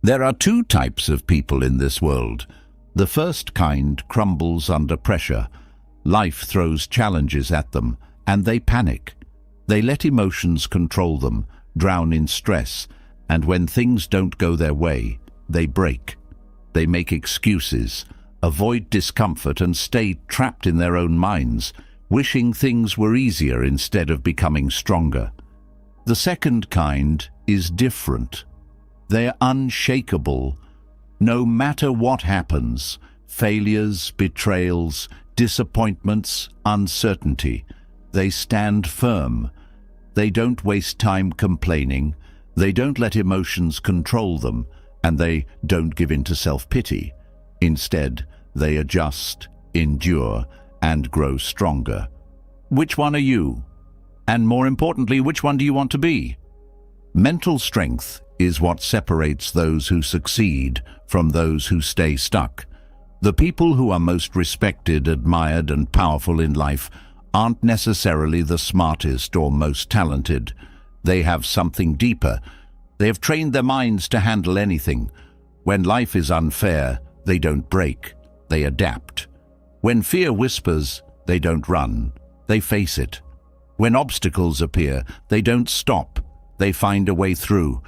There are two types of people in this world. The first kind crumbles under pressure. Life throws challenges at them, and they panic. They let emotions control them, drown in stress, and when things don't go their way, they break. They make excuses, avoid discomfort, and stay trapped in their own minds, wishing things were easier instead of becoming stronger. The second kind is different. They're unshakable. No matter what happens, failures, betrayals, disappointments, uncertainty, they stand firm. They don't waste time complaining, they don't let emotions control them, and they don't give in to self-pity. Instead, they adjust, endure, and grow stronger. Which one are you? And more importantly, which one do you want to be? Mental strength is what separates those who succeed from those who stay stuck. The people who are most respected, admired, and powerful in life aren't necessarily the smartest or most talented. They have something deeper. They have trained their minds to handle anything. When life is unfair, they don't break, they adapt. When fear whispers, they don't run, they face it. When obstacles appear, they don't stop, they find a way through.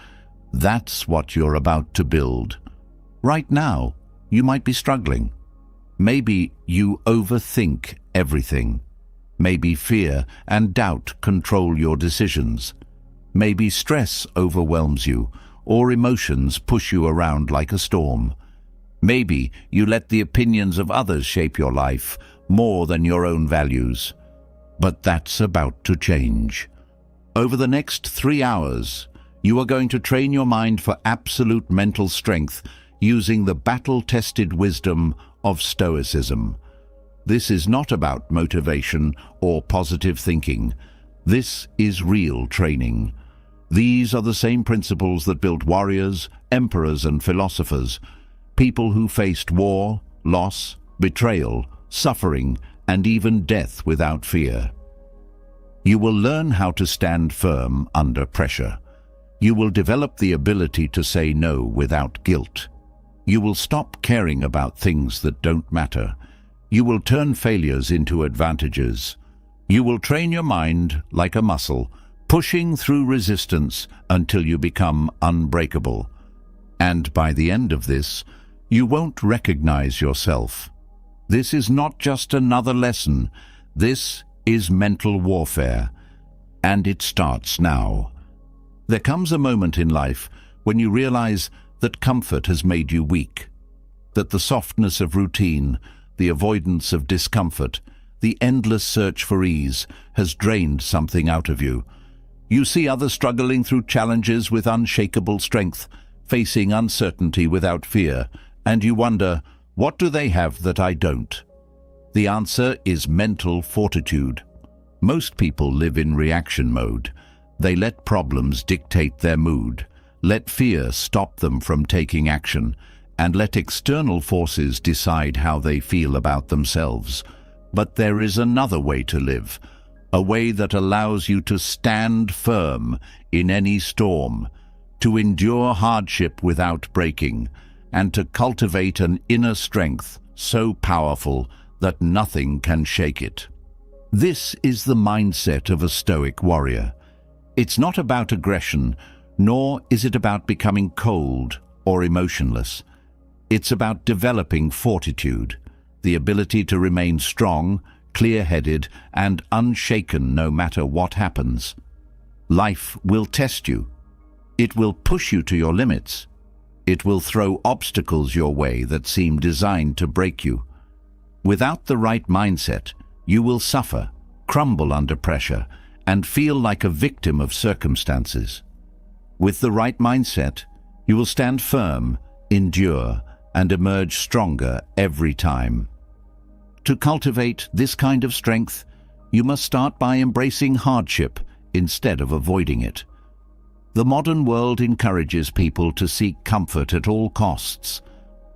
That's what you're about to build. Right now, you might be struggling. Maybe you overthink everything. Maybe fear and doubt control your decisions. Maybe stress overwhelms you, or emotions push you around like a storm. Maybe you let the opinions of others shape your life more than your own values. But that's about to change. Over the next 3 hours, you are going to train your mind for absolute mental strength using the battle-tested wisdom of Stoicism. This is not about motivation or positive thinking. This is real training. These are the same principles that built warriors, emperors, and philosophers, people who faced war, loss, betrayal, suffering, and even death without fear. You will learn how to stand firm under pressure. You will develop the ability to say no without guilt. You will stop caring about things that don't matter. You will turn failures into advantages. You will train your mind like a muscle, pushing through resistance until you become unbreakable. And by the end of this, you won't recognize yourself. This is not just another lesson. This is mental warfare. And it starts now. There comes a moment in life when you realize that comfort has made you weak, that the softness of routine, the avoidance of discomfort, the endless search for ease has drained something out of you. You see others struggling through challenges with unshakable strength, facing uncertainty without fear, and you wonder, what do they have that I don't? The answer is mental fortitude. Most people live in reaction mode. They let problems dictate their mood, let fear stop them from taking action, and let external forces decide how they feel about themselves. But there is another way to live, a way that allows you to stand firm in any storm, to endure hardship without breaking, and to cultivate an inner strength so powerful that nothing can shake it. This is the mindset of a Stoic warrior. It's not about aggression, nor is it about becoming cold or emotionless. It's about developing fortitude, the ability to remain strong, clear-headed, and unshaken no matter what happens. Life will test you. It will push you to your limits. It will throw obstacles your way that seem designed to break you. Without the right mindset, you will suffer, crumble under pressure, and feel like a victim of circumstances. With the right mindset, you will stand firm, endure, and emerge stronger every time. To cultivate this kind of strength, you must start by embracing hardship instead of avoiding it. The modern world encourages people to seek comfort at all costs.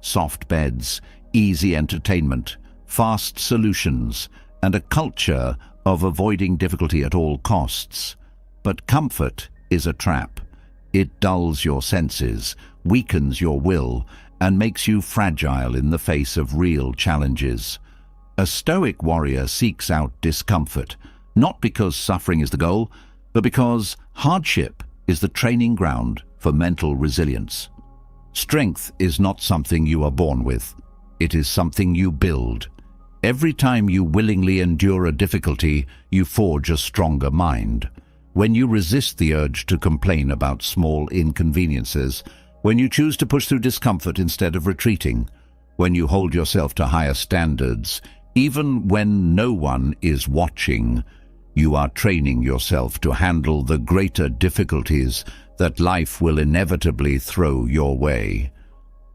Soft beds, easy entertainment, fast solutions, and a culture of avoiding difficulty at all costs. But comfort is a trap. It dulls your senses, weakens your will, and makes you fragile in the face of real challenges. A Stoic warrior seeks out discomfort, not because suffering is the goal, but because hardship is the training ground for mental resilience. Strength is not something you are born with. It is something you build. Every time you willingly endure a difficulty, you forge a stronger mind. When you resist the urge to complain about small inconveniences, when you choose to push through discomfort instead of retreating, when you hold yourself to higher standards, even when no one is watching, you are training yourself to handle the greater difficulties that life will inevitably throw your way.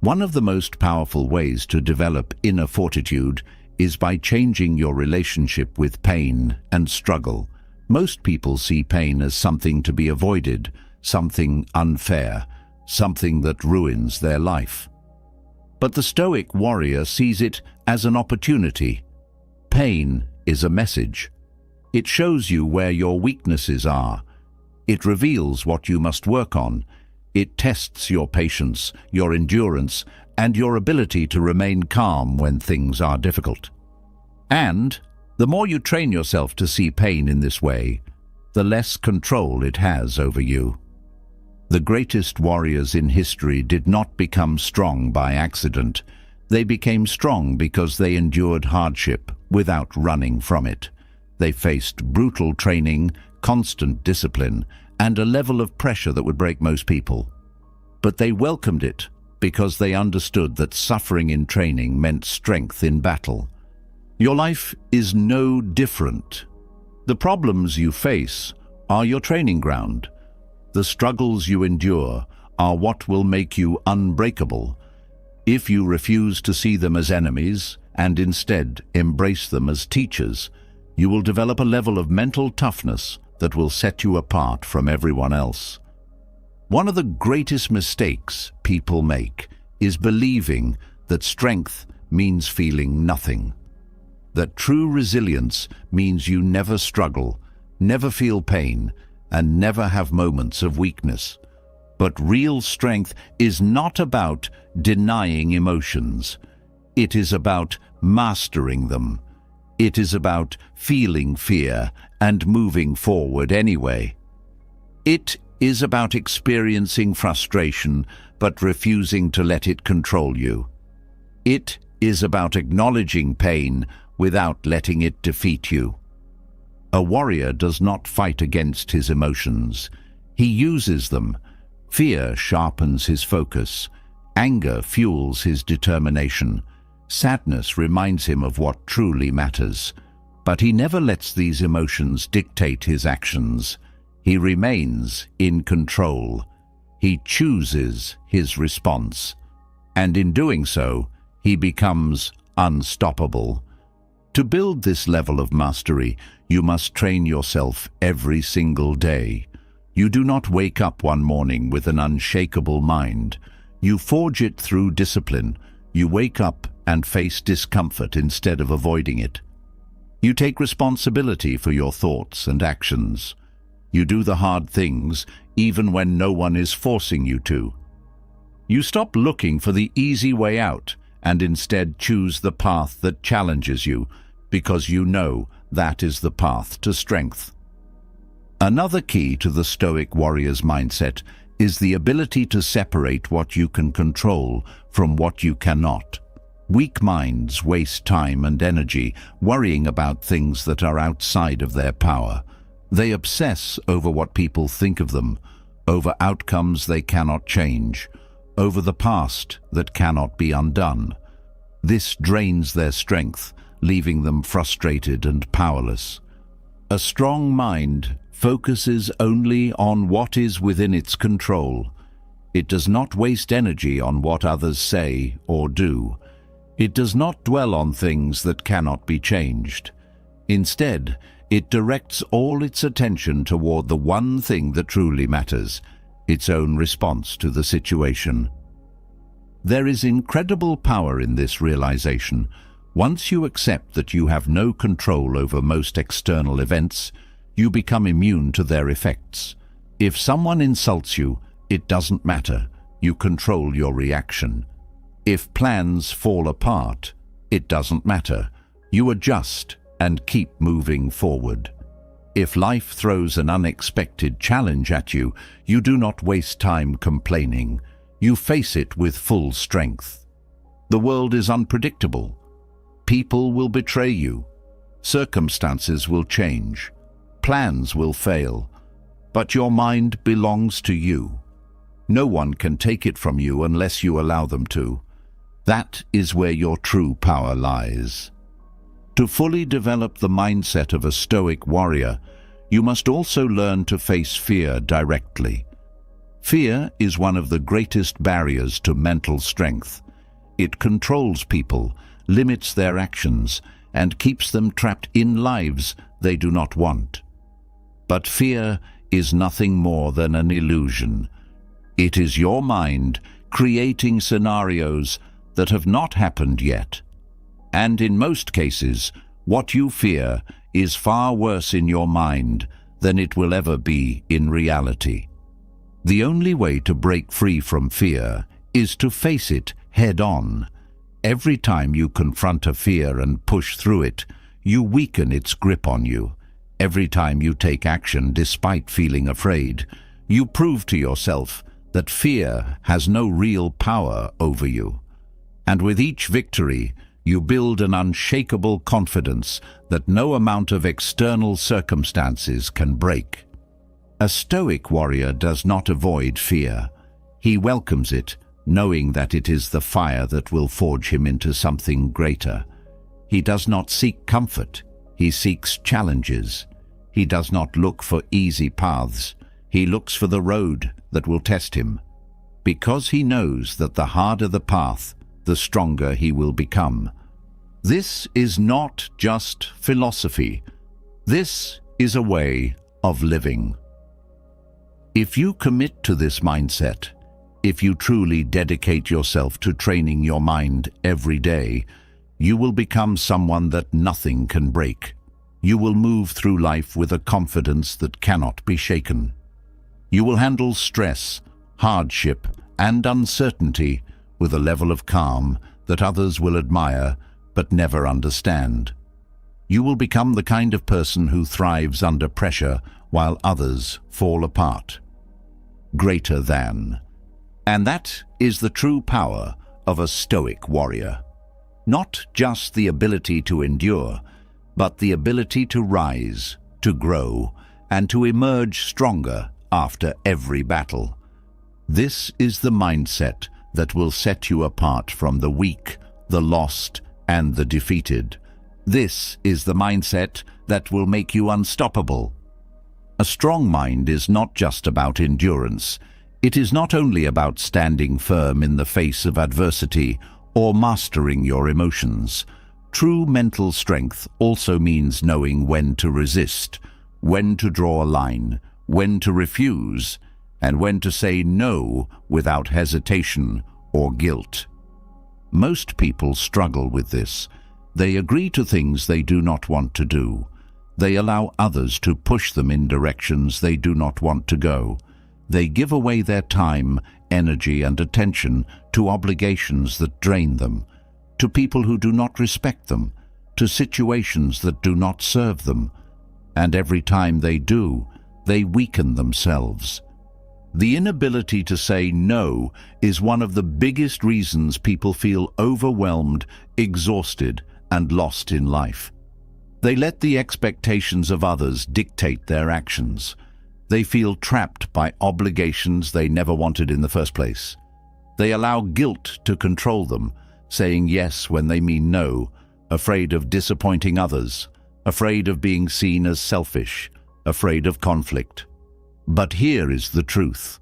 One of the most powerful ways to develop inner fortitude is by changing your relationship with pain and struggle. Most people see pain as something to be avoided, something unfair, something that ruins their life. But the Stoic warrior sees it as an opportunity. Pain is a message. It shows you where your weaknesses are. It reveals what you must work on. It tests your patience, your endurance, and your ability to remain calm when things are difficult. And the more you train yourself to see pain in this way, the less control it has over you. The greatest warriors in history did not become strong by accident. They became strong because they endured hardship without running from it. They faced brutal training, constant discipline, and a level of pressure that would break most people. But they welcomed it because they understood that suffering in training meant strength in battle. Your life is no different. The problems you face are your training ground. The struggles you endure are what will make you unbreakable. If you refuse to see them as enemies and instead embrace them as teachers, you will develop a level of mental toughness that will set you apart from everyone else. One of the greatest mistakes people make is believing that strength means feeling nothing. That true resilience means you never struggle, never feel pain, and never have moments of weakness. But real strength is not about denying emotions. It is about mastering them. It is about feeling fear and moving forward anyway. It is about experiencing frustration but refusing to let it control you. It is about acknowledging pain without letting it defeat you. A warrior does not fight against his emotions. He uses them. Fear sharpens his focus. Anger fuels his determination. Sadness reminds him of what truly matters. But he never lets these emotions dictate his actions. He remains in control. He chooses his response. And in doing so, he becomes unstoppable. To build this level of mastery, you must train yourself every single day. You do not wake up one morning with an unshakable mind. You forge it through discipline. You wake up and face discomfort instead of avoiding it. You take responsibility for your thoughts and actions. You do the hard things even when no one is forcing you to. You stop looking for the easy way out and instead choose the path that challenges you, because you know that is the path to strength. Another key to the Stoic warrior's mindset is the ability to separate what you can control from what you cannot. Weak minds waste time and energy worrying about things that are outside of their power. They obsess over what people think of them, over outcomes they cannot change, over the past that cannot be undone. This drains their strength, leaving them frustrated and powerless. A strong mind focuses only on what is within its control. It does not waste energy on what others say or do. It does not dwell on things that cannot be changed. Instead, it directs all its attention toward the one thing that truly matters, its own response to the situation. There is incredible power in this realization. Once you accept that you have no control over most external events, you become immune to their effects. If someone insults you, it doesn't matter. You control your reaction. If plans fall apart, it doesn't matter. You adjust and keep moving forward. If life throws an unexpected challenge at you, you do not waste time complaining. You face it with full strength. The world is unpredictable. People will betray you. Circumstances will change. Plans will fail. But your mind belongs to you. No one can take it from you unless you allow them to. That is where your true power lies. To fully develop the mindset of a Stoic warrior, you must also learn to face fear directly. Fear is one of the greatest barriers to mental strength. It controls people, limits their actions, and keeps them trapped in lives they do not want. But fear is nothing more than an illusion. It is your mind creating scenarios that have not happened yet. And in most cases, what you fear is far worse in your mind than it will ever be in reality. The only way to break free from fear is to face it head-on. Every time you confront a fear and push through it, you weaken its grip on you. Every time you take action despite feeling afraid, you prove to yourself that fear has no real power over you. And with each victory, you build an unshakable confidence that no amount of external circumstances can break. A Stoic warrior does not avoid fear. He welcomes it, knowing that it is the fire that will forge him into something greater. He does not seek comfort. He seeks challenges. He does not look for easy paths. He looks for the road that will test him. Because he knows that the harder the path, the stronger he will become. This is not just philosophy. This is a way of living. If you commit to this mindset, if you truly dedicate yourself to training your mind every day, you will become someone that nothing can break. You will move through life with a confidence that cannot be shaken. You will handle stress, hardship, and uncertainty with a level of calm that others will admire but never understand. You will become the kind of person who thrives under pressure while others fall apart. Greater than. And that is the true power of a Stoic warrior. Not just the ability to endure, but the ability to rise, to grow, and to emerge stronger after every battle. This is the mindset that will set you apart from the weak, the lost, and the defeated. This is the mindset that will make you unstoppable. A strong mind is not just about endurance. It is not only about standing firm in the face of adversity or mastering your emotions. True mental strength also means knowing when to resist, when to draw a line, when to refuse, and when to say no without hesitation or guilt. Most people struggle with this. They agree to things they do not want to do. They allow others to push them in directions they do not want to go. They give away their time, energy, and attention to obligations that drain them, to people who do not respect them, to situations that do not serve them. And every time they do, they weaken themselves. The inability to say no is one of the biggest reasons people feel overwhelmed, exhausted, and lost in life. They let the expectations of others dictate their actions. They feel trapped by obligations they never wanted in the first place. They allow guilt to control them, saying yes when they mean no, afraid of disappointing others, afraid of being seen as selfish, afraid of conflict. But here is the truth.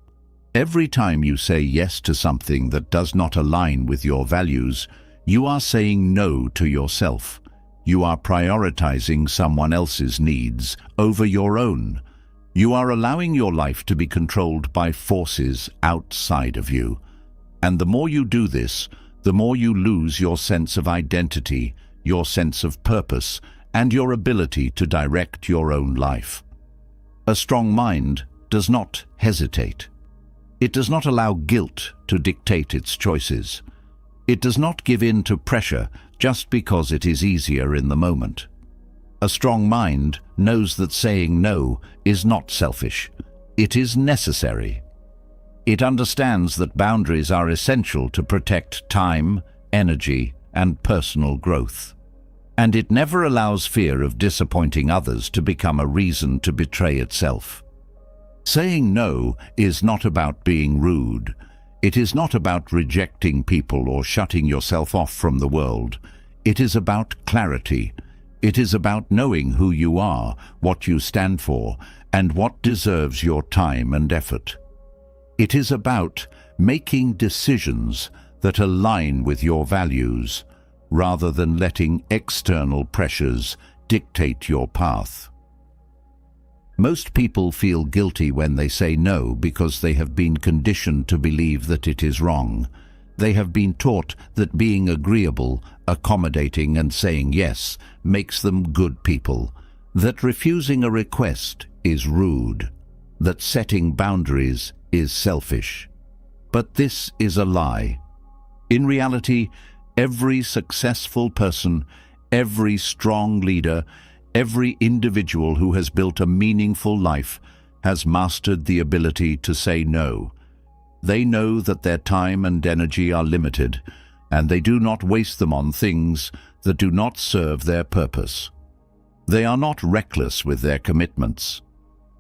Every time you say yes to something that does not align with your values, you are saying no to yourself. You are prioritizing someone else's needs over your own. You are allowing your life to be controlled by forces outside of you. And the more you do this, the more you lose your sense of identity, your sense of purpose, and your ability to direct your own life. A strong mind does not hesitate. It does not allow guilt to dictate its choices. It does not give in to pressure just because it is easier in the moment. A strong mind knows that saying no is not selfish. It is necessary. It understands that boundaries are essential to protect time, energy, and personal growth. And it never allows fear of disappointing others to become a reason to betray itself. Saying no is not about being rude. It is not about rejecting people or shutting yourself off from the world. It is about clarity. It is about knowing who you are, what you stand for, and what deserves your time and effort. It is about making decisions that align with your values, rather than letting external pressures dictate your path. Most people feel guilty when they say no because they have been conditioned to believe that it is wrong. They have been taught that being agreeable, accommodating, and saying yes makes them good people, that refusing a request is rude, that setting boundaries is selfish. But this is a lie. In reality, every successful person, every strong leader, every individual who has built a meaningful life has mastered the ability to say no. They know that their time and energy are limited, and they do not waste them on things that do not serve their purpose. They are not reckless with their commitments.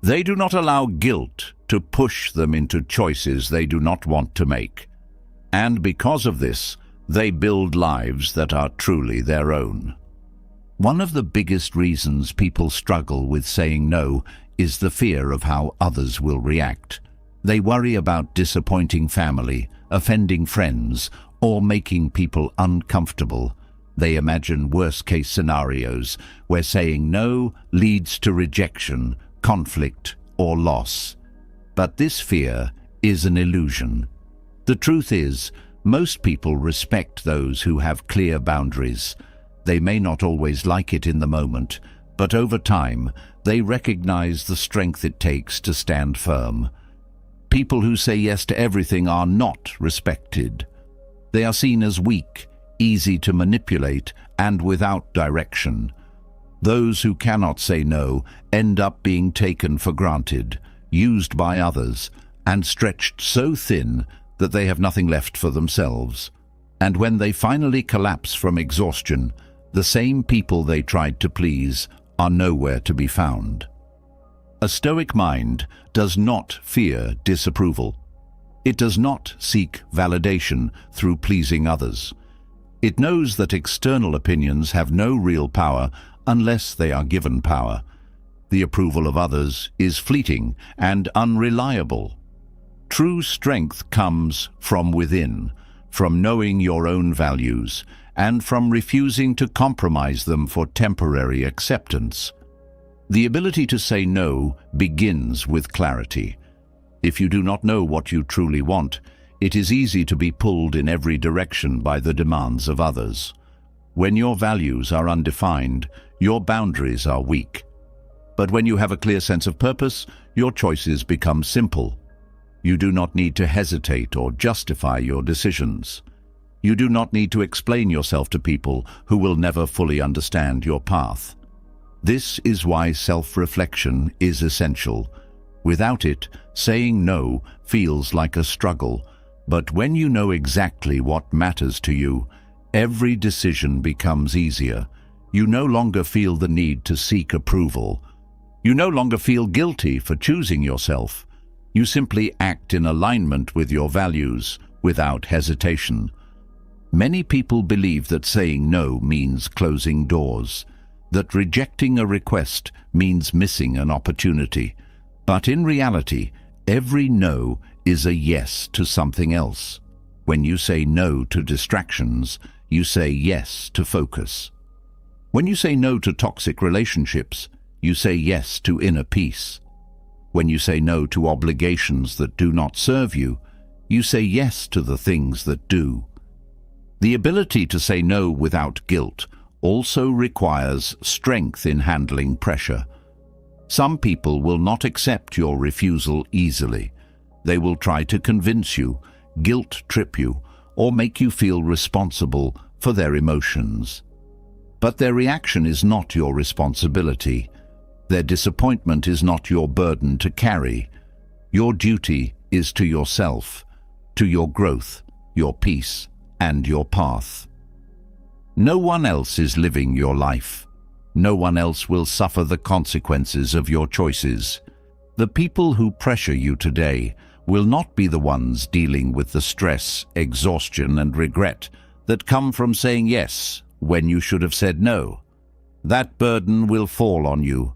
They do not allow guilt to push them into choices they do not want to make. And because of this, they build lives that are truly their own. One of the biggest reasons people struggle with saying no is the fear of how others will react. They worry about disappointing family, offending friends, or making people uncomfortable. They imagine worst-case scenarios where saying no leads to rejection, conflict, or loss. But this fear is an illusion. The truth is, most people respect those who have clear boundaries. They may not always like it in the moment, but over time, they recognize the strength it takes to stand firm. People who say yes to everything are not respected. They are seen as weak, easy to manipulate, and without direction. Those who cannot say no end up being taken for granted, used by others, and stretched so thin that they have nothing left for themselves. And when they finally collapse from exhaustion, the same people they tried to please are nowhere to be found. A Stoic mind does not fear disapproval. It does not seek validation through pleasing others. It knows that external opinions have no real power unless they are given power. The approval of others is fleeting and unreliable. True strength comes from within, from knowing your own values, and from refusing to compromise them for temporary acceptance. The ability to say no begins with clarity. If you do not know what you truly want, it is easy to be pulled in every direction by the demands of others. When your values are undefined, your boundaries are weak. But when you have a clear sense of purpose, your choices become simple. You do not need to hesitate or justify your decisions. You do not need to explain yourself to people who will never fully understand your path. This is why self-reflection is essential. Without it, saying no feels like a struggle. But when you know exactly what matters to you, every decision becomes easier. You no longer feel the need to seek approval. You no longer feel guilty for choosing yourself. You simply act in alignment with your values without hesitation. Many people believe that saying no means closing doors, that rejecting a request means missing an opportunity. But in reality, every no is a yes to something else. When you say no to distractions, you say yes to focus. When you say no to toxic relationships, you say yes to inner peace. When you say no to obligations that do not serve you, you say yes to the things that do. The ability to say no without guilt also requires strength in handling pressure. Some people will not accept your refusal easily. They will try to convince you, guilt-trip you, or make you feel responsible for their emotions. But their reaction is not your responsibility. Their disappointment is not your burden to carry. Your duty is to yourself, to your growth, your peace, and your path. No one else is living your life. No one else will suffer the consequences of your choices. The people who pressure you today will not be the ones dealing with the stress, exhaustion, and regret that come from saying yes when you should have said no. That burden will fall on you,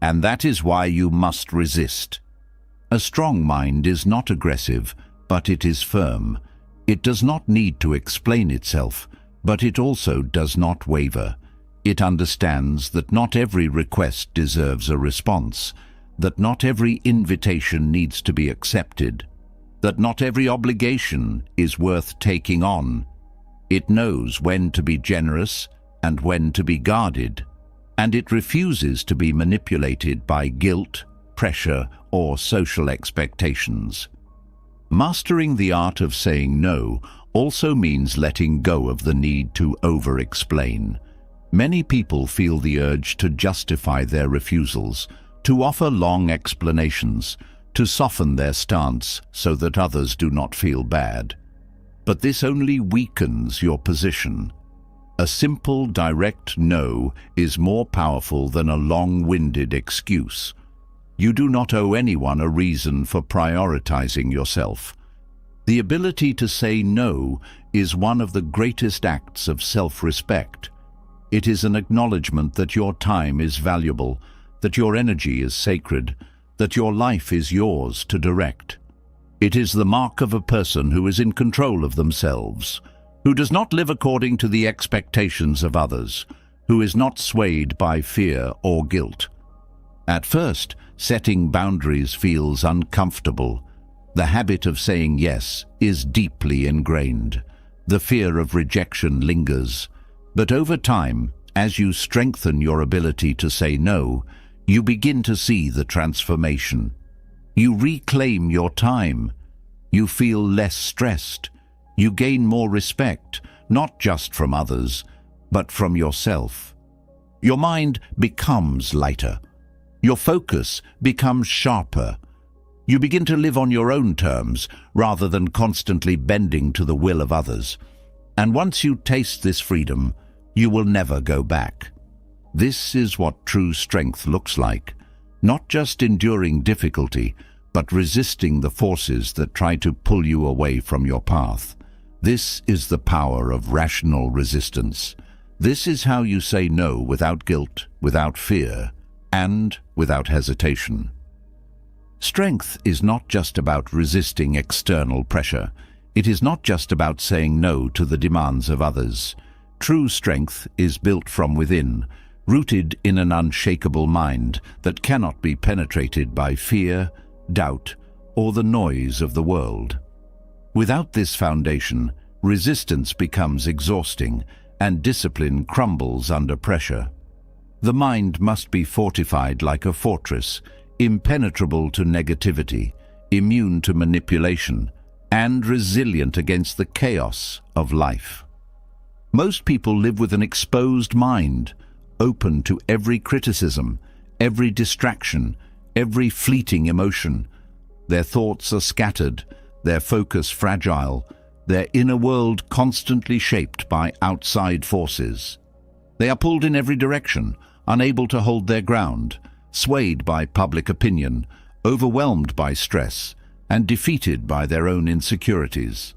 and that is why you must resist. A strong mind is not aggressive, but it is firm. It does not need to explain itself, but it also does not waver. It understands that not every request deserves a response, that not every invitation needs to be accepted, that not every obligation is worth taking on. It knows when to be generous and when to be guarded, and it refuses to be manipulated by guilt, pressure, or social expectations. Mastering the art of saying no also means letting go of the need to over-explain. Many people feel the urge to justify their refusals, to offer long explanations, to soften their stance so that others do not feel bad. But this only weakens your position. A simple, direct no is more powerful than a long-winded excuse. You do not owe anyone a reason for prioritizing yourself. The ability to say no is one of the greatest acts of self-respect. It is an acknowledgement that your time is valuable, that your energy is sacred, that your life is yours to direct. It is the mark of a person who is in control of themselves, who does not live according to the expectations of others, who is not swayed by fear or guilt. At first, setting boundaries feels uncomfortable. The habit of saying yes is deeply ingrained. The fear of rejection lingers. But over time, as you strengthen your ability to say no, you begin to see the transformation. You reclaim your time. You feel less stressed. You gain more respect, not just from others, but from yourself. Your mind becomes lighter. Your focus becomes sharper. You begin to live on your own terms rather than constantly bending to the will of others. And once you taste this freedom, you will never go back. This is what true strength looks like, not just enduring difficulty, but resisting the forces that try to pull you away from your path. This is the power of rational resistance. This is how you say no without guilt, without fear, and without hesitation. Strength is not just about resisting external pressure. It is not just about saying no to the demands of others. True strength is built from within, rooted in an unshakable mind that cannot be penetrated by fear, doubt, or the noise of the world. Without this foundation, resistance becomes exhausting and discipline crumbles under pressure. The mind must be fortified like a fortress, impenetrable to negativity, immune to manipulation, and resilient against the chaos of life. Most people live with an exposed mind, open to every criticism, every distraction, every fleeting emotion. Their thoughts are scattered, their focus fragile, their inner world constantly shaped by outside forces. They are pulled in every direction, unable to hold their ground, swayed by public opinion, overwhelmed by stress, and defeated by their own insecurities.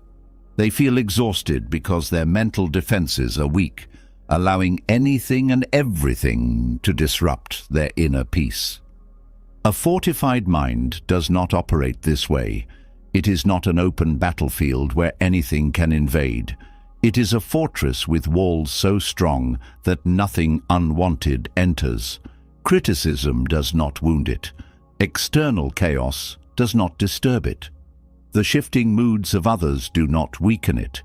They feel exhausted because their mental defenses are weak, allowing anything and everything to disrupt their inner peace. A fortified mind does not operate this way. It is not an open battlefield where anything can invade. It is a fortress with walls so strong that nothing unwanted enters. Criticism does not wound it. External chaos does not disturb it. The shifting moods of others do not weaken it.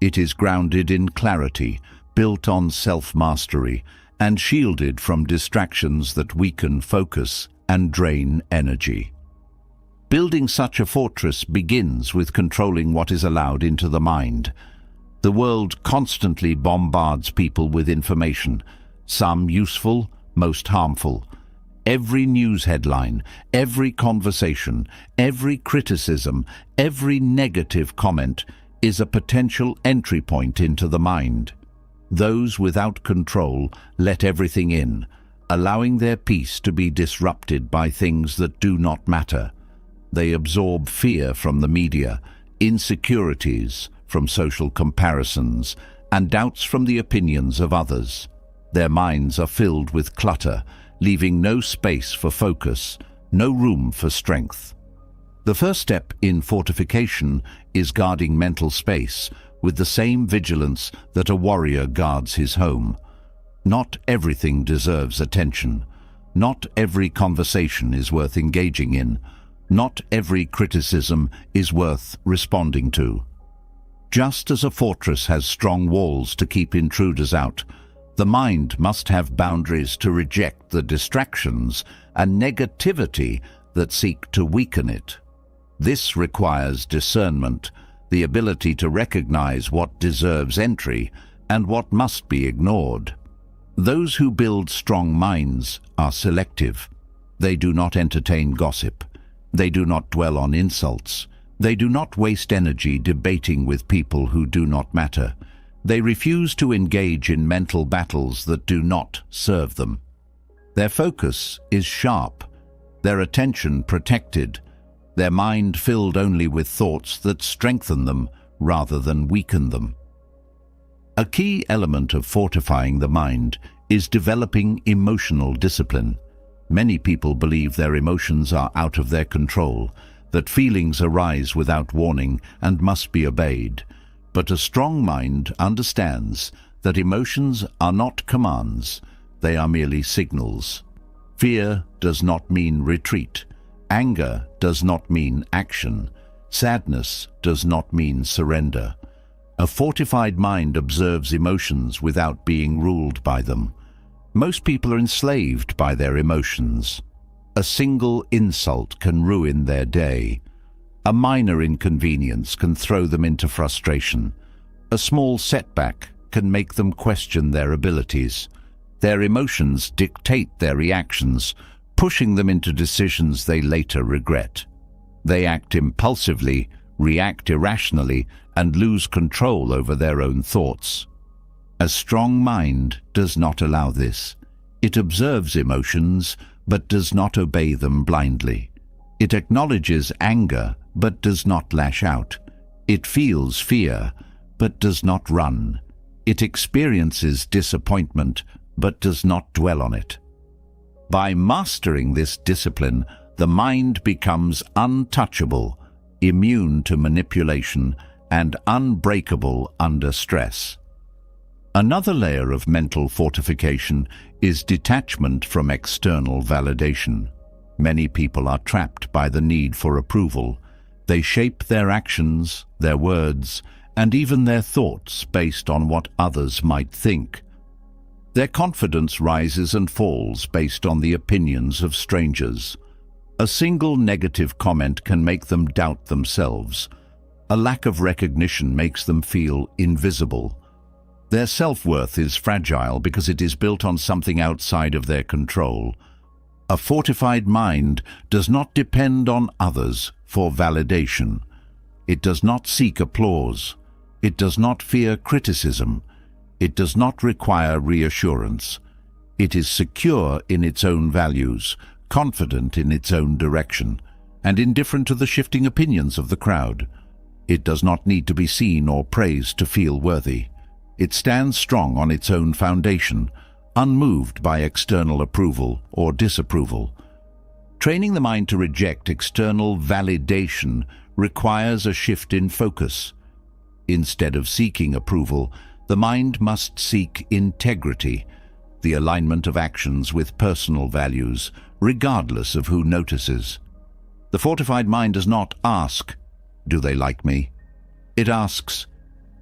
It is grounded in clarity, built on self-mastery, and shielded from distractions that weaken focus and drain energy. Building such a fortress begins with controlling what is allowed into the mind. The world constantly bombards people with information, some useful, most harmful. Every news headline, every conversation, every criticism, every negative comment is a potential entry point into the mind. Those without control let everything in, allowing their peace to be disrupted by things that do not matter. They absorb fear from the media, insecurities from social comparisons, and doubts from the opinions of others. Their minds are filled with clutter, leaving no space for focus, no room for strength. The first step in fortification is guarding mental space with the same vigilance that a warrior guards his home. Not everything deserves attention. Not every conversation is worth engaging in. Not every criticism is worth responding to. Just as a fortress has strong walls to keep intruders out, the mind must have boundaries to reject the distractions and negativity that seek to weaken it. This requires discernment, the ability to recognize what deserves entry and what must be ignored. Those who build strong minds are selective. They do not entertain gossip. They do not dwell on insults. They do not waste energy debating with people who do not matter. They refuse to engage in mental battles that do not serve them. Their focus is sharp, their attention protected, their mind filled only with thoughts that strengthen them rather than weaken them. A key element of fortifying the mind is developing emotional discipline. Many people believe their emotions are out of their control, that feelings arise without warning and must be obeyed. But a strong mind understands that emotions are not commands, they are merely signals. Fear does not mean retreat. Anger does not mean action. Sadness does not mean surrender. A fortified mind observes emotions without being ruled by them. Most people are enslaved by their emotions. A single insult can ruin their day. A minor inconvenience can throw them into frustration. A small setback can make them question their abilities. Their emotions dictate their reactions, pushing them into decisions they later regret. They act impulsively, react irrationally, and lose control over their own thoughts. A strong mind does not allow this. It observes emotions, but does not obey them blindly. It acknowledges anger, but does not lash out. It feels fear, but does not run. It experiences disappointment, but does not dwell on it. By mastering this discipline, the mind becomes untouchable, immune to manipulation, and unbreakable under stress. Another layer of mental fortification is detachment from external validation. Many people are trapped by the need for approval. They shape their actions, their words, and even their thoughts based on what others might think. Their confidence rises and falls based on the opinions of strangers. A single negative comment can make them doubt themselves. A lack of recognition makes them feel invisible. Their self-worth is fragile because it is built on something outside of their control. A fortified mind does not depend on others for validation. It does not seek applause. It does not fear criticism. It does not require reassurance. It is secure in its own values, confident in its own direction, and indifferent to the shifting opinions of the crowd. It does not need to be seen or praised to feel worthy. It stands strong on its own foundation, unmoved by external approval or disapproval. Training the mind to reject external validation requires a shift in focus. Instead of seeking approval, the mind must seek integrity, the alignment of actions with personal values, regardless of who notices. The fortified mind does not ask, "Do they like me?" It asks,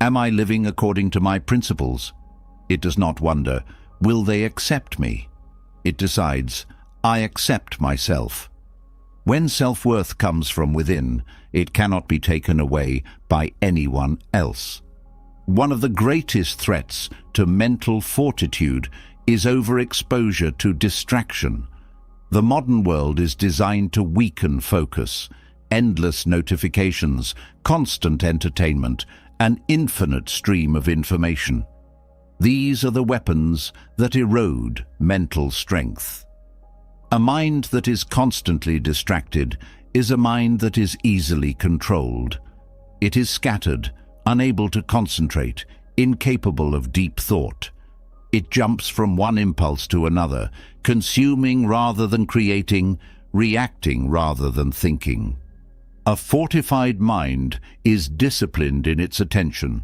"Am I living according to my principles?" It does not wonder, "Will they accept me?" It decides, "I accept myself." When self-worth comes from within, it cannot be taken away by anyone else. One of the greatest threats to mental fortitude is overexposure to distraction. The modern world is designed to weaken focus. Endless notifications, constant entertainment, an infinite stream of information. These are the weapons that erode mental strength. A mind that is constantly distracted is a mind that is easily controlled. It is scattered, unable to concentrate, incapable of deep thought. It jumps from one impulse to another, consuming rather than creating, reacting rather than thinking. A fortified mind is disciplined in its attention.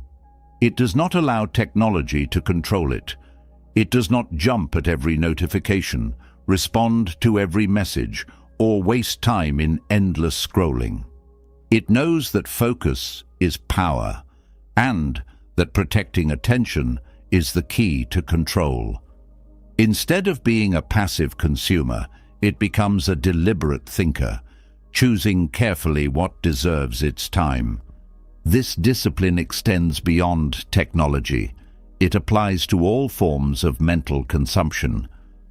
It does not allow technology to control it. It does not jump at every notification, respond to every message, or waste time in endless scrolling. It knows that focus is power, and that protecting attention is the key to control. Instead of being a passive consumer, it becomes a deliberate thinker, choosing carefully what deserves its time. This discipline extends beyond technology. It applies to all forms of mental consumption: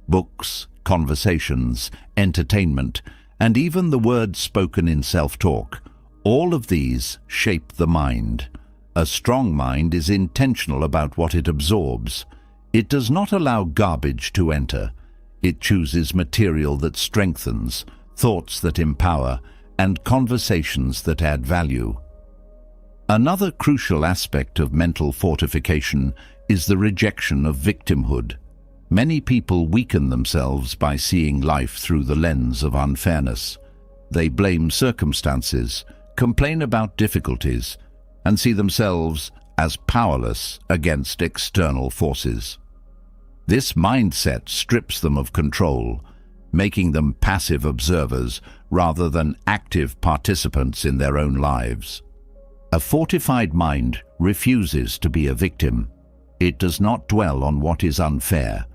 books, conversations, entertainment, and even the words spoken in self-talk. All of these shape the mind. A strong mind is intentional about what it absorbs. It does not allow garbage to enter. It chooses material that strengthens, thoughts that empower, and conversations that add value. Another crucial aspect of mental fortification is the rejection of victimhood. Many people weaken themselves by seeing life through the lens of unfairness. They blame circumstances, complain about difficulties, and see themselves as powerless against external forces. This mindset strips them of control, making them passive observers rather than active participants in their own lives. A fortified mind refuses to be a victim. It does not dwell on what is unfair.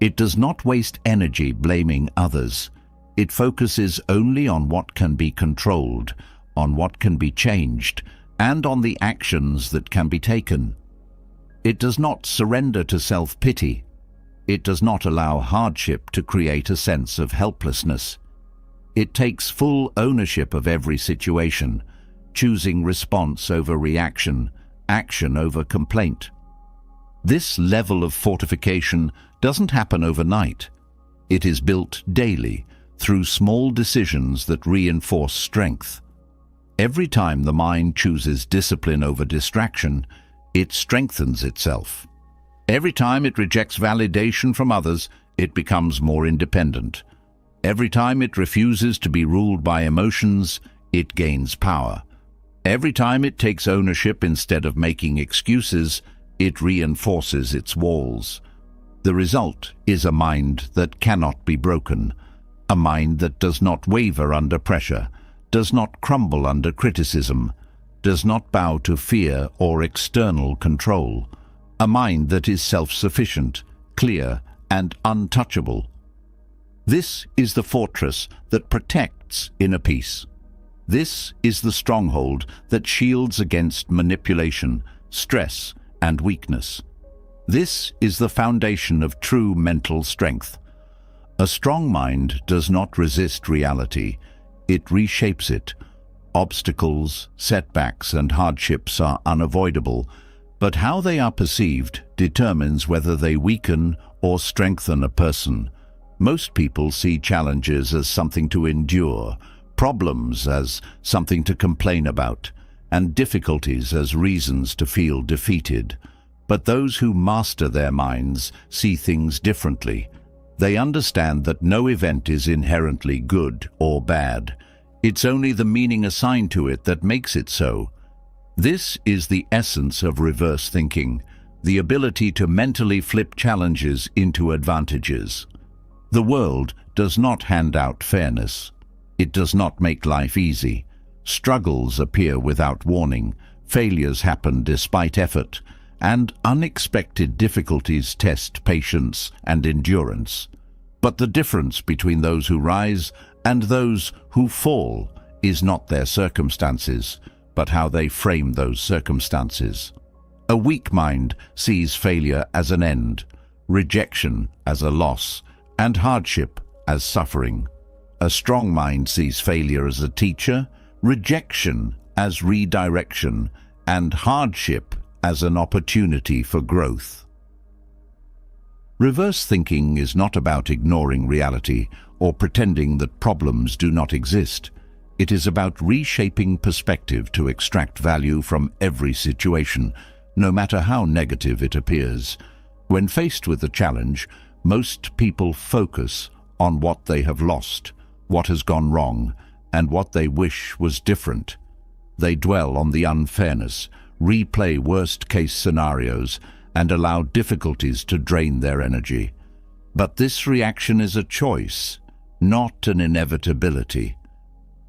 It does not waste energy blaming others. It focuses only on what can be controlled, on what can be changed, and on the actions that can be taken. It does not surrender to self-pity. It does not allow hardship to create a sense of helplessness. It takes full ownership of every situation, choosing response over reaction, action over complaint. This level of fortification doesn't happen overnight. It is built daily through small decisions that reinforce strength. Every time the mind chooses discipline over distraction, it strengthens itself. Every time it rejects validation from others, it becomes more independent. Every time it refuses to be ruled by emotions, it gains power. Every time it takes ownership instead of making excuses, it reinforces its walls. The result is a mind that cannot be broken, a mind that does not waver under pressure, does not crumble under criticism, does not bow to fear or external control, a mind that is self-sufficient, clear, and untouchable. This is the fortress that protects inner peace. This is the stronghold that shields against manipulation, stress, and weakness. This is the foundation of true mental strength. A strong mind does not resist reality. It reshapes it. Obstacles, setbacks, and hardships are unavoidable, but how they are perceived determines whether they weaken or strengthen a person. Most people see challenges as something to endure, problems as something to complain about, and difficulties as reasons to feel defeated. But those who master their minds see things differently. They understand that no event is inherently good or bad. It's only the meaning assigned to it that makes it so. This is the essence of reverse thinking, the ability to mentally flip challenges into advantages. The world does not hand out fairness. It does not make life easy. Struggles appear without warning, failures happen despite effort, and unexpected difficulties test patience and endurance. But the difference between those who rise And those who fall is not their circumstances, but how they frame those circumstances. A weak mind sees failure as an end, rejection as a loss, and hardship as suffering. A strong mind sees failure as a teacher, rejection as redirection, and hardship as an opportunity for growth. Reverse thinking is not about ignoring reality or pretending that problems do not exist. It is about reshaping perspective to extract value from every situation, no matter how negative it appears. When faced with a challenge, most people focus on what they have lost, what has gone wrong, and what they wish was different. They dwell on the unfairness, replay worst-case scenarios, and allow difficulties to drain their energy. But this reaction is a choice, not an inevitability.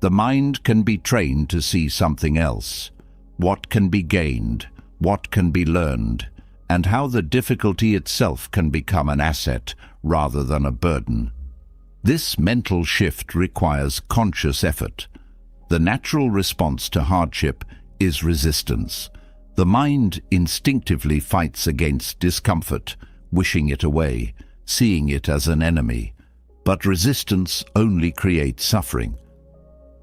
The mind can be trained to see something else, what can be gained, what can be learned, and how the difficulty itself can become an asset rather than a burden. This mental shift requires conscious effort. The natural response to hardship is resistance. The mind instinctively fights against discomfort, wishing it away, seeing it as an enemy. But resistance only creates suffering.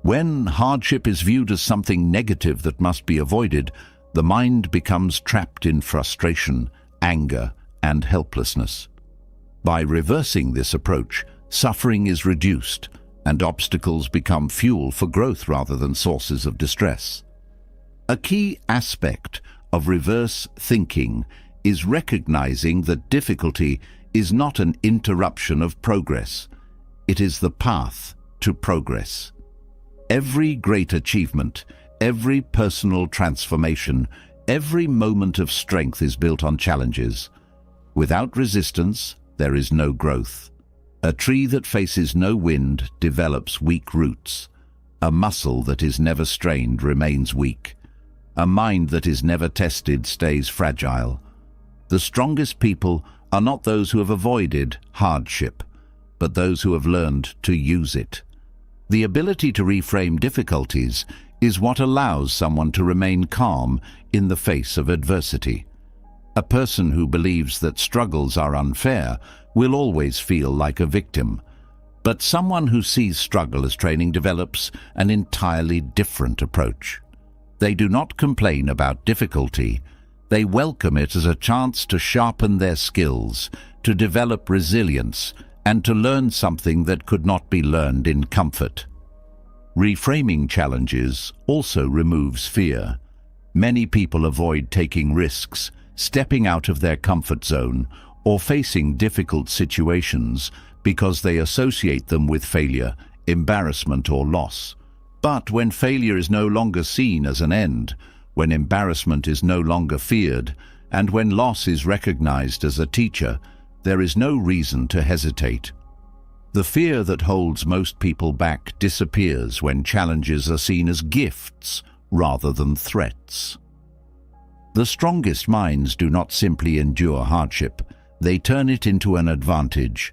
When hardship is viewed as something negative that must be avoided, the mind becomes trapped in frustration, anger, and helplessness. By reversing this approach, suffering is reduced, and obstacles become fuel for growth rather than sources of distress. A key aspect of reverse thinking is recognizing that difficulty is not an interruption of progress. It is the path to progress. Every great achievement, every personal transformation, every moment of strength is built on challenges. Without resistance, there is no growth. A tree that faces no wind develops weak roots. A muscle that is never strained remains weak. A mind that is never tested stays fragile. The strongest people are not those who have avoided hardship, but those who have learned to use it. The ability to reframe difficulties is what allows someone to remain calm in the face of adversity. A person who believes that struggles are unfair will always feel like a victim. But someone who sees struggle as training develops an entirely different approach. They do not complain about difficulty. They welcome it as a chance to sharpen their skills, to develop resilience, and to learn something that could not be learned in comfort. Reframing challenges also removes fear. Many people avoid taking risks, stepping out of their comfort zone, or facing difficult situations because they associate them with failure, embarrassment, or loss. But when failure is no longer seen as an end, when embarrassment is no longer feared, and when loss is recognized as a teacher, there is no reason to hesitate. The fear that holds most people back disappears when challenges are seen as gifts rather than threats. The strongest minds do not simply endure hardship, they turn it into an advantage.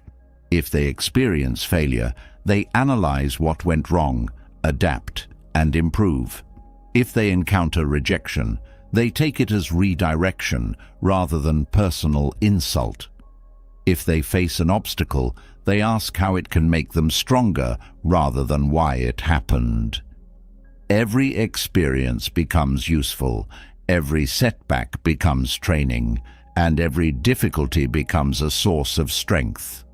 If they experience failure, they analyze what went wrong, adapt, and improve. If they encounter rejection, they take it as redirection rather than personal insult. If they face an obstacle, they ask how it can make them stronger rather than why it happened. Every experience becomes useful, every setback becomes training, and every difficulty becomes a source of strength.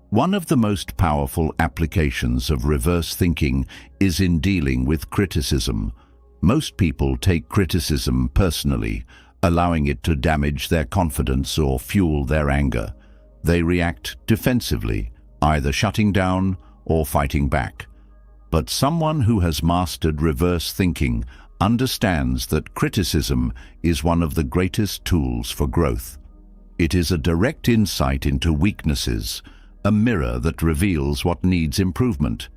One of the most powerful applications of reverse thinking is in dealing with criticism. Most people take criticism personally, allowing it to damage their confidence or fuel their anger. They react defensively, either shutting down or fighting back. But someone who has mastered reverse thinking understands that criticism is one of the greatest tools for growth. It is a direct insight into weaknesses, a mirror that reveals what needs improvement.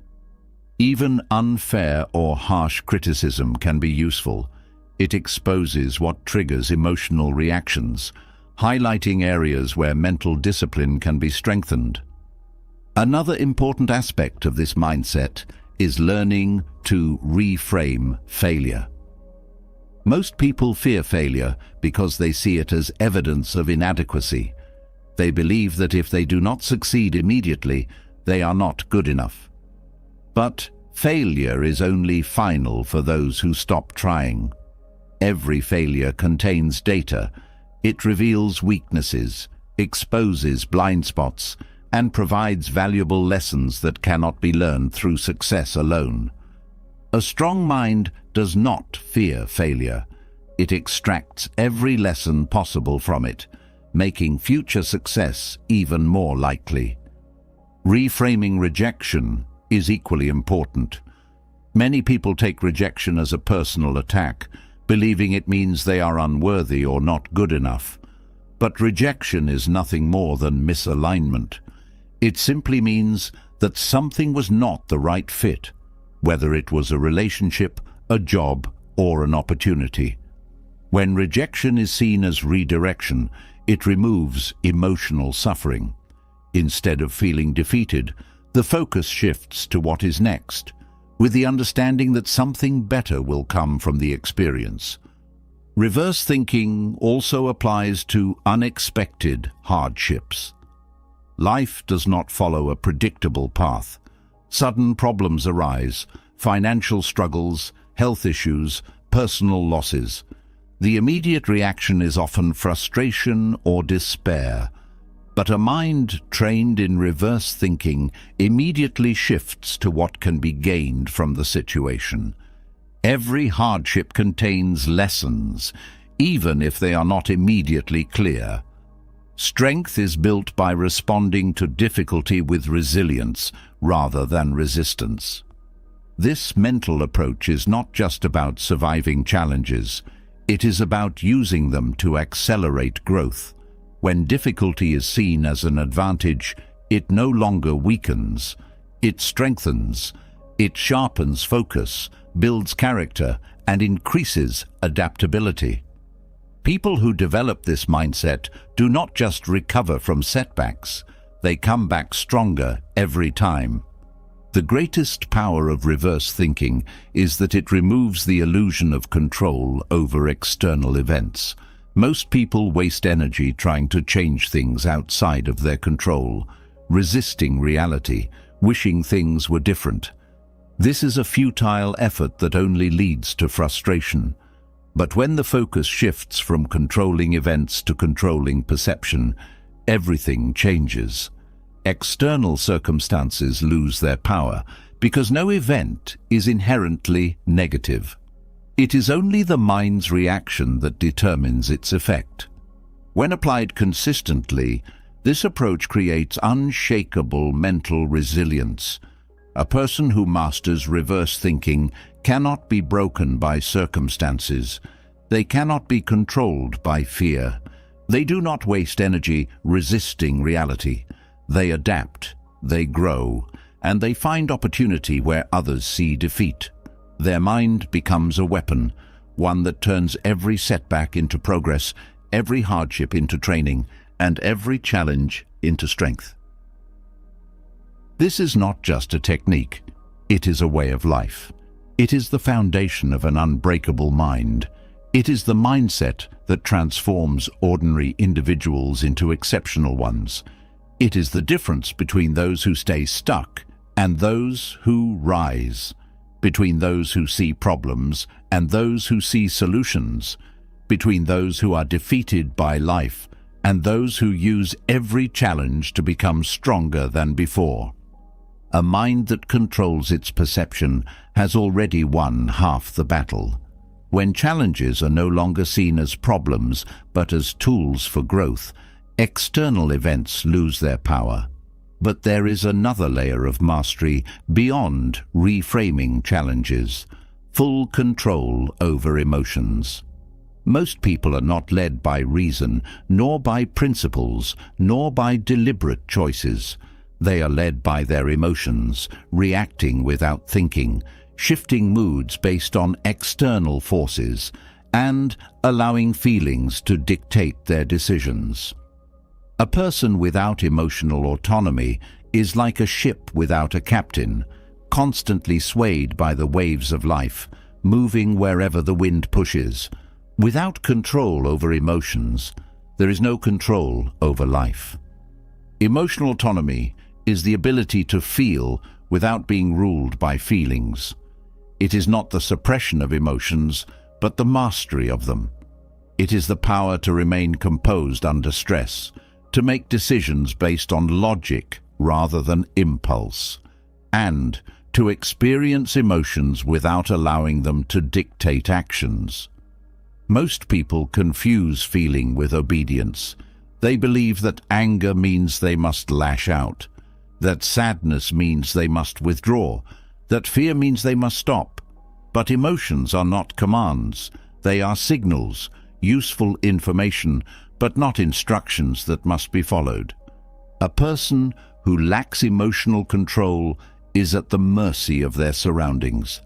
Even unfair or harsh criticism can be useful. It exposes what triggers emotional reactions, highlighting areas where mental discipline can be strengthened. Another important aspect of this mindset is learning to reframe failure. Most people fear failure because they see it as evidence of inadequacy. They believe that if they do not succeed immediately, they are not good enough. But failure is only final for those who stop trying. Every failure contains data. It reveals weaknesses, exposes blind spots, and provides valuable lessons that cannot be learned through success alone. A strong mind does not fear failure. It extracts every lesson possible from it, making future success even more likely. Reframing rejection is equally important. Many people take rejection as a personal attack, believing it means they are unworthy or not good enough. But rejection is nothing more than misalignment. It simply means that something was not the right fit, whether it was a relationship, a job, or an opportunity. When rejection is seen as redirection, it removes emotional suffering. Instead of feeling defeated, the focus shifts to what is next, with the understanding that something better will come from the experience. Reverse thinking also applies to unexpected hardships. Life does not follow a predictable path. Sudden problems arise, financial struggles, health issues, personal losses. The immediate reaction is often frustration or despair. But a mind trained in reverse thinking immediately shifts to what can be gained from the situation. Every hardship contains lessons, even if they are not immediately clear. Strength is built by responding to difficulty with resilience rather than resistance. This mental approach is not just about surviving challenges. It is about using them to accelerate growth. When difficulty is seen as an advantage, it no longer weakens. It strengthens. It sharpens focus, builds character, and increases adaptability. People who develop this mindset do not just recover from setbacks, they come back stronger every time. The greatest power of reverse thinking is that it removes the illusion of control over external events. Most people waste energy trying to change things outside of their control, resisting reality, wishing things were different. This is a futile effort that only leads to frustration. But when the focus shifts from controlling events to controlling perception, everything changes. External circumstances lose their power because no event is inherently negative. It is only the mind's reaction that determines its effect. When applied consistently, this approach creates unshakable mental resilience. A person who masters reverse thinking cannot be broken by circumstances. They cannot be controlled by fear. They do not waste energy resisting reality. They adapt, they grow, and they find opportunity where others see defeat. Their mind becomes a weapon, one that turns every setback into progress, every hardship into training, and every challenge into strength. This is not just a technique, it is a way of life. It is the foundation of an unbreakable mind. It is the mindset that transforms ordinary individuals into exceptional ones. It is the difference between those who stay stuck and those who rise, between those who see problems and those who see solutions, between those who are defeated by life and those who use every challenge to become stronger than before. A mind that controls its perception has already won half the battle. When challenges are no longer seen as problems but as tools for growth, external events lose their power. But there is another layer of mastery beyond reframing challenges: full control over emotions. Most people are not led by reason, nor by principles, nor by deliberate choices. They are led by their emotions, reacting without thinking, shifting moods based on external forces, and allowing feelings to dictate their decisions. A person without emotional autonomy is like a ship without a captain, constantly swayed by the waves of life, moving wherever the wind pushes. Without control over emotions, there is no control over life. Emotional autonomy is the ability to feel without being ruled by feelings. It is not the suppression of emotions, but the mastery of them. It is the power to remain composed under stress, to make decisions based on logic rather than impulse, and to experience emotions without allowing them to dictate actions. Most people confuse feeling with obedience. They believe that anger means they must lash out, that sadness means they must withdraw, that fear means they must stop. But emotions are not commands. They are signals, useful information, but not instructions that must be followed. A person who lacks emotional control is at the mercy of their surroundings.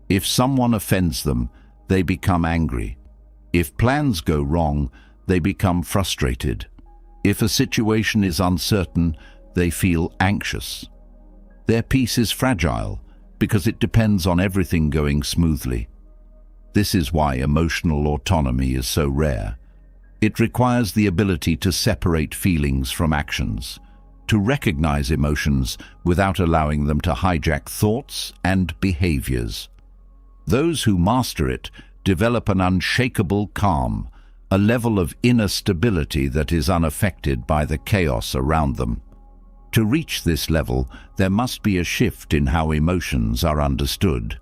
If someone offends them, they become angry. If plans go wrong, they become frustrated. If a situation is uncertain, they feel anxious. Their peace is fragile because it depends on everything going smoothly. This is why emotional autonomy is so rare. It requires the ability to separate feelings from actions, to recognize emotions without allowing them to hijack thoughts and behaviors. Those who master it develop an unshakable calm, a level of inner stability that is unaffected by the chaos around them. To reach this level, there must be a shift in how emotions are understood.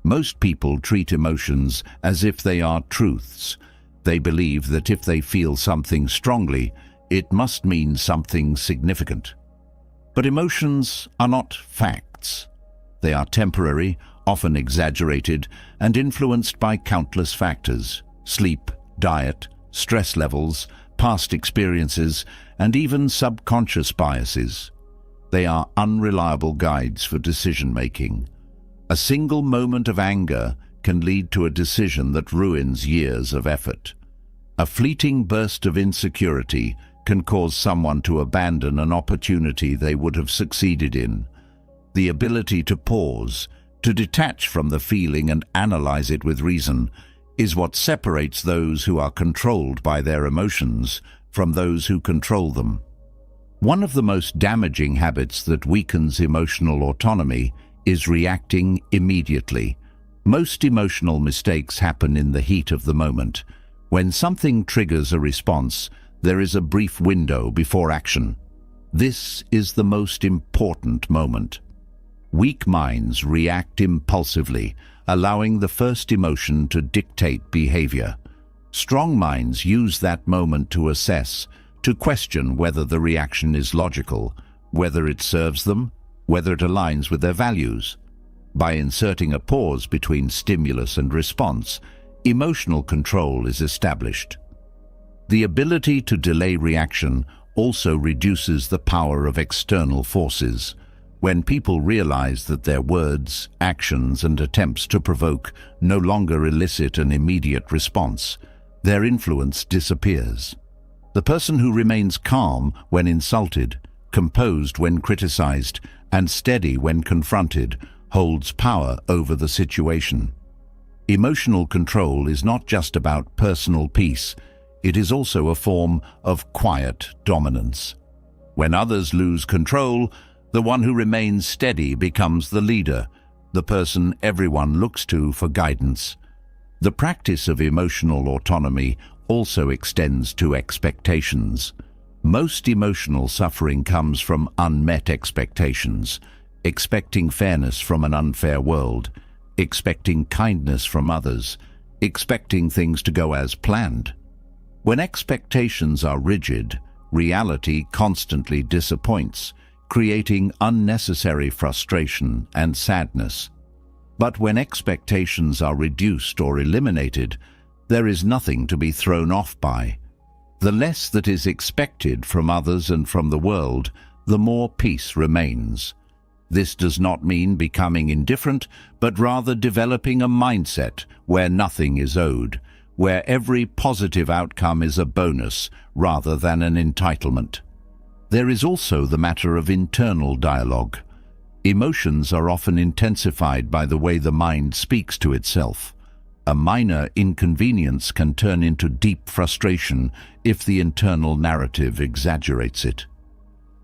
Most people treat emotions as if they are truths. They believe that if they feel something strongly, it must mean something significant. But emotions are not facts. They are temporary, often exaggerated, and influenced by countless factors: sleep, diet, stress levels, past experiences, and even subconscious biases. They are unreliable guides for decision-making. A single moment of anger can lead to a decision that ruins years of effort. A fleeting burst of insecurity can cause someone to abandon an opportunity they would have succeeded in. The ability to pause, to detach from the feeling and analyze it with reason, is what separates those who are controlled by their emotions from those who control them. One of the most damaging habits that weakens emotional autonomy is reacting immediately. Most emotional mistakes happen in the heat of the moment. When something triggers a response, there is a brief window before action. This is the most important moment. Weak minds react impulsively, allowing the first emotion to dictate behavior. Strong minds use that moment to assess, to question whether the reaction is logical, whether it serves them, whether it aligns with their values. By inserting a pause between stimulus and response, emotional control is established. The ability to delay reaction also reduces the power of external forces. When people realize that their words, actions, and attempts to provoke no longer elicit an immediate response, their influence disappears. The person who remains calm when insulted, composed when criticized, and steady when confronted holds power over the situation. Emotional control is not just about personal peace. It is also a form of quiet dominance. When others lose control, the one who remains steady becomes the leader, the person everyone looks to for guidance. The practice of emotional autonomy also extends to expectations. Most emotional suffering comes from unmet expectations, expecting fairness from an unfair world, expecting kindness from others, expecting things to go as planned. When expectations are rigid, reality constantly disappoints, creating unnecessary frustration and sadness. But when expectations are reduced or eliminated, there is nothing to be thrown off by. The less that is expected from others and from the world, the more peace remains. This does not mean becoming indifferent, but rather developing a mindset where nothing is owed, where every positive outcome is a bonus rather than an entitlement. There is also the matter of internal dialogue. Emotions are often intensified by the way the mind speaks to itself. A minor inconvenience can turn into deep frustration if the internal narrative exaggerates it.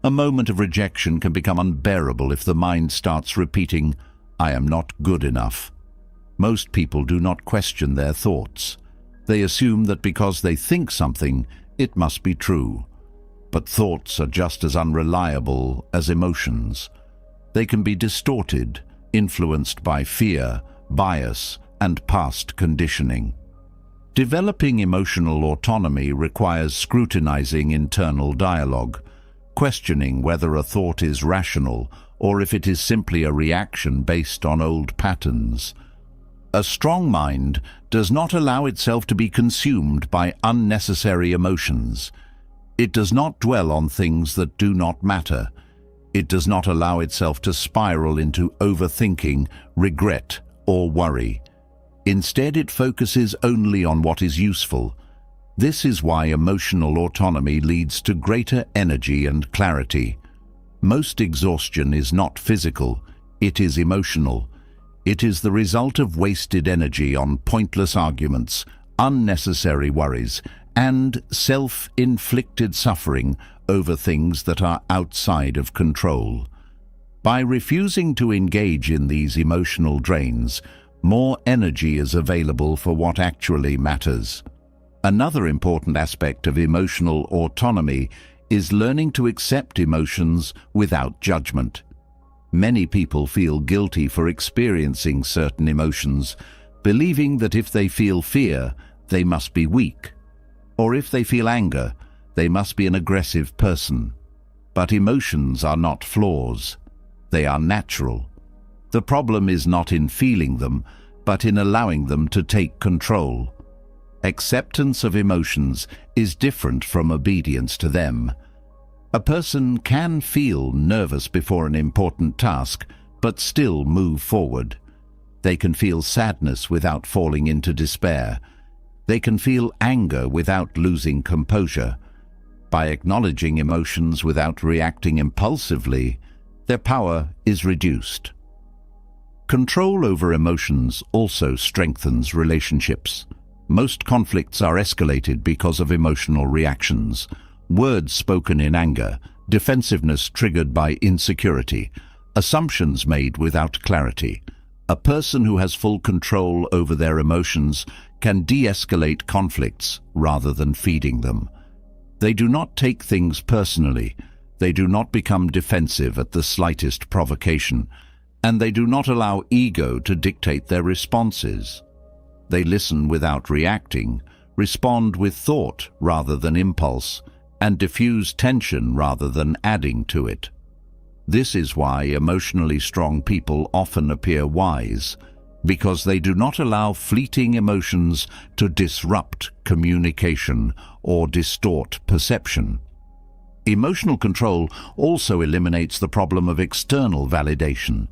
A moment of rejection can become unbearable if the mind starts repeating, "I am not good enough." Most people do not question their thoughts. They assume that because they think something, it must be true. But thoughts are just as unreliable as emotions. They can be distorted, influenced by fear, bias, and past conditioning. Developing emotional autonomy requires scrutinizing internal dialogue, questioning whether a thought is rational or if it is simply a reaction based on old patterns. A strong mind does not allow itself to be consumed by unnecessary emotions. It does not dwell on things that do not matter. It does not allow itself to spiral into overthinking, regret, or worry. Instead, it focuses only on what is useful. This is why emotional autonomy leads to greater energy and clarity. Most exhaustion is not physical, it is emotional. It is the result of wasted energy on pointless arguments, unnecessary worries, and self-inflicted suffering over things that are outside of control. By refusing to engage in these emotional drains, more energy is available for what actually matters. Another important aspect of emotional autonomy is learning to accept emotions without judgment. Many people feel guilty for experiencing certain emotions, believing that if they feel fear, they must be weak, or if they feel anger, they must be an aggressive person. But emotions are not flaws. They are natural. The problem is not in feeling them, but in allowing them to take control. Acceptance of emotions is different from obedience to them. A person can feel nervous before an important task, but still move forward. They can feel sadness without falling into despair. They can feel anger without losing composure. By acknowledging emotions without reacting impulsively, their power is reduced. Control over emotions also strengthens relationships. Most conflicts are escalated because of emotional reactions. Words spoken in anger, defensiveness triggered by insecurity, assumptions made without clarity. A person who has full control over their emotions can de-escalate conflicts rather than feeding them. They do not take things personally. They do not become defensive at the slightest provocation, and they do not allow ego to dictate their responses. They listen without reacting, respond with thought rather than impulse, and diffuse tension rather than adding to it. This is why emotionally strong people often appear wise, because they do not allow fleeting emotions to disrupt communication or distort perception. Emotional control also eliminates the problem of external validation.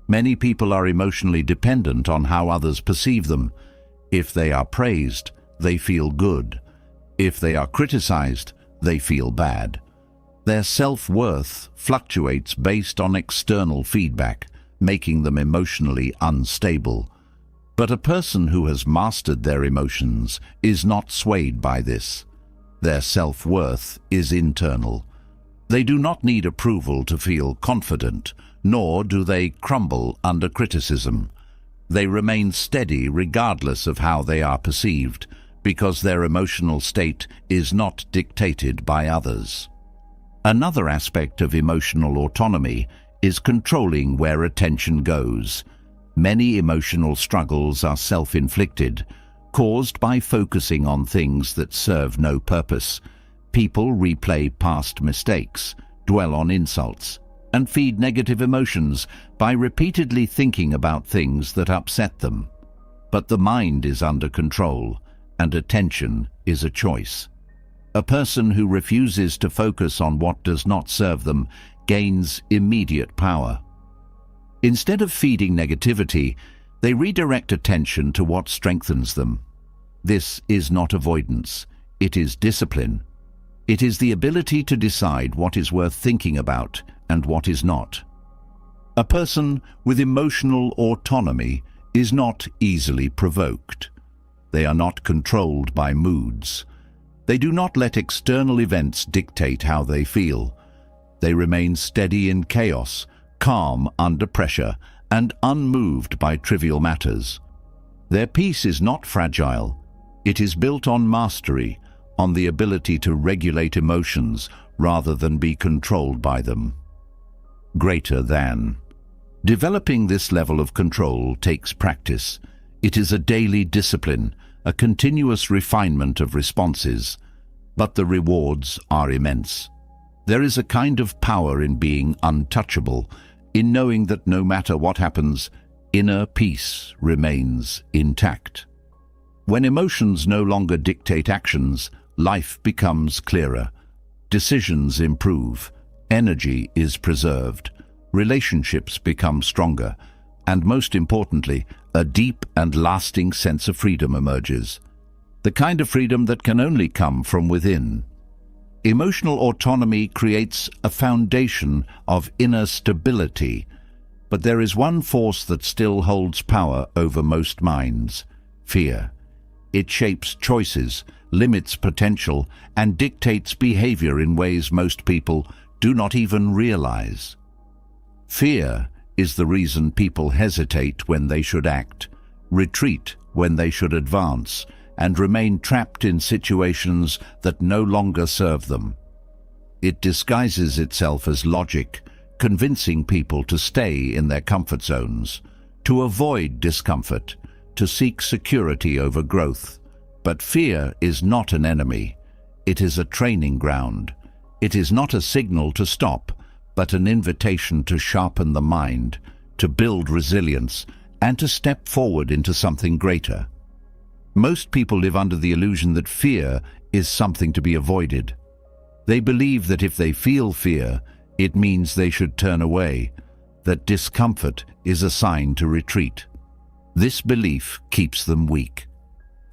Many people are emotionally dependent on how others perceive them. If they are praised, they feel good. If they are criticized, they feel bad. Their self-worth fluctuates based on external feedback, making them emotionally unstable. But a person who has mastered their emotions is not swayed by this. Their self-worth is internal. They do not need approval to feel confident, nor do they crumble under criticism. They remain steady regardless of how they are perceived, because their emotional state is not dictated by others. Another aspect of emotional autonomy is controlling where attention goes. Many emotional struggles are self-inflicted, caused by focusing on things that serve no purpose. People replay past mistakes, dwell on insults, and feed negative emotions by repeatedly thinking about things that upset them. But the mind is under control, and attention is a choice. A person who refuses to focus on what does not serve them gains immediate power. Instead of feeding negativity, they redirect attention to what strengthens them. This is not avoidance, it is discipline. It is the ability to decide what is worth thinking about and what is not. A person with emotional autonomy is not easily provoked. They are not controlled by moods. They do not let external events dictate how they feel. They remain steady in chaos, calm under pressure, and unmoved by trivial matters. Their peace is not fragile. It is built on mastery, on the ability to regulate emotions rather than be controlled by them. Greater than. Developing this level of control takes practice. It is a daily discipline, a continuous refinement of responses, but the rewards are immense. There is a kind of power in being untouchable, in knowing that no matter what happens, inner peace remains intact. When emotions no longer dictate actions, life becomes clearer. Decisions improve, energy is preserved, relationships become stronger, and most importantly, a deep and lasting sense of freedom emerges. The kind of freedom that can only come from within. Emotional autonomy creates a foundation of inner stability, but there is one force that still holds power over most minds: fear. It shapes choices, limits potential, and dictates behavior in ways most people do not even realize. Fear is the reason people hesitate when they should act, retreat when they should advance, and remain trapped in situations that no longer serve them. It disguises itself as logic, convincing people to stay in their comfort zones, to avoid discomfort, to seek security over growth. But fear is not an enemy. It is a training ground. It is not a signal to stop, but an invitation to sharpen the mind, to build resilience, and to step forward into something greater. Most people live under the illusion that fear is something to be avoided. They believe that if they feel fear, it means they should turn away, that discomfort is a sign to retreat. This belief keeps them weak.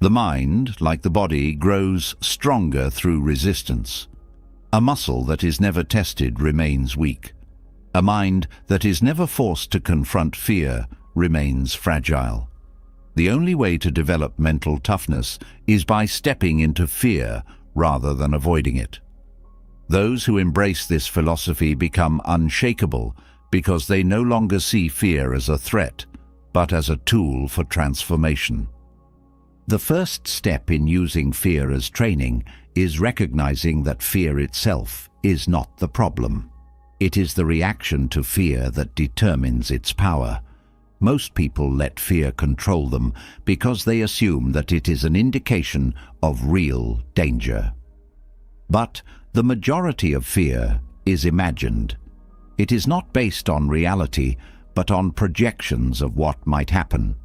The mind, like the body, grows stronger through resistance. A muscle that is never tested remains weak. A mind that is never forced to confront fear remains fragile. The only way to develop mental toughness is by stepping into fear rather than avoiding it. Those who embrace this philosophy become unshakable because they no longer see fear as a threat, but as a tool for transformation. The first step in using fear as training is recognizing that fear itself is not the problem. It is the reaction to fear that determines its power. Most people let fear control them because they assume that it is an indication of real danger. But the majority of fear is imagined. It is not based on reality, but on projections of what might happen.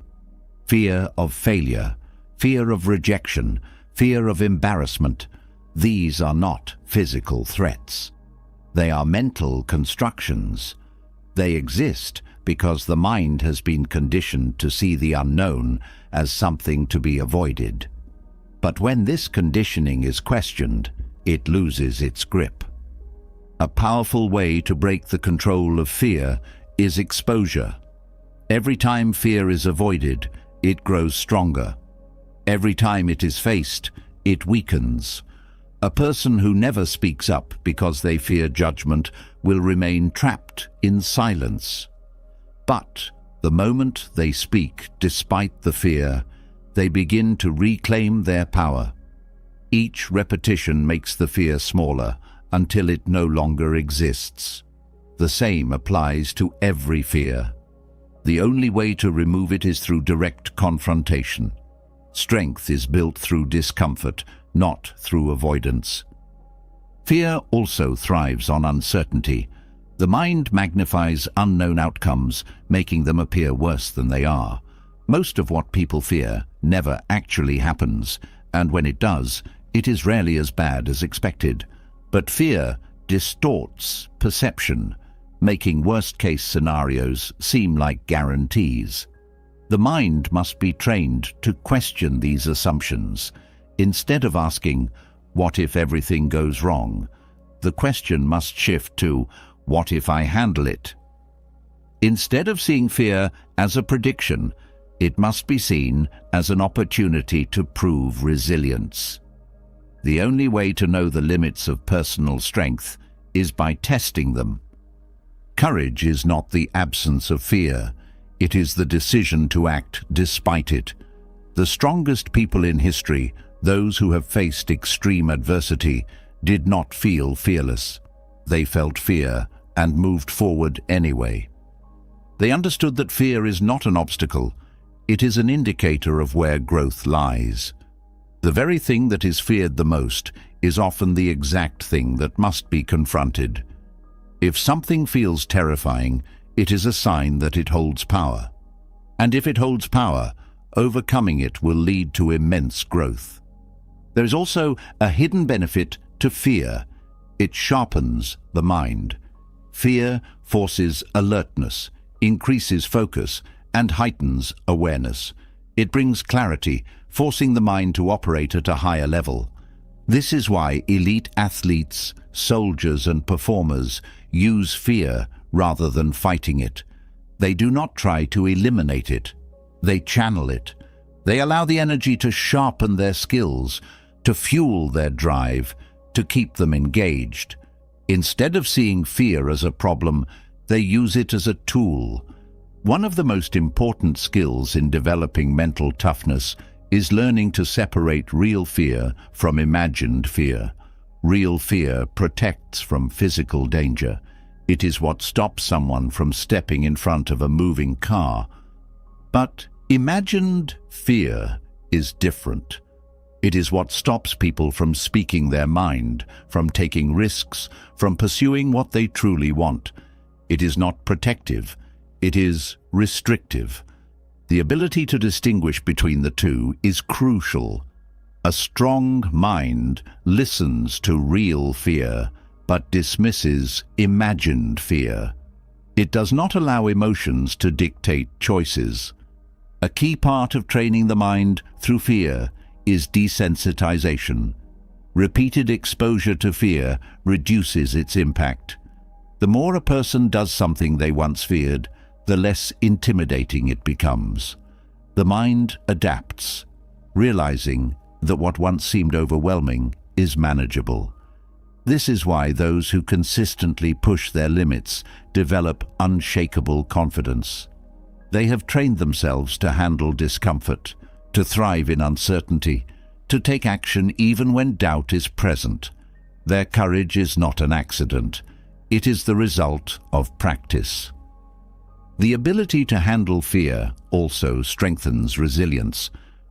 Fear of failure, fear of rejection, fear of embarrassment. These are not physical threats. They are mental constructions. They exist because the mind has been conditioned to see the unknown as something to be avoided. But when this conditioning is questioned, it loses its grip. A powerful way to break the control of fear is exposure. Every time fear is avoided, it grows stronger. Every time it is faced, it weakens. A person who never speaks up because they fear judgment will remain trapped in silence. But the moment they speak despite the fear, they begin to reclaim their power. Each repetition makes the fear smaller until it no longer exists. The same applies to every fear. The only way to remove it is through direct confrontation. Strength is built through discomfort, not through avoidance. Fear also thrives on uncertainty. The mind magnifies unknown outcomes, making them appear worse than they are. Most of what people fear never actually happens, and when it does, it is rarely as bad as expected. But fear distorts perception, making worst-case scenarios seem like guarantees. The mind must be trained to question these assumptions. Instead of asking, what if everything goes wrong? The question must shift to, what if I handle it? Instead of seeing fear as a prediction, it must be seen as an opportunity to prove resilience. The only way to know the limits of personal strength is by testing them. Courage is not the absence of fear. It is the decision to act despite it. The strongest people in history, those who have faced extreme adversity, did not feel fearless. They felt fear and moved forward anyway. They understood that fear is not an obstacle. It is an indicator of where growth lies. The very thing that is feared the most is often the exact thing that must be confronted. If something feels terrifying, it is a sign that it holds power. And if it holds power, overcoming it will lead to immense growth. There is also a hidden benefit to fear. It sharpens the mind. Fear forces alertness, increases focus, and heightens awareness. It brings clarity, forcing the mind to operate at a higher level. This is why elite athletes, soldiers, and performers use fear rather than fighting it. They do not try to eliminate it. They channel it. They allow the energy to sharpen their skills, to fuel their drive, to keep them engaged. Instead of seeing fear as a problem, they use it as a tool. One of the most important skills in developing mental toughness is learning to separate real fear from imagined fear. Real fear protects from physical danger. It is what stops someone from stepping in front of a moving car. But imagined fear is different. It is what stops people from speaking their mind, from taking risks, from pursuing what they truly want. It is not protective. It is restrictive. The ability to distinguish between the two is crucial. A strong mind listens to real fear, but dismisses imagined fear. It does not allow emotions to dictate choices. A key part of training the mind through fear is desensitization. Repeated exposure to fear reduces its impact. The more a person does something they once feared, the less intimidating it becomes. The mind adapts, realizing that what once seemed overwhelming is manageable. This is why those who consistently push their limits develop unshakable confidence. They have trained themselves to handle discomfort, to thrive in uncertainty, to take action even when doubt is present. Their courage is not an accident. It is the result of practice. The ability to handle fear also strengthens resilience.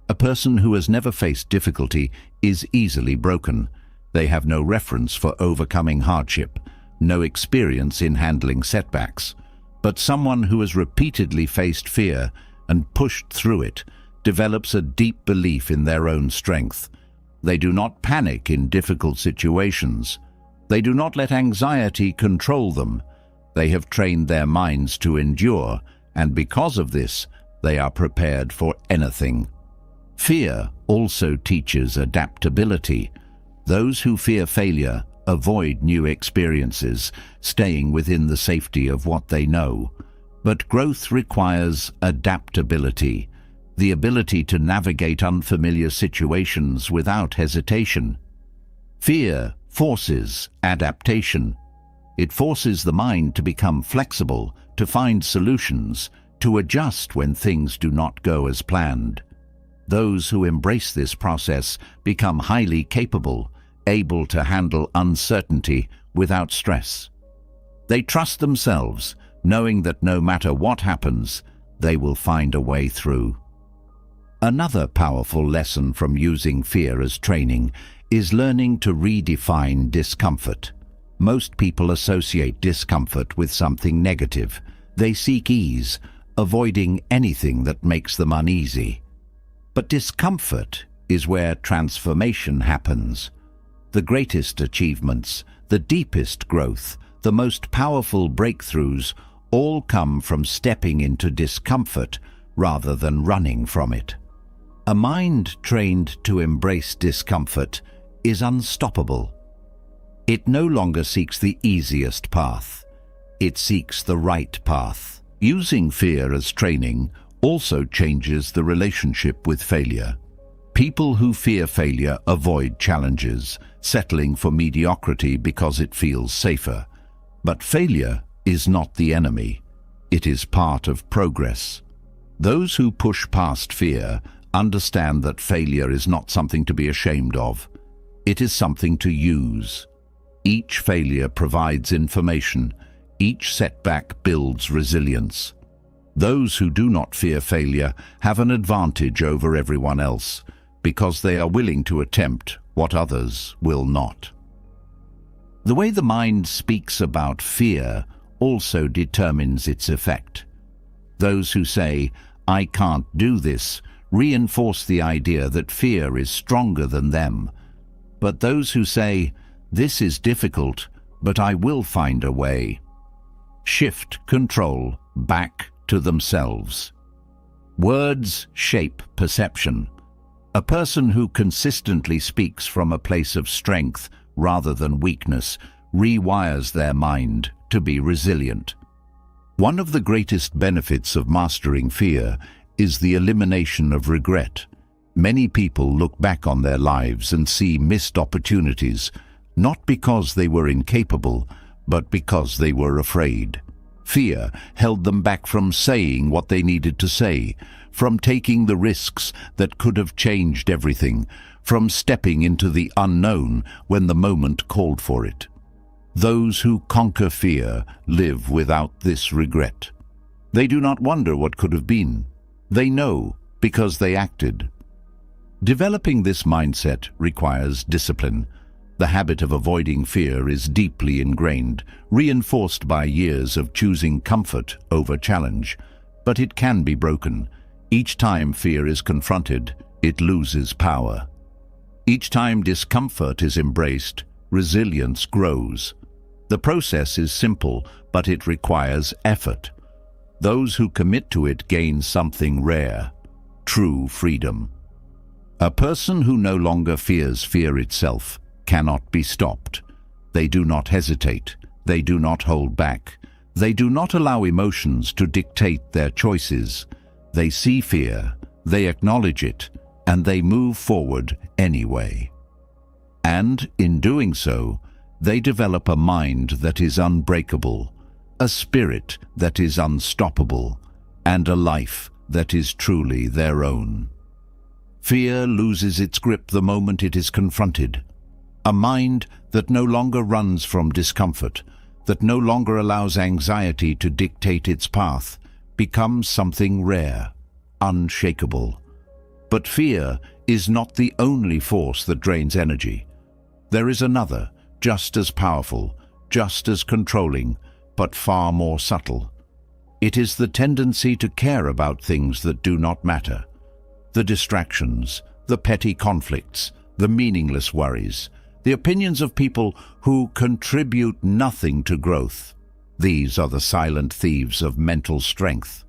A person who has never faced difficulty is easily broken. They have no reference for overcoming hardship, no experience in handling setbacks. But someone who has repeatedly faced fear and pushed through it develops a deep belief in their own strength. They do not panic in difficult situations. They do not let anxiety control them. They have trained their minds to endure, and because of this, they are prepared for anything. Fear also teaches adaptability. Those who fear failure avoid new experiences, staying within the safety of what they know. But growth requires adaptability, the ability to navigate unfamiliar situations without hesitation. Fear forces adaptation. It forces the mind to become flexible, to find solutions, to adjust when things do not go as planned. Those who embrace this process become highly capable, able to handle uncertainty without stress. They trust themselves, knowing that no matter what happens, they will find a way through. Another powerful lesson from using fear as training is learning to redefine discomfort. Most people associate discomfort with something negative. They seek ease, avoiding anything that makes them uneasy. But discomfort is where transformation happens. The greatest achievements, the deepest growth, the most powerful breakthroughs all come from stepping into discomfort rather than running from it. A mind trained to embrace discomfort is unstoppable. It no longer seeks the easiest path. It seeks the right path. Using fear as training also changes the relationship with failure. People who fear failure avoid challenges, settling for mediocrity because it feels safer. But failure is not the enemy. It is part of progress. Those who push past fear understand that failure is not something to be ashamed of. It is something to use. Each failure provides information. Each setback builds resilience. Those who do not fear failure have an advantage over everyone else because they are willing to attempt what others will not. The way the mind speaks about fear also determines its effect. Those who say, "I can't do this," reinforce the idea that fear is stronger than them. But those who say, "This is difficult, but I will find a way," shift control back to themselves. Words shape perception. A person who consistently speaks from a place of strength rather than weakness rewires their mind to be resilient. One of the greatest benefits of mastering fear is the elimination of regret. Many people look back on their lives and see missed opportunities, not because they were incapable, but because they were afraid. Fear held them back from saying what they needed to say, from taking the risks that could have changed everything, from stepping into the unknown when the moment called for it. Those who conquer fear live without this regret. They do not wonder what could have been. They know because they acted. Developing this mindset requires discipline. The habit of avoiding fear is deeply ingrained, reinforced by years of choosing comfort over challenge. But it can be broken. Each time fear is confronted, it loses power. Each time discomfort is embraced, resilience grows. The process is simple, but it requires effort. Those who commit to it gain something rare: true freedom. A person who no longer fears fear itself cannot be stopped. They do not hesitate. They do not hold back. They do not allow emotions to dictate their choices. They see fear, they acknowledge it, and they move forward anyway. And in doing so, they develop a mind that is unbreakable, a spirit that is unstoppable, and a life that is truly their own. Fear loses its grip the moment it is confronted. A mind that no longer runs from discomfort, that no longer allows anxiety to dictate its path, becomes something rare, unshakable. But fear is not the only force that drains energy. There is another, just as powerful, just as controlling, but far more subtle. It is the tendency to care about things that do not matter. The distractions, the petty conflicts, the meaningless worries, the opinions of people who contribute nothing to growth. These are the silent thieves of mental strength.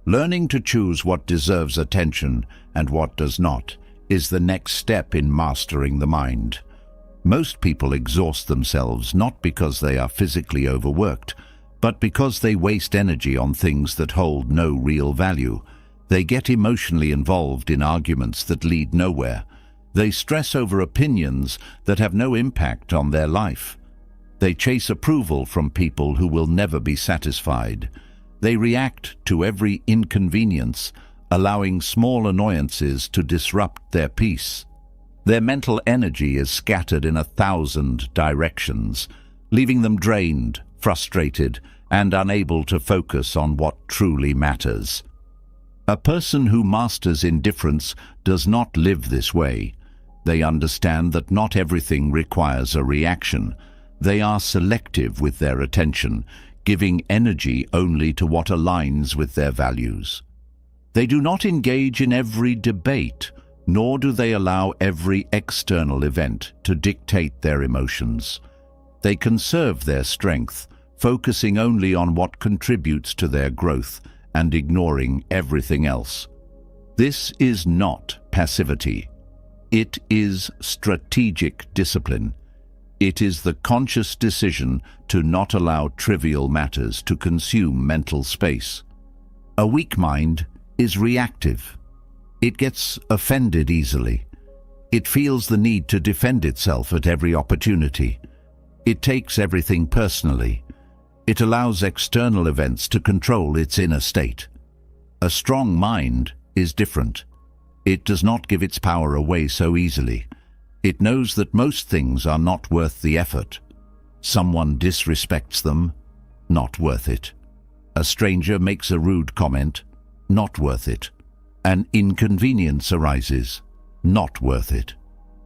Learning to choose what deserves attention and what does not is the next step in mastering the mind. Most people exhaust themselves not because they are physically overworked, but because they waste energy on things that hold no real value. They get emotionally involved in arguments that lead nowhere. They stress over opinions that have no impact on their life. They chase approval from people who will never be satisfied. They react to every inconvenience, allowing small annoyances to disrupt their peace. Their mental energy is scattered in 1,000 directions, leaving them drained, frustrated, and unable to focus on what truly matters. A person who masters indifference does not live this way. They understand that not everything requires a reaction. They are selective with their attention, giving energy only to what aligns with their values. They do not engage in every debate, nor do they allow every external event to dictate their emotions. They conserve their strength, focusing only on what contributes to their growth and ignoring everything else. This is not passivity. It is strategic discipline. It is the conscious decision to not allow trivial matters to consume mental space. A weak mind is reactive. It gets offended easily. It feels the need to defend itself at every opportunity. It takes everything personally. It allows external events to control its inner state. A strong mind is different. It does not give its power away so easily. It knows that most things are not worth the effort. Someone disrespects them, not worth it. A stranger makes a rude comment, not worth it. An inconvenience arises, not worth it.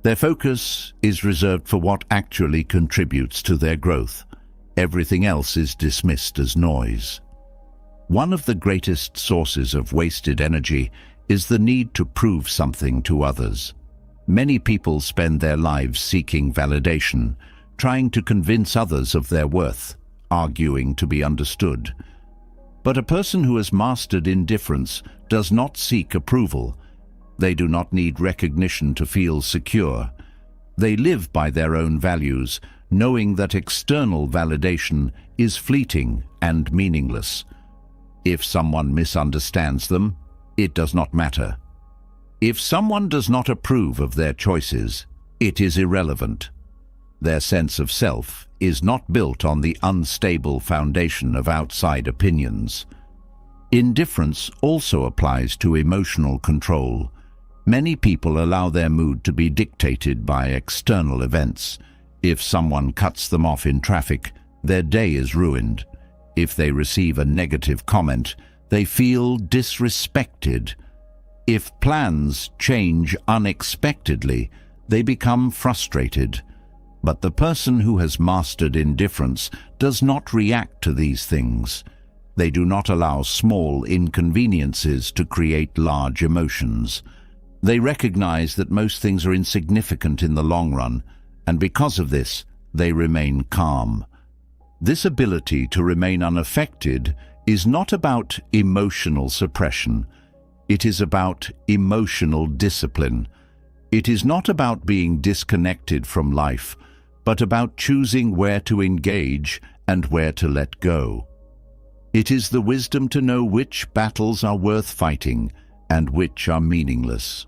Their focus is reserved for what actually contributes to their growth. Everything else is dismissed as noise. One of the greatest sources of wasted energy is the need to prove something to others. Many people spend their lives seeking validation, trying to convince others of their worth, arguing to be understood. But a person who has mastered indifference does not seek approval. They do not need recognition to feel secure. They live by their own values, knowing that external validation is fleeting and meaningless. If someone misunderstands them, it does not matter. If someone does not approve of their choices, it is irrelevant. Their sense of self is not built on the unstable foundation of outside opinions. Indifference also applies to emotional control. Many people allow their mood to be dictated by external events. If someone cuts them off in traffic, their day is ruined. If they receive a negative comment, they feel disrespected. If plans change unexpectedly, they become frustrated. But the person who has mastered indifference does not react to these things. They do not allow small inconveniences to create large emotions. They recognize that most things are insignificant in the long run, and because of this, they remain calm. This ability to remain unaffected is not about emotional suppression. It is about emotional discipline. It is not about being disconnected from life, but about choosing where to engage and where to let go. It is the wisdom to know which battles are worth fighting and which are meaningless.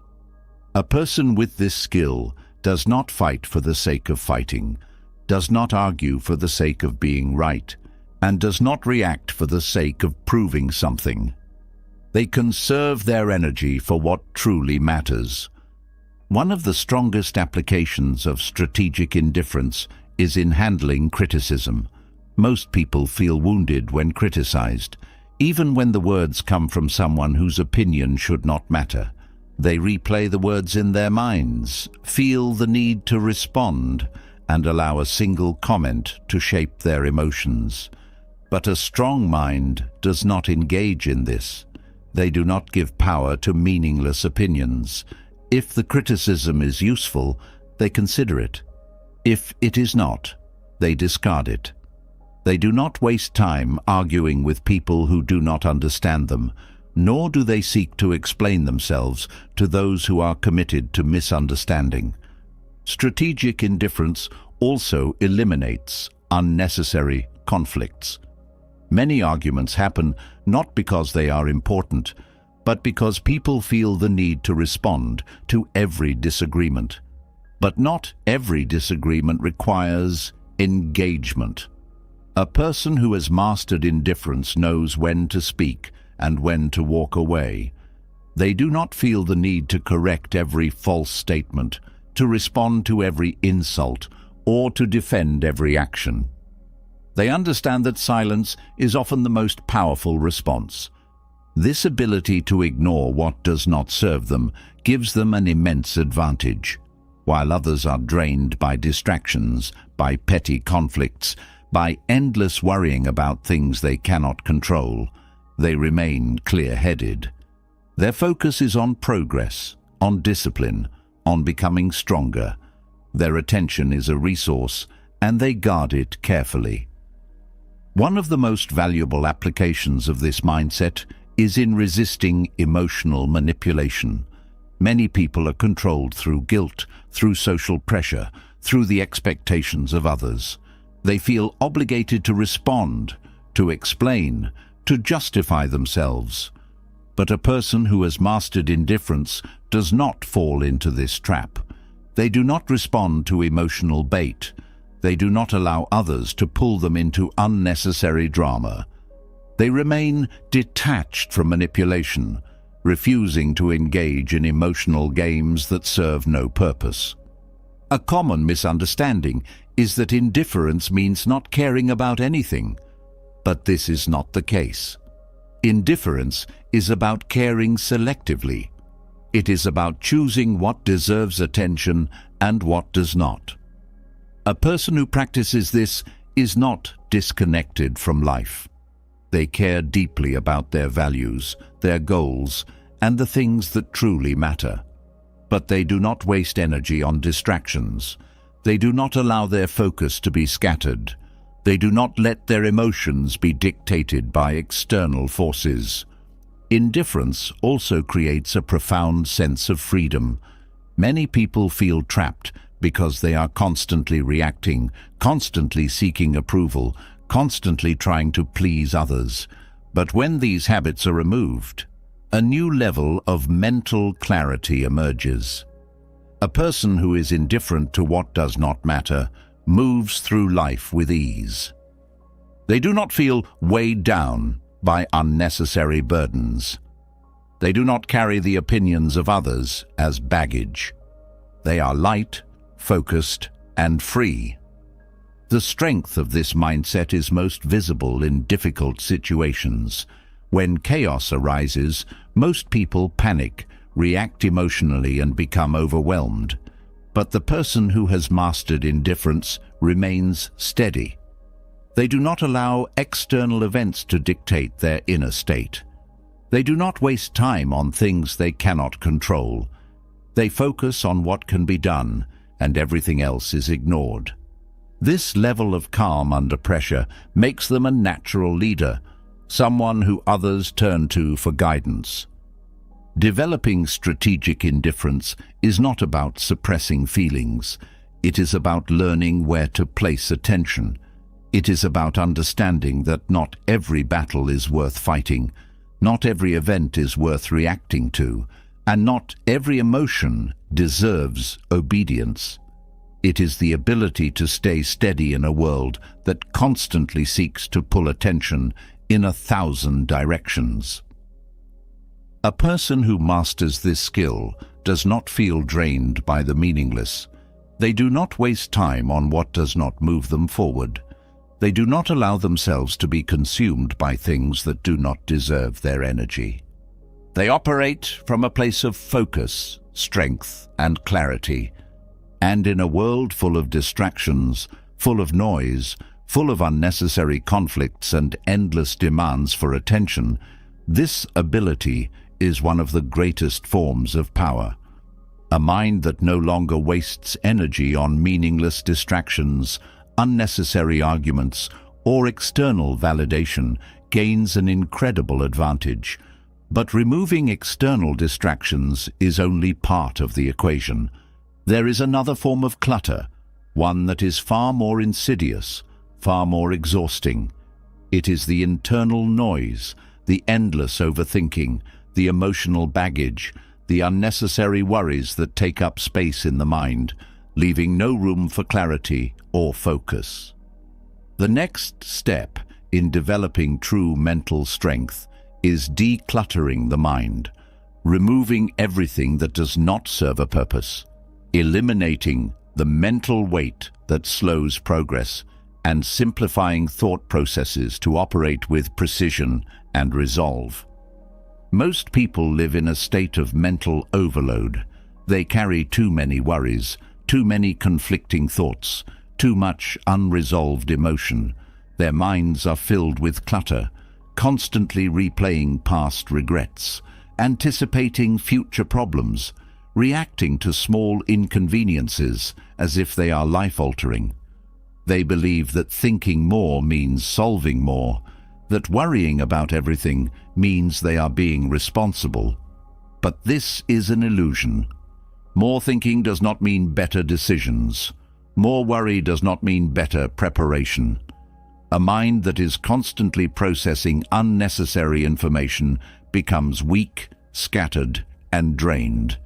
A person with this skill does not fight for the sake of fighting, does not argue for the sake of being right, and does not react for the sake of proving something. They conserve their energy for what truly matters. One of the strongest applications of strategic indifference is in handling criticism. Most people feel wounded when criticized, even when the words come from someone whose opinion should not matter. They replay the words in their minds, feel the need to respond, and allow a single comment to shape their emotions. But a strong mind does not engage in this. They do not give power to meaningless opinions. If the criticism is useful, they consider it. If it is not, they discard it. They do not waste time arguing with people who do not understand them, nor do they seek to explain themselves to those who are committed to misunderstanding. Strategic indifference also eliminates unnecessary conflicts. Many arguments happen not because they are important, but because people feel the need to respond to every disagreement. But not every disagreement requires engagement. A person who has mastered indifference knows when to speak and when to walk away. They do not feel the need to correct every false statement, to respond to every insult, or to defend every action. They understand that silence is often the most powerful response. This ability to ignore what does not serve them gives them an immense advantage. While others are drained by distractions, by petty conflicts, by endless worrying about things they cannot control, they remain clear-headed. Their focus is on progress, on discipline, on becoming stronger. Their attention is a resource, and they guard it carefully. One of the most valuable applications of this mindset is in resisting emotional manipulation. Many people are controlled through guilt, through social pressure, through the expectations of others. They feel obligated to respond, to explain, to justify themselves. But a person who has mastered indifference does not fall into this trap. They do not respond to emotional bait. They do not allow others to pull them into unnecessary drama. They remain detached from manipulation, refusing to engage in emotional games that serve no purpose. A common misunderstanding is that indifference means not caring about anything, but this is not the case. Indifference is about caring selectively. It is about choosing what deserves attention and what does not. A person who practices this is not disconnected from life. They care deeply about their values, their goals, and the things that truly matter. But they do not waste energy on distractions. They do not allow their focus to be scattered. They do not let their emotions be dictated by external forces. Indifference also creates a profound sense of freedom. Many people feel trapped because they are constantly reacting, constantly seeking approval, constantly trying to please others. But when these habits are removed, a new level of mental clarity emerges. A person who is indifferent to what does not matter moves through life with ease. They do not feel weighed down by unnecessary burdens. They do not carry the opinions of others as baggage. They are light, focused, and free. The strength of this mindset is most visible in difficult situations. When chaos arises, most people panic, react emotionally, and become overwhelmed. But the person who has mastered indifference remains steady. They do not allow external events to dictate their inner state. They do not waste time on things they cannot control. They focus on what can be done, and everything else is ignored. This level of calm under pressure makes them a natural leader, someone who others turn to for guidance. Developing strategic indifference is not about suppressing feelings. It is about learning where to place attention. It is about understanding that not every battle is worth fighting, not every event is worth reacting to, and not every emotion deserves obedience. It is the ability to stay steady in a world that constantly seeks to pull attention in 1,000 directions. A person who masters this skill does not feel drained by the meaningless. They do not waste time on what does not move them forward. They do not allow themselves to be consumed by things that do not deserve their energy. They operate from a place of focus, strength, and clarity. And in a world full of distractions, full of noise, full of unnecessary conflicts and endless demands for attention, this ability is one of the greatest forms of power. A mind that no longer wastes energy on meaningless distractions, unnecessary arguments, or external validation gains an incredible advantage. But removing external distractions is only part of the equation. There is another form of clutter, one that is far more insidious, far more exhausting. It is the internal noise, the endless overthinking, the emotional baggage, the unnecessary worries that take up space in the mind, leaving no room for clarity or focus. The next step in developing true mental strength is decluttering the mind, removing everything that does not serve a purpose, eliminating the mental weight that slows progress, and simplifying thought processes to operate with precision and resolve. Most people live in a state of mental overload. They carry too many worries, too many conflicting thoughts, too much unresolved emotion. Their minds are filled with clutter, constantly replaying past regrets, anticipating future problems, reacting to small inconveniences as if they are life-altering. They believe that thinking more means solving more, that worrying about everything means they are being responsible. But this is an illusion. More thinking does not mean better decisions. More worry does not mean better preparation. A mind that is constantly processing unnecessary information becomes weak, scattered, and drained.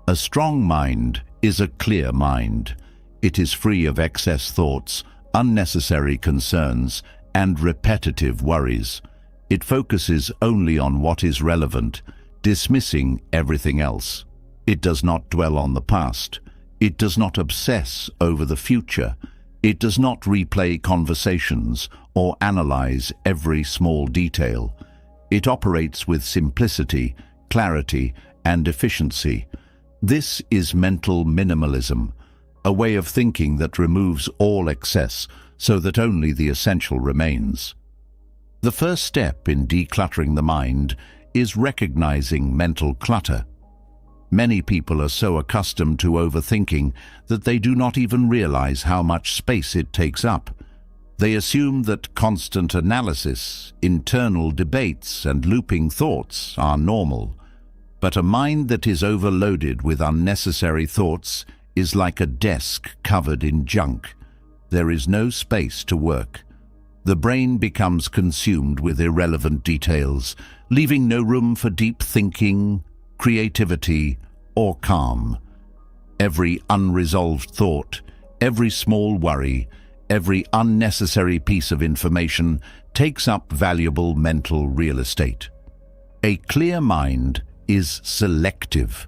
A strong mind is a clear mind. It is free of excess thoughts, unnecessary concerns, and repetitive worries. It focuses only on what is relevant, dismissing everything else. It does not dwell on the past. It does not obsess over the future. It does not replay conversations or analyze every small detail. It operates with simplicity, clarity, and efficiency. This is mental minimalism, a way of thinking that removes all excess so that only the essential remains. The first step in decluttering the mind is recognizing mental clutter. Many people are so accustomed to overthinking that they do not even realize how much space it takes up. They assume that constant analysis, internal debates, and looping thoughts are normal. But a mind that is overloaded with unnecessary thoughts is like a desk covered in junk. There is no space to work. The brain becomes consumed with irrelevant details, leaving no room for deep thinking, creativity, or calm. Every unresolved thought, every small worry, every unnecessary piece of information takes up valuable mental real estate. A clear mind is selective.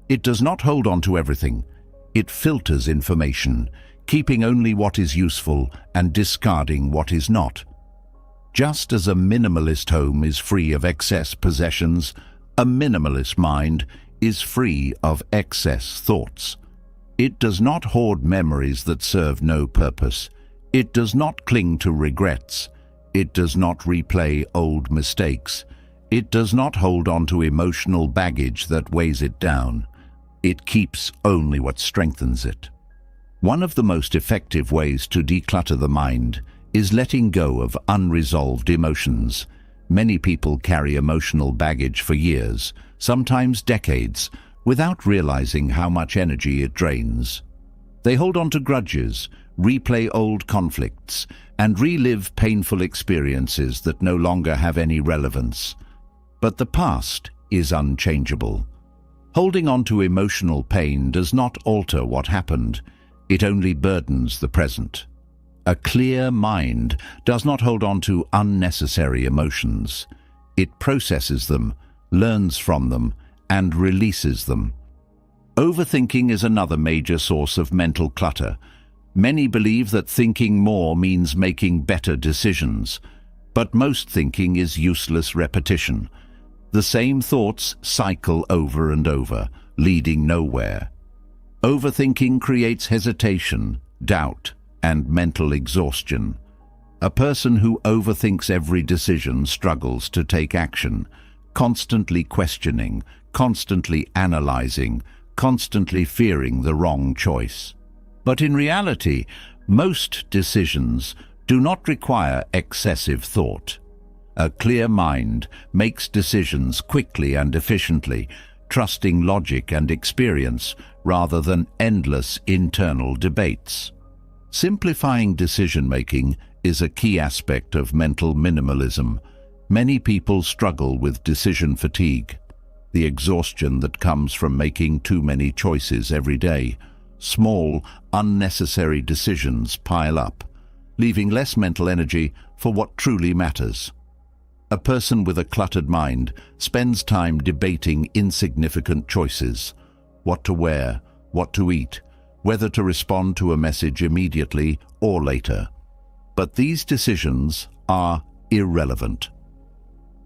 It does not hold on to everything. It filters information, keeping only what is useful and discarding what is not. Just as a minimalist home is free of excess possessions, a minimalist mind is free of excess thoughts. It does not hoard memories that serve no purpose. It does not cling to regrets. It does not replay old mistakes. It does not hold on to emotional baggage that weighs it down. It keeps only what strengthens it. One of the most effective ways to declutter the mind is letting go of unresolved emotions. Many people carry emotional baggage for years, sometimes decades, without realizing how much energy it drains. They hold on to grudges, replay old conflicts, and relive painful experiences that no longer have any relevance. But the past is unchangeable. Holding on to emotional pain does not alter what happened. It only burdens the present. A clear mind does not hold on to unnecessary emotions. It processes them, learns from them, and releases them. Overthinking is another major source of mental clutter. Many believe that thinking more means making better decisions, but most thinking is useless repetition. The same thoughts cycle over and over, leading nowhere. Overthinking creates hesitation, doubt, and mental exhaustion. A person who overthinks every decision struggles to take action, constantly questioning, constantly analyzing, constantly fearing the wrong choice. But in reality, most decisions do not require excessive thought. A clear mind makes decisions quickly and efficiently, trusting logic and experience rather than endless internal debates. Simplifying decision-making is a key aspect of mental minimalism. Many people struggle with decision fatigue, the exhaustion that comes from making too many choices every day. Small, unnecessary decisions pile up, leaving less mental energy for what truly matters. A person with a cluttered mind spends time debating insignificant choices: what to wear, what to eat, whether to respond to a message immediately or later. But these decisions are irrelevant.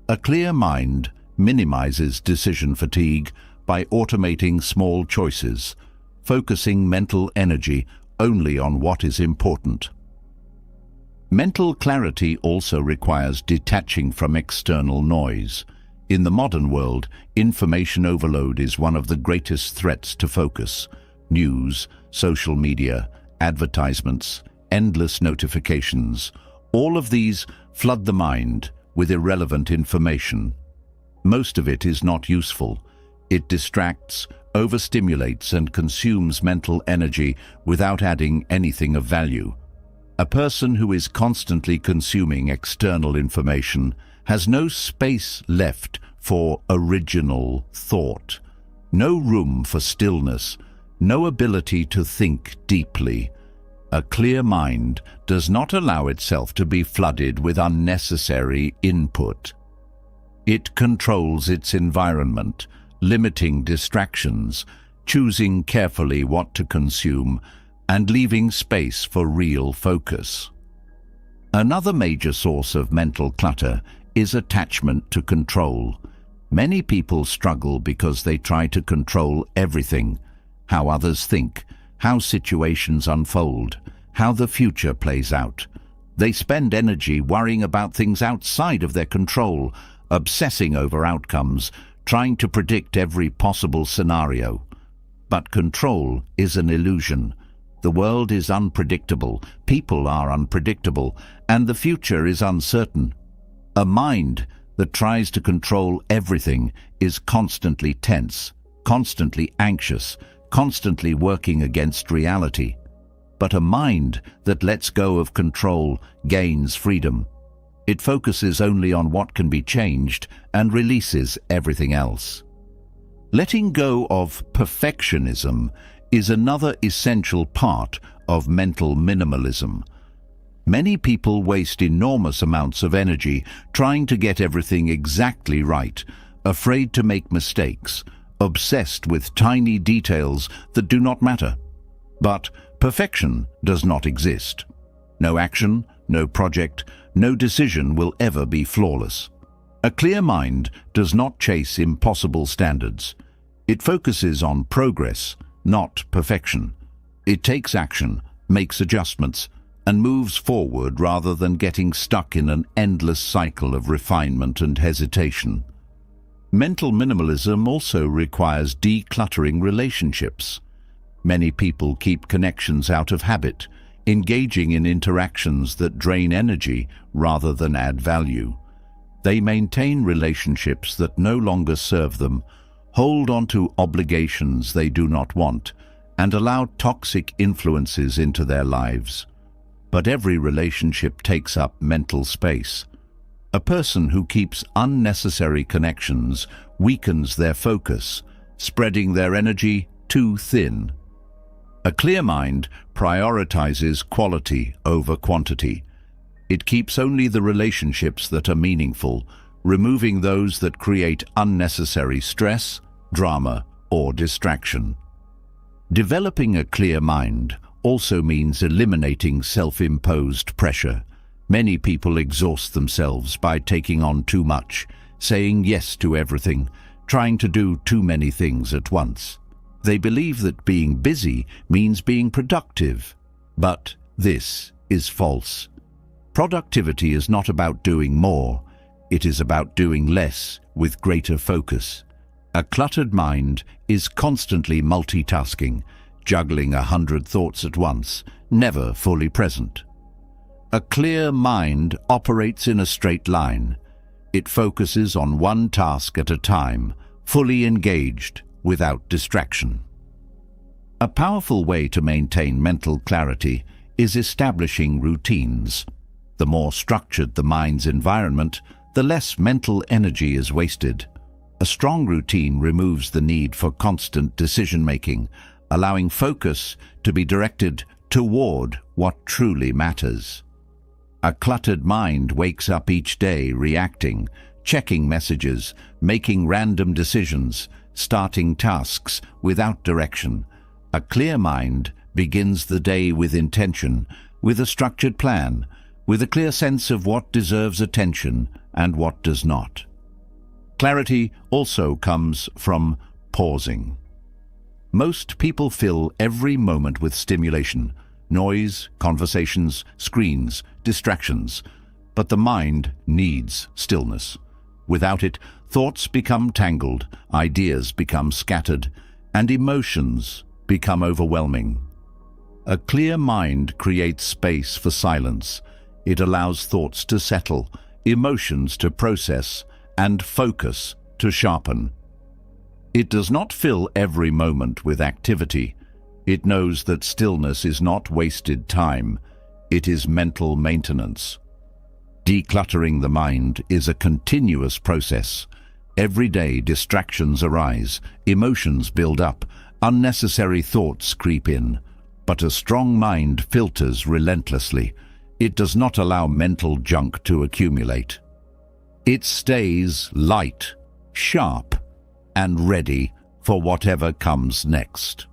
A clear mind minimizes decision fatigue by automating small choices, focusing mental energy only on what is important. Mental clarity also requires detaching from external noise. In the modern world, information overload is one of the greatest threats to focus. News, social media, advertisements, endless notifications, all of these flood the mind with irrelevant information. Most of it is not useful. It distracts, overstimulates, and consumes mental energy without adding anything of value. A person who is constantly consuming external information has no space left for original thought, no room for stillness, no ability to think deeply. A clear mind does not allow itself to be flooded with unnecessary input. It controls its environment, limiting distractions, choosing carefully what to consume, and leaving space for real focus. Another major source of mental clutter is attachment to control. Many people struggle because they try to control everything: how others think, how situations unfold, how the future plays out. They spend energy worrying about things outside of their control, obsessing over outcomes, trying to predict every possible scenario. But control is an illusion. The world is unpredictable, people are unpredictable, and the future is uncertain. A mind that tries to control everything is constantly tense, constantly anxious, constantly working against reality. But a mind that lets go of control gains freedom. It focuses only on what can be changed and releases everything else. Letting go of perfectionism is another essential part of mental minimalism. Many people waste enormous amounts of energy trying to get everything exactly right, afraid to make mistakes, obsessed with tiny details that do not matter. But perfection does not exist. No action, no project, no decision will ever be flawless. A clear mind does not chase impossible standards. It focuses on progress, not perfection. It takes action, makes adjustments, and moves forward rather than getting stuck in an endless cycle of refinement and hesitation. Mental minimalism also requires decluttering relationships. Many people keep connections out of habit, engaging in interactions that drain energy rather than add value. They maintain relationships that no longer serve them, hold on to obligations they do not want, and allow toxic influences into their lives. But every relationship takes up mental space. A person who keeps unnecessary connections weakens their focus, spreading their energy too thin. A clear mind prioritizes quality over quantity. It keeps only the relationships that are meaningful, removing those that create unnecessary stress, drama, or distraction. Developing a clear mind also means eliminating self-imposed pressure. Many people exhaust themselves by taking on too much, saying yes to everything, trying to do too many things at once. They believe that being busy means being productive, but this is false. Productivity is not about doing more, it is about doing less with greater focus. A cluttered mind is constantly multitasking, juggling 100 thoughts at once, never fully present. A clear mind operates in a straight line. It focuses on one task at a time, fully engaged, without distraction. A powerful way to maintain mental clarity is establishing routines. The more structured the mind's environment, the less mental energy is wasted. A strong routine removes the need for constant decision-making, allowing focus to be directed toward what truly matters. A cluttered mind wakes up each day reacting, checking messages, making random decisions, starting tasks without direction. A clear mind begins the day with intention, with a structured plan, with a clear sense of what deserves attention and what does not. Clarity also comes from pausing. Most people fill every moment with stimulation, noise, conversations, screens, distractions, but the mind needs stillness. Without it, thoughts become tangled, ideas become scattered, and emotions become overwhelming. A clear mind creates space for silence. It allows thoughts to settle, emotions to process, and focus to sharpen. It does not fill every moment with activity. It knows that stillness is not wasted time. It is mental maintenance. Decluttering the mind is a continuous process. Every day distractions arise, emotions build up, unnecessary thoughts creep in. But a strong mind filters relentlessly. It does not allow mental junk to accumulate. It stays light, sharp, and ready for whatever comes next.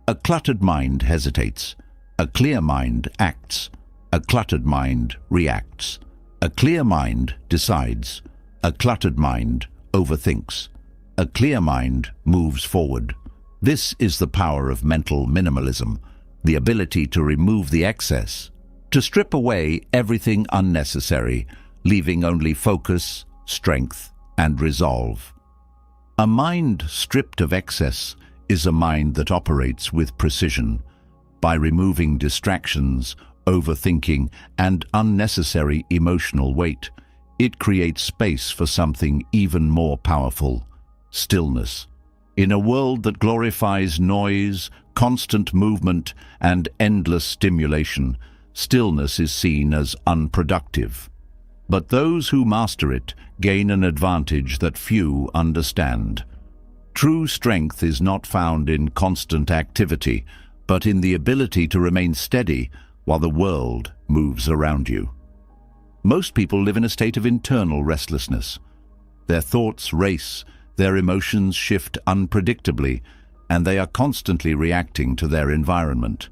A cluttered mind hesitates. A clear mind acts. A cluttered mind reacts. A clear mind decides. A cluttered mind overthinks. A clear mind moves forward. This is the power of mental minimalism, the ability to remove the excess, to strip away everything unnecessary, leaving only focus, strength, and resolve. A mind stripped of excess is a mind that operates with precision. By removing distractions, overthinking, and unnecessary emotional weight, it creates space for something even more powerful: stillness. In a world that glorifies noise, constant movement, and endless stimulation, stillness is seen as unproductive. But those who master it gain an advantage that few understand. True strength is not found in constant activity, but in the ability to remain steady while the world moves around you. Most people live in a state of internal restlessness. Their thoughts race, their emotions shift unpredictably, and they are constantly reacting to their environment.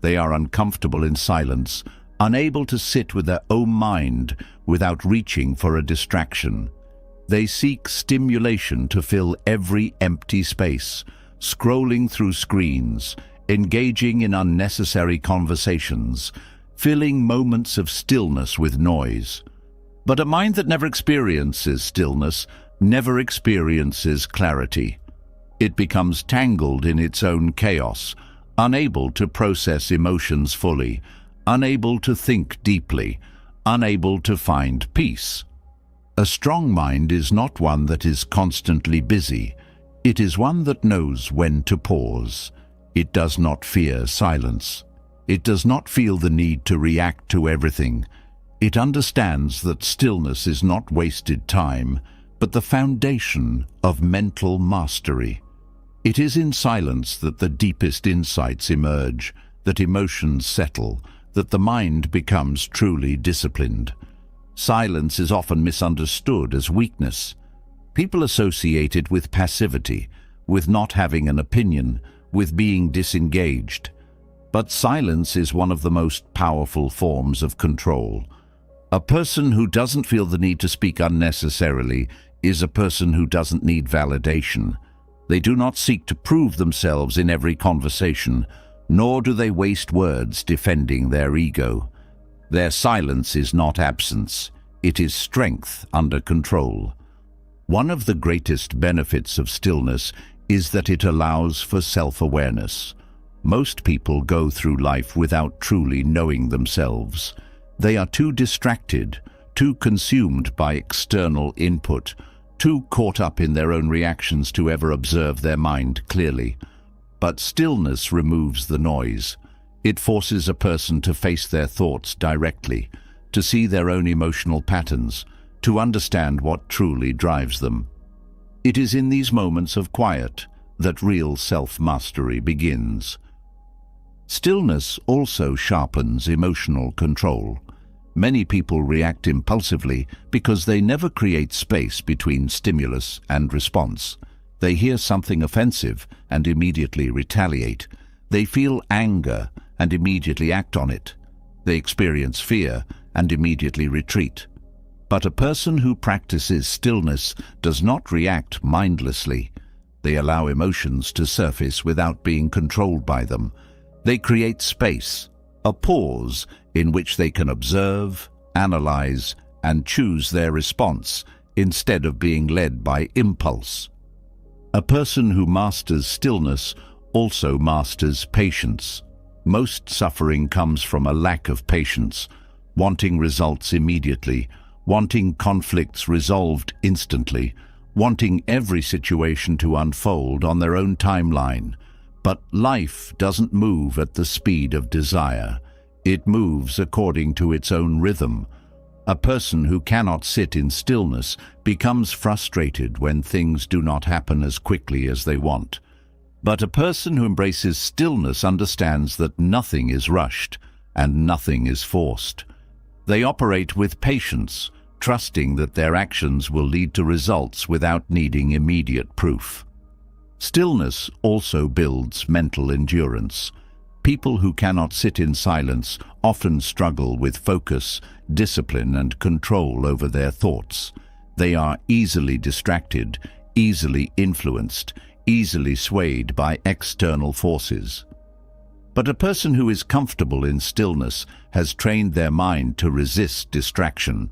They are uncomfortable in silence, unable to sit with their own mind without reaching for a distraction. They seek stimulation to fill every empty space, scrolling through screens, engaging in unnecessary conversations, filling moments of stillness with noise. But a mind that never experiences stillness never experiences clarity. It becomes tangled in its own chaos, unable to process emotions fully, unable to think deeply, unable to find peace. A strong mind is not one that is constantly busy. It is one that knows when to pause. It does not fear silence. It does not feel the need to react to everything. It understands that stillness is not wasted time, but the foundation of mental mastery. It is in silence that the deepest insights emerge, that emotions settle, that the mind becomes truly disciplined. Silence is often misunderstood as weakness. People associate it with passivity, with not having an opinion, with being disengaged. But silence is one of the most powerful forms of control. A person who doesn't feel the need to speak unnecessarily is a person who doesn't need validation. They do not seek to prove themselves in every conversation, nor do they waste words defending their ego. Their silence is not absence, it is strength under control. One of the greatest benefits of stillness is that it allows for self-awareness. Most people go through life without truly knowing themselves. They are too distracted, too consumed by external input, too caught up in their own reactions to ever observe their mind clearly. But stillness removes the noise. It forces a person to face their thoughts directly, to see their own emotional patterns, to understand what truly drives them. It is in these moments of quiet that real self-mastery begins. Stillness also sharpens emotional control. Many people react impulsively because they never create space between stimulus and response. They hear something offensive and immediately retaliate. They feel anger and immediately act on it. They experience fear and immediately retreat. But a person who practices stillness does not react mindlessly. They allow emotions to surface without being controlled by them. They create space, a pause in which they can observe, analyze, and choose their response instead of being led by impulse. A person who masters stillness also masters patience. Most suffering comes from a lack of patience, wanting results immediately, wanting conflicts resolved instantly, wanting every situation to unfold on their own timeline. But life doesn't move at the speed of desire. It moves according to its own rhythm. A person who cannot sit in stillness becomes frustrated when things do not happen as quickly as they want. But a person who embraces stillness understands that nothing is rushed and nothing is forced. They operate with patience, trusting that their actions will lead to results without needing immediate proof. Stillness also builds mental endurance. People who cannot sit in silence often struggle with focus, discipline, and control over their thoughts. They are easily distracted, easily influenced, easily swayed by external forces. But a person who is comfortable in stillness has trained their mind to resist distraction.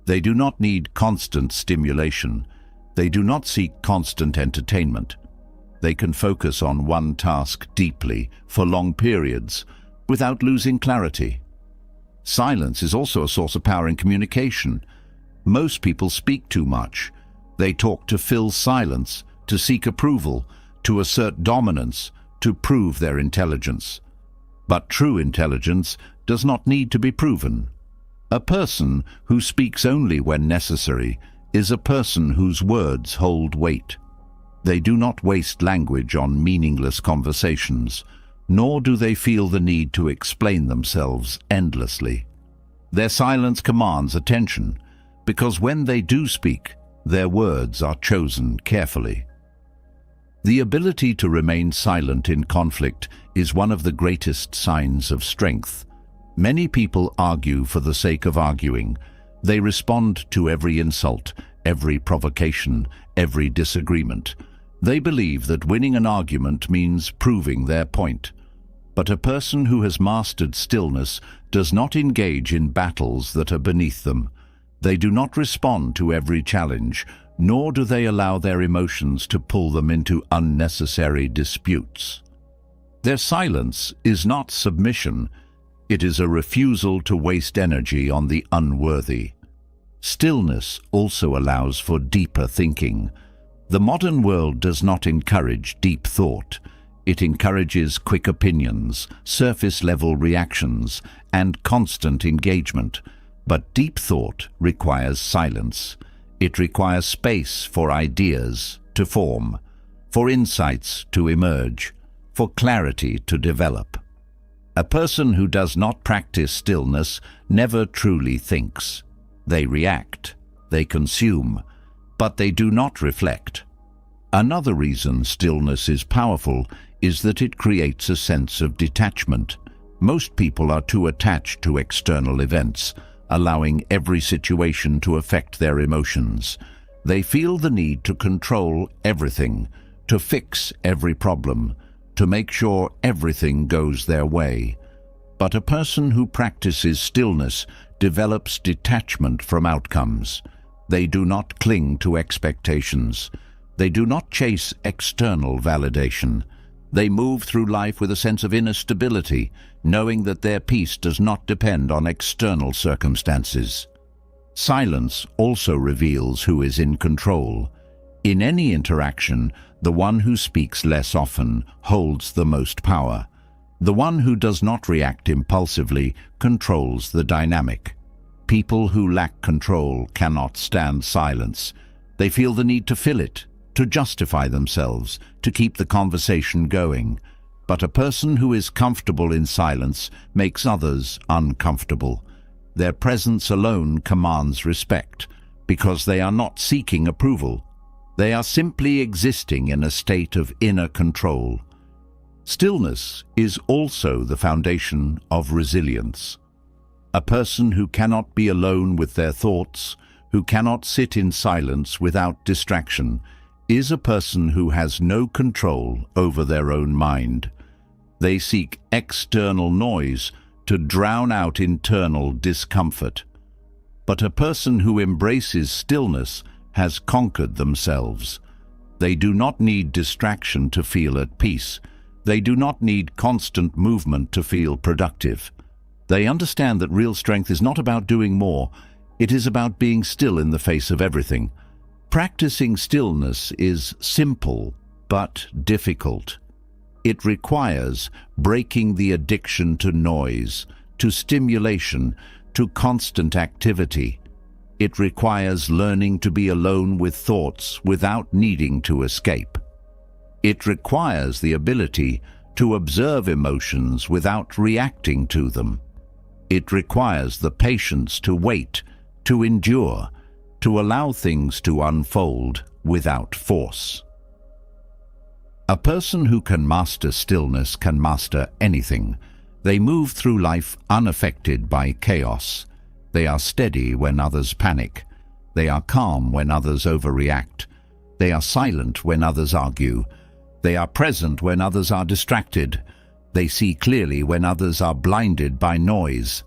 They do not need constant stimulation. They do not seek constant entertainment. They can focus on one task deeply for long periods without losing clarity. Silence is also a source of power in communication. Most people speak too much. They talk to fill silence, to seek approval, to assert dominance, to prove their intelligence. But true intelligence does not need to be proven. A person who speaks only when necessary is a person whose words hold weight. They do not waste language on meaningless conversations, nor do they feel the need to explain themselves endlessly. Their silence commands attention, because when they do speak, their words are chosen carefully. The ability to remain silent in conflict is one of the greatest signs of strength. Many people argue for the sake of arguing. They respond to every insult, every provocation, every disagreement. They believe that winning an argument means proving their point. But a person who has mastered stillness does not engage in battles that are beneath them. They do not respond to every challenge, nor do they allow their emotions to pull them into unnecessary disputes. Their silence is not submission. It is a refusal to waste energy on the unworthy. Stillness also allows for deeper thinking. The modern world does not encourage deep thought. It encourages quick opinions, surface-level reactions, and constant engagement. But deep thought requires silence. It requires space for ideas to form, for insights to emerge, for clarity to develop. A person who does not practice stillness never truly thinks. They react, they consume, but they do not reflect. Another reason stillness is powerful is that it creates a sense of detachment. Most people are too attached to external events, allowing every situation to affect their emotions. They feel the need to control everything, to fix every problem, to make sure everything goes their way. But a person who practices stillness develops detachment from outcomes. They do not cling to expectations. They do not chase external validation. They move through life with a sense of inner stability, knowing that their peace does not depend on external circumstances. Silence also reveals who is in control. In any interaction, the one who speaks less often holds the most power. The one who does not react impulsively controls the dynamic. People who lack control cannot stand silence. They feel the need to fill it, to justify themselves, to keep the conversation going. But a person who is comfortable in silence makes others uncomfortable. Their presence alone commands respect, because they are not seeking approval. They are simply existing in a state of inner control. Stillness is also the foundation of resilience. A person who cannot be alone with their thoughts, who cannot sit in silence without distraction, is a person who has no control over their own mind. They seek external noise to drown out internal discomfort. But a person who embraces stillness has conquered themselves. They do not need distraction to feel at peace. They do not need constant movement to feel productive. They understand that real strength is not about doing more. It is about being still in the face of everything. Practicing stillness is simple but difficult. It requires breaking the addiction to noise, to stimulation, to constant activity. It requires learning to be alone with thoughts without needing to escape. It requires the ability to observe emotions without reacting to them. It requires the patience to wait, to endure, to allow things to unfold without force. A person who can master stillness can master anything. They move through life unaffected by chaos. They are steady when others panic. They are calm when others overreact. They are silent when others argue. They are present when others are distracted. They see clearly when others are blinded by noise.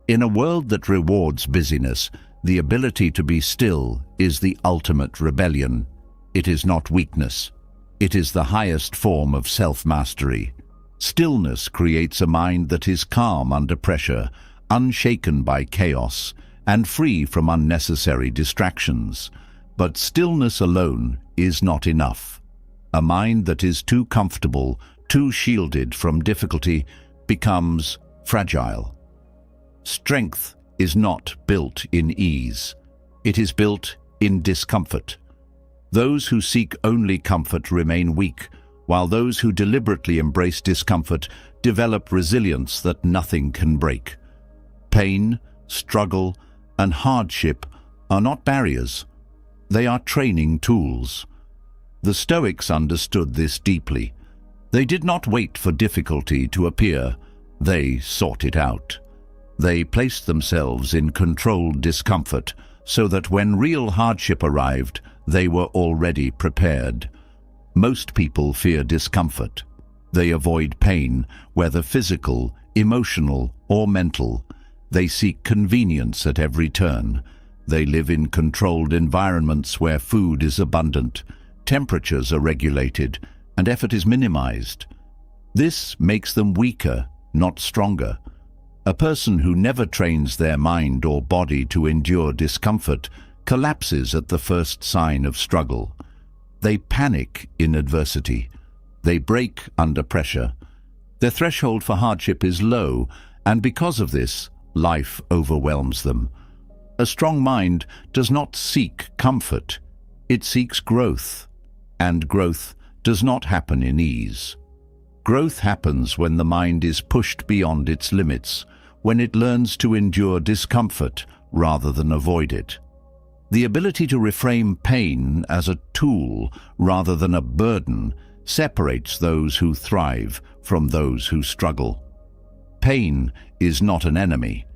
In a world that rewards busyness, the ability to be still is the ultimate rebellion. It is not weakness. It is the highest form of self-mastery. Stillness creates a mind that is calm under pressure, unshaken by chaos, and free from unnecessary distractions. But stillness alone is not enough. A mind that is too comfortable, too shielded from difficulty, becomes fragile. Strength is not built in ease. It is built in discomfort. Those who seek only comfort remain weak, while those who deliberately embrace discomfort develop resilience that nothing can break. Pain, struggle, and hardship are not barriers. They are training tools. The Stoics understood this deeply. They did not wait for difficulty to appear. They sought it out. They placed themselves in controlled discomfort so that when real hardship arrived, they were already prepared. Most people fear discomfort. They avoid pain, whether physical, emotional, or mental. They seek convenience at every turn. They live in controlled environments where food is abundant, temperatures are regulated, and effort is minimized. This makes them weaker, not stronger. A person who never trains their mind or body to endure discomfort collapses at the first sign of struggle. They panic in adversity. They break under pressure. Their threshold for hardship is low, and because of this, life overwhelms them. A strong mind does not seek comfort. It seeks growth, and growth does not happen in ease. Growth happens when the mind is pushed beyond its limits, when it learns to endure discomfort rather than avoid it. The ability to reframe pain as a tool rather than a burden separates those who thrive from those who struggle. Pain is not an enemy.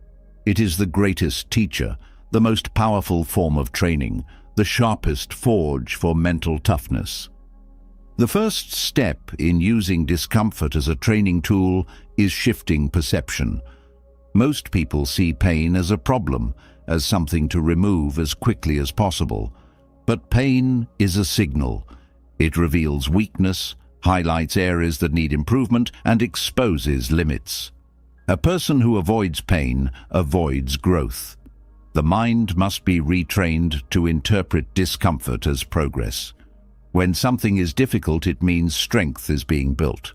It is the greatest teacher, the most powerful form of training, the sharpest forge for mental toughness. The first step in using discomfort as a training tool is shifting perception. Most people see pain as a problem, as something to remove as quickly as possible. But pain is a signal. It reveals weakness, highlights areas that need improvement, and exposes limits. A person who avoids pain avoids growth. The mind must be retrained to interpret discomfort as progress. When something is difficult, it means strength is being built.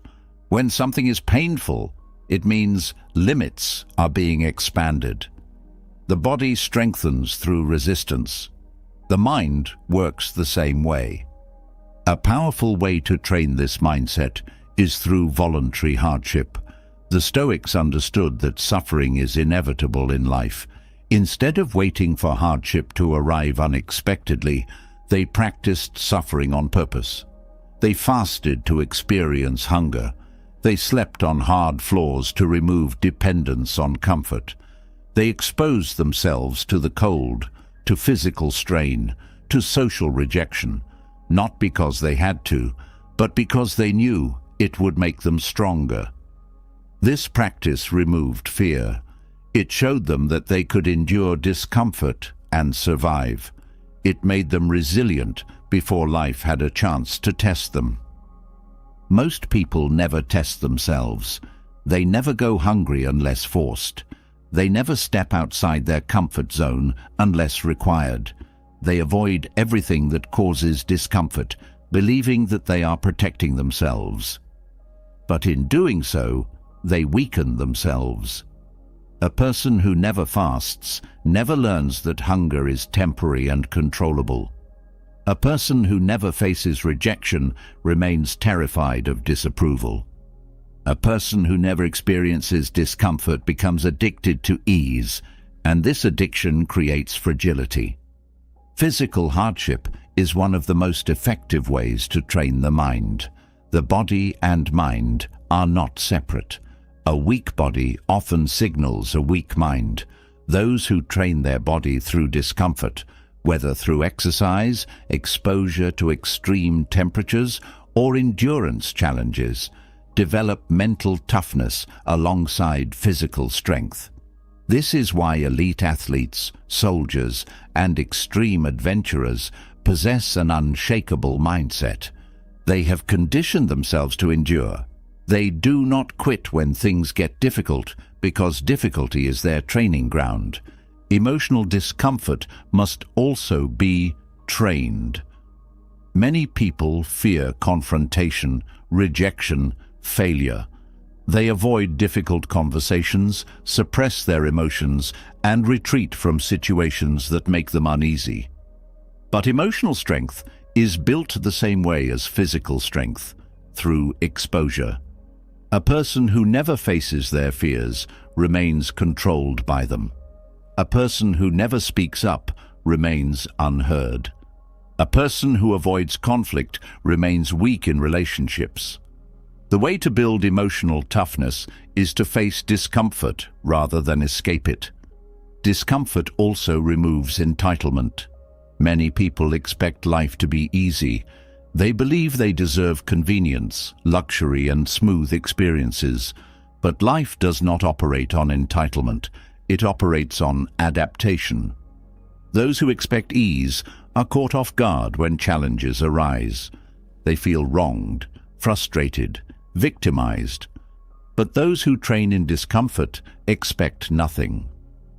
When something is painful, it means limits are being expanded. The body strengthens through resistance. The mind works the same way. A powerful way to train this mindset is through voluntary hardship. The Stoics understood that suffering is inevitable in life. Instead of waiting for hardship to arrive unexpectedly, they practiced suffering on purpose. They fasted to experience hunger. They slept on hard floors to remove dependence on comfort. They exposed themselves to the cold, to physical strain, to social rejection, not because they had to, but because they knew it would make them stronger. This practice removed fear. It showed them that they could endure discomfort and survive. It made them resilient before life had a chance to test them. Most people never test themselves. They never go hungry unless forced. They never step outside their comfort zone unless required. They avoid everything that causes discomfort, believing that they are protecting themselves. But in doing so, they weaken themselves. A person who never fasts never learns that hunger is temporary and controllable. A person who never faces rejection remains terrified of disapproval. A person who never experiences discomfort becomes addicted to ease, and this addiction creates fragility. Physical hardship is one of the most effective ways to train the mind. The body and mind are not separate. A weak body often signals a weak mind. Those who train their body through discomfort, whether through exercise, exposure to extreme temperatures, or endurance challenges, develop mental toughness alongside physical strength. This is why elite athletes, soldiers, and extreme adventurers possess an unshakable mindset. They have conditioned themselves to endure. They do not quit when things get difficult, because difficulty is their training ground. Emotional discomfort must also be trained. Many people fear confrontation, rejection, failure. They avoid difficult conversations, suppress their emotions, and retreat from situations that make them uneasy. But emotional strength is built the same way as physical strength, through exposure. A person who never faces their fears remains controlled by them. A person who never speaks up remains unheard. A person who avoids conflict remains weak in relationships. The way to build emotional toughness is to face discomfort rather than escape it. Discomfort also removes entitlement. Many people expect life to be easy. They believe they deserve convenience, luxury, and smooth experiences. But life does not operate on entitlement. It operates on adaptation. Those who expect ease are caught off guard when challenges arise. They feel wronged, frustrated, victimized. But those who train in discomfort expect nothing.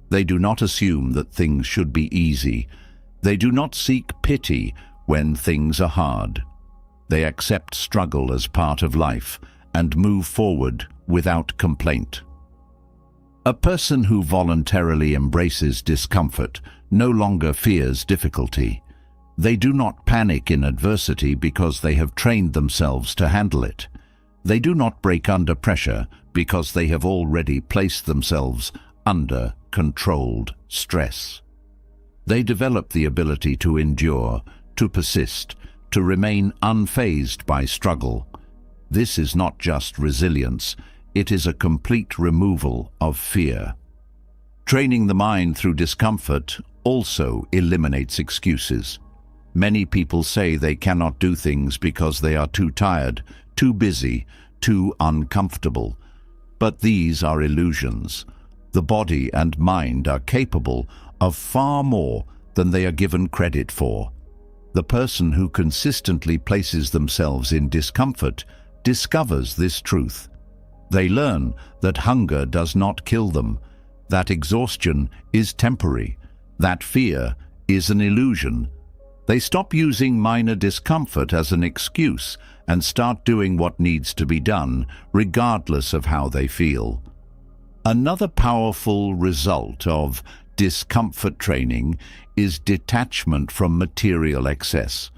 They do not assume that things should be easy. They do not seek pity when things are hard. They accept struggle as part of life and move forward without complaint. A person who voluntarily embraces discomfort no longer fears difficulty. They do not panic in adversity because they have trained themselves to handle it. They do not break under pressure because they have already placed themselves under controlled stress. They develop the ability to endure, to persist, to remain unfazed by struggle. This is not just resilience, it is a complete removal of fear. Training the mind through discomfort also eliminates excuses. Many people say they cannot do things because they are too tired, too busy, too uncomfortable. But these are illusions. The body and mind are capable of far more than they are given credit for. The person who consistently places themselves in discomfort discovers this truth. They learn that hunger does not kill them, that exhaustion is temporary, that fear is an illusion. They stop using minor discomfort as an excuse and start doing what needs to be done, regardless of how they feel. Another powerful result of discomfort training is detachment from material excess.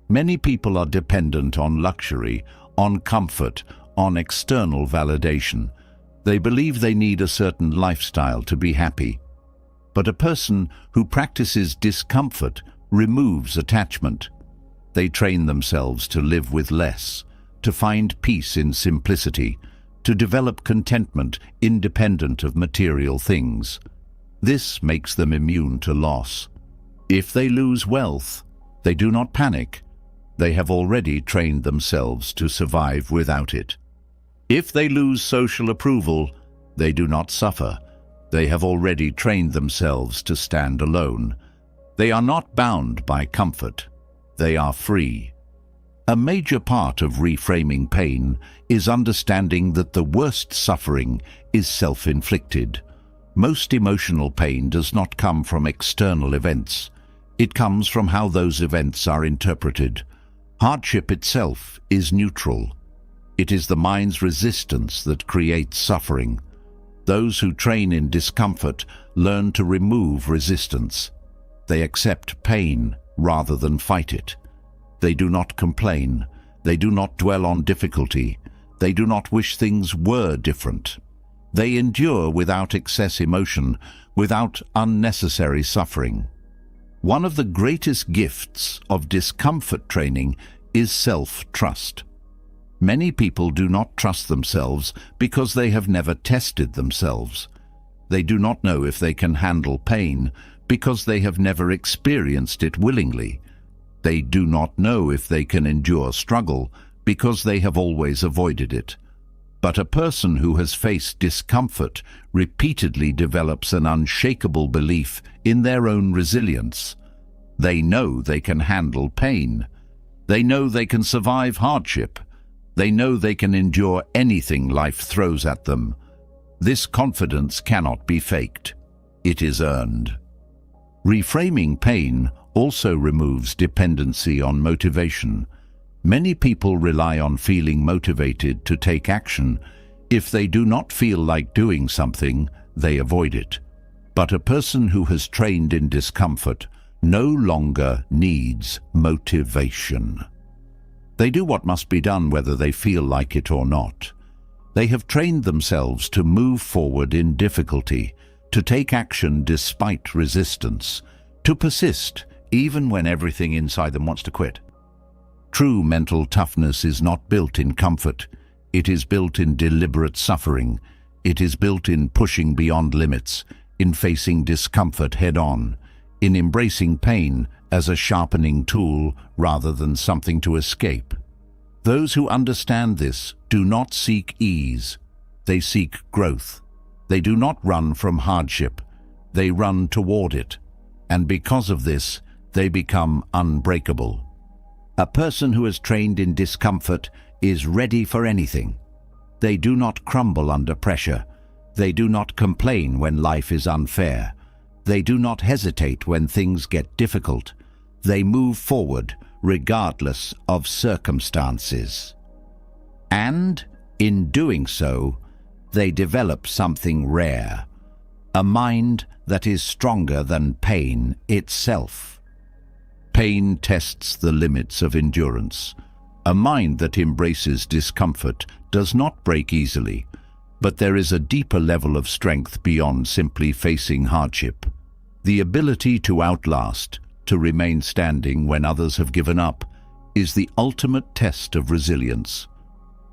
Many people are dependent on luxury, on comfort, on external validation. They believe they need a certain lifestyle to be happy. But a person who practices discomfort removes attachment. They train themselves to live with less, to find peace in simplicity, to develop contentment independent of material things. This makes them immune to loss. If they lose wealth, they do not panic. They have already trained themselves to survive without it. If they lose social approval, they do not suffer. They have already trained themselves to stand alone. They are not bound by comfort. They are free. A major part of reframing pain is understanding that the worst suffering is self-inflicted. Most emotional pain does not come from external events. It comes from how those events are interpreted. Hardship itself is neutral. It is the mind's resistance that creates suffering. Those who train in discomfort learn to remove resistance. They accept pain rather than fight it. They do not complain. They do not dwell on difficulty. They do not wish things were different. They endure without excess emotion, without unnecessary suffering. One of the greatest gifts of discomfort training is self-trust. Many people do not trust themselves because they have never tested themselves. They do not know if they can handle pain because they have never experienced it willingly. They do not know if they can endure struggle because they have always avoided it. But a person who has faced discomfort repeatedly develops an unshakable belief in their own resilience. They know they can handle pain. They know they can survive hardship. They know they can endure anything life throws at them. This confidence cannot be faked. It is earned. Reframing pain also removes dependency on motivation. Many people rely on feeling motivated to take action. If they do not feel like doing something, they avoid it. But a person who has trained in discomfort no longer needs motivation. They do what must be done whether they feel like it or not. They have trained themselves to move forward in difficulty, to take action despite resistance, to persist even when everything inside them wants to quit. True mental toughness is not built in comfort. It is built in deliberate suffering. It is built in pushing beyond limits, in facing discomfort head-on, in embracing pain as a sharpening tool rather than something to escape. Those who understand this do not seek ease. They seek growth. They do not run from hardship. They run toward it. And because of this, they become unbreakable. A person who has trained in discomfort is ready for anything. They do not crumble under pressure. They do not complain when life is unfair. They do not hesitate when things get difficult. They move forward regardless of circumstances. And, in doing so, they develop something rare, a mind that is stronger than pain itself. Pain tests the limits of endurance. A mind that embraces discomfort does not break easily, but there is a deeper level of strength beyond simply facing hardship. The ability to outlast, to remain standing when others have given up, is the ultimate test of resilience.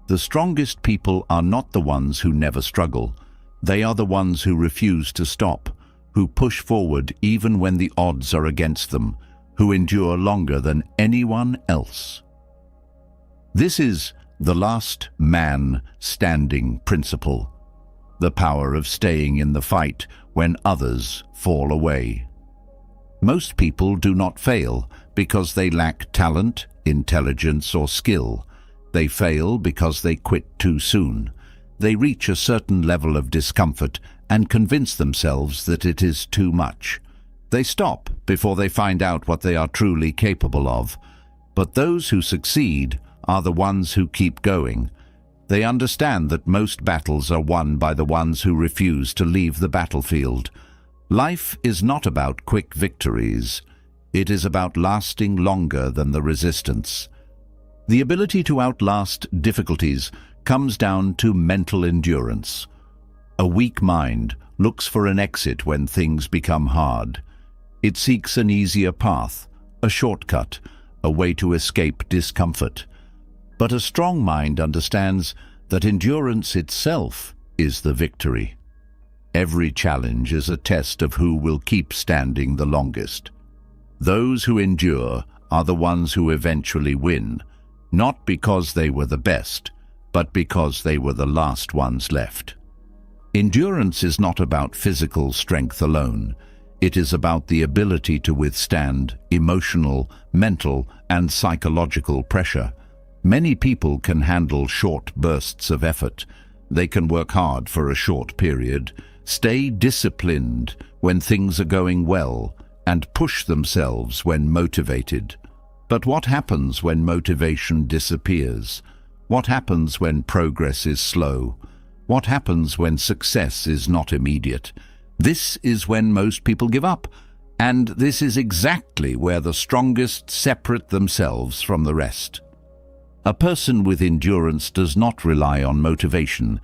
The strongest people are not the ones who never struggle. They are the ones who refuse to stop, who push forward even when the odds are against them, who endure longer than anyone else. This is the last man standing principle, the power of staying in the fight when others fall away. Most people do not fail because they lack talent, intelligence, or skill. They fail because they quit too soon. They reach a certain level of discomfort and convince themselves that it is too much. They stop before they find out what they are truly capable of. But those who succeed are the ones who keep going. They understand that most battles are won by the ones who refuse to leave the battlefield. Life is not about quick victories. It is about lasting longer than the resistance. The ability to outlast difficulties comes down to mental endurance. A weak mind looks for an exit when things become hard. It seeks an easier path, a shortcut, a way to escape discomfort. But a strong mind understands that endurance itself is the victory. Every challenge is a test of who will keep standing the longest. Those who endure are the ones who eventually win, not because they were the best, but because they were the last ones left. Endurance is not about physical strength alone. It is about the ability to withstand emotional, mental, and psychological pressure. Many people can handle short bursts of effort. They can work hard for a short period, stay disciplined when things are going well, and push themselves when motivated. But what happens when motivation disappears? What happens when progress is slow? What happens when success is not immediate? This is when most people give up, and this is exactly where the strongest separate themselves from the rest. A person with endurance does not rely on motivation.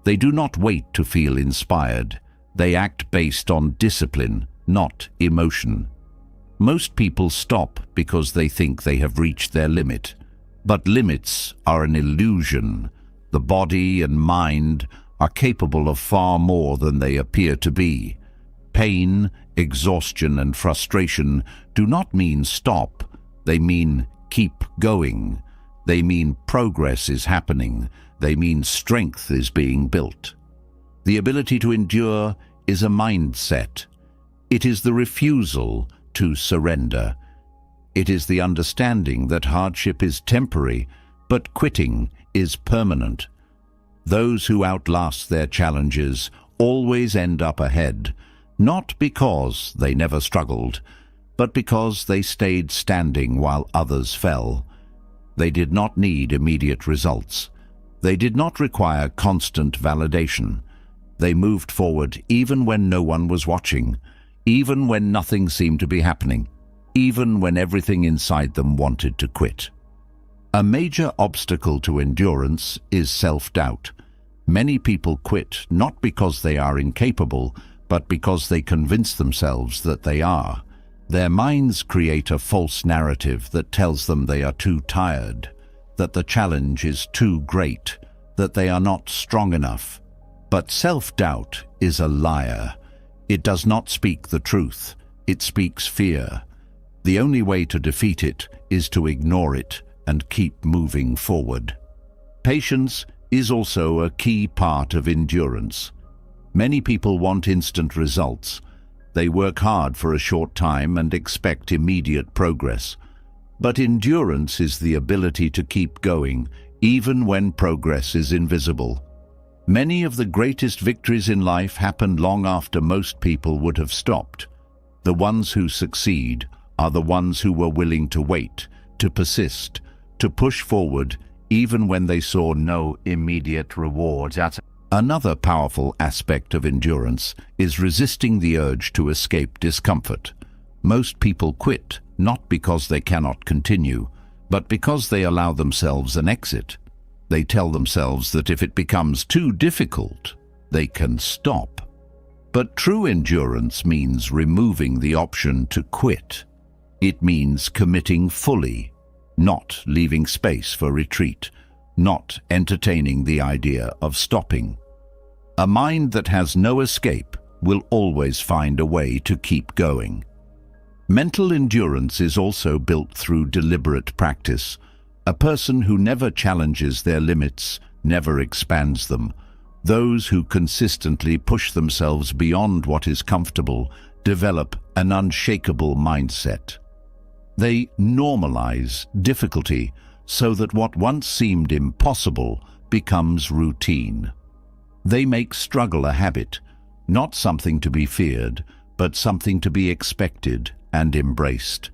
They do not wait to feel inspired. They act based on discipline, not emotion. Most people stop because they think they have reached their limit. But limits are an illusion. The body and mind are capable of far more than they appear to be. Pain, exhaustion, and frustration do not mean stop. They mean keep going. They mean progress is happening. They mean strength is being built. The ability to endure is a mindset. It is the refusal to surrender. It is the understanding that hardship is temporary, but quitting is permanent. Those who outlast their challenges always end up ahead, not because they never struggled, but because they stayed standing while others fell. They did not need immediate results. They did not require constant validation. They moved forward even when no one was watching, even when nothing seemed to be happening, even when everything inside them wanted to quit. A major obstacle to endurance is self-doubt. Many people quit not because they are incapable, but because they convince themselves that they are. Their minds create a false narrative that tells them they are too tired, that the challenge is too great, that they are not strong enough. But self-doubt is a liar. It does not speak the truth. It speaks fear. The only way to defeat it is to ignore it and keep moving forward. Patience is also a key part of endurance. Many people want instant results. They work hard for a short time and expect immediate progress. But endurance is the ability to keep going, even when progress is invisible. Many of the greatest victories in life happened long after most people would have stopped. The ones who succeed are the ones who were willing to wait, to persist, to push forward, even when they saw no immediate rewards. Another powerful aspect of endurance is resisting the urge to escape discomfort. Most people quit not because they cannot continue, but because they allow themselves an exit. They tell themselves that if it becomes too difficult, they can stop. But true endurance means removing the option to quit. It means committing fully, not leaving space for retreat, not entertaining the idea of stopping. A mind that has no escape will always find a way to keep going. Mental endurance is also built through deliberate practice. A person who never challenges their limits never expands them. Those who consistently push themselves beyond what is comfortable develop an unshakable mindset. They normalize difficulty so that what once seemed impossible becomes routine. They make struggle a habit, not something to be feared, but something to be expected and embraced.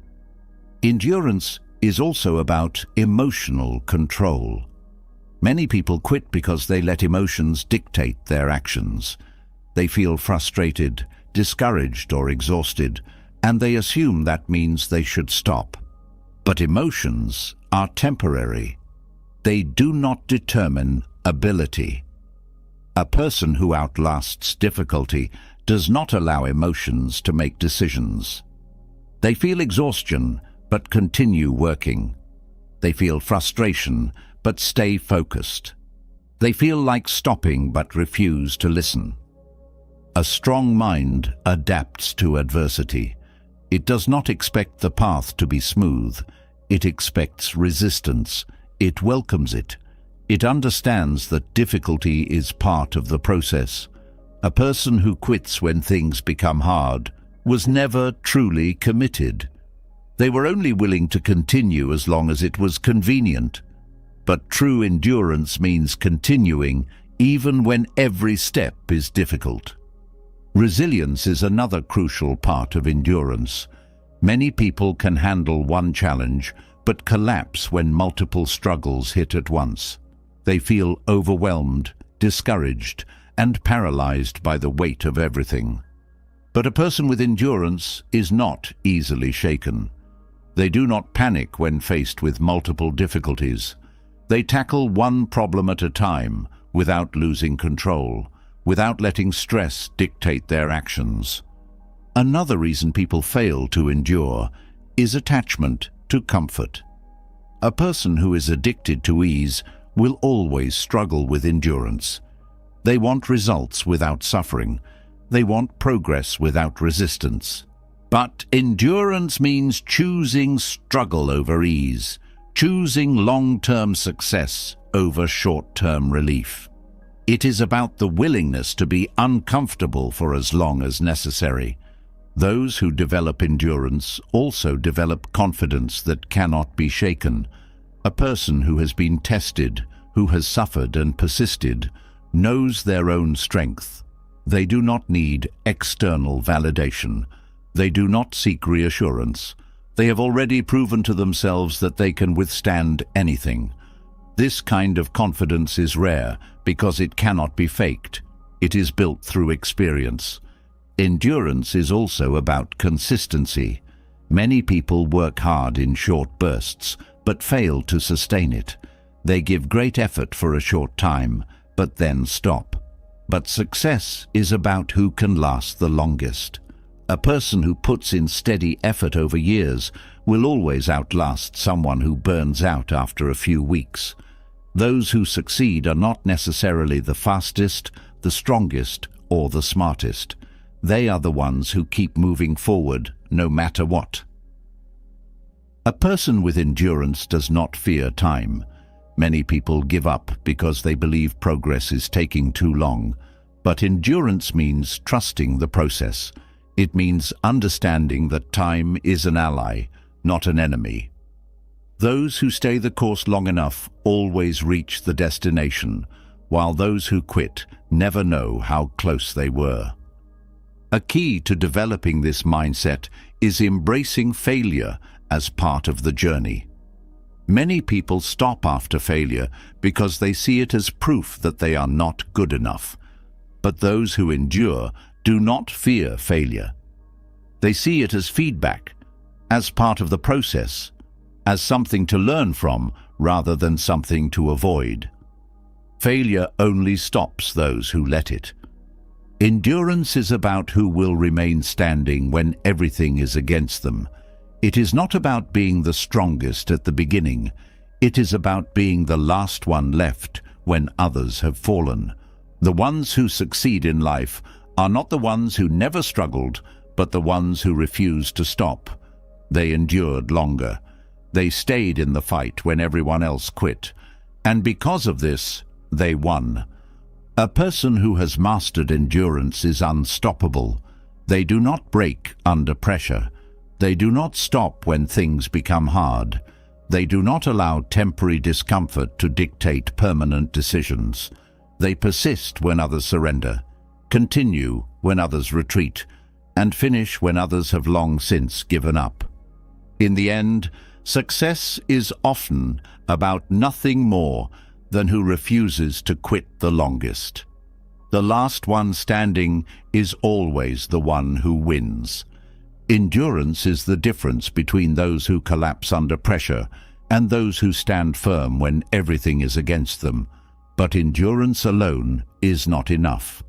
Endurance is also about emotional control. Many people quit because they let emotions dictate their actions. They feel frustrated, discouraged, or exhausted, and they assume that means they should stop. But emotions are temporary. They do not determine ability. A person who outlasts difficulty does not allow emotions to make decisions. They feel exhaustion, but continue working. They feel frustration, but stay focused. They feel like stopping, but refuse to listen. A strong mind adapts to adversity. It does not expect the path to be smooth. It expects resistance. It welcomes it. It understands that difficulty is part of the process. A person who quits when things become hard was never truly committed. They were only willing to continue as long as it was convenient. But true endurance means continuing even when every step is difficult. Resilience is another crucial part of endurance. Many people can handle one challenge, but collapse when multiple struggles hit at once. They feel overwhelmed, discouraged, and paralyzed by the weight of everything. But a person with endurance is not easily shaken. They do not panic when faced with multiple difficulties. They tackle one problem at a time without losing control, without letting stress dictate their actions. Another reason people fail to endure is attachment to comfort. A person who is addicted to ease will always struggle with endurance. They want results without suffering. They want progress without resistance. But endurance means choosing struggle over ease, choosing long-term success over short-term relief. It is about the willingness to be uncomfortable for as long as necessary. Those who develop endurance also develop confidence that cannot be shaken. A person who has been tested, who has suffered and persisted, knows their own strength. They do not need external validation. They do not seek reassurance. They have already proven to themselves that they can withstand anything. This kind of confidence is rare because it cannot be faked. It is built through experience. Endurance is also about consistency. Many people work hard in short bursts, but fail to sustain it. They give great effort for a short time, but then stop. But success is about who can last the longest. A person who puts in steady effort over years will always outlast someone who burns out after a few weeks. Those who succeed are not necessarily the fastest, the strongest, or the smartest. They are the ones who keep moving forward, no matter what. A person with endurance does not fear time. Many people give up because they believe progress is taking too long. But endurance means trusting the process. It means understanding that time is an ally, not an enemy. Those who stay the course long enough always reach the destination, while those who quit never know how close they were. A key to developing this mindset is embracing failure as part of the journey. Many people stop after failure because they see it as proof that they are not good enough. But those who endure do not fear failure. They see it as feedback, as part of the process, as something to learn from rather than something to avoid. Failure only stops those who let it. Endurance is about who will remain standing when everything is against them. It is not about being the strongest at the beginning. It is about being the last one left when others have fallen. The ones who succeed in life are not the ones who never struggled, but the ones who refused to stop. They endured longer. They stayed in the fight when everyone else quit. And because of this, they won. A person who has mastered endurance is unstoppable. They do not break under pressure. They do not stop when things become hard. They do not allow temporary discomfort to dictate permanent decisions. They persist when others surrender, continue when others retreat, and finish when others have long since given up. In the end, success is often about nothing more than who refuses to quit the longest. The last one standing is always the one who wins. Endurance is the difference between those who collapse under pressure and those who stand firm when everything is against them. But endurance alone is not enough.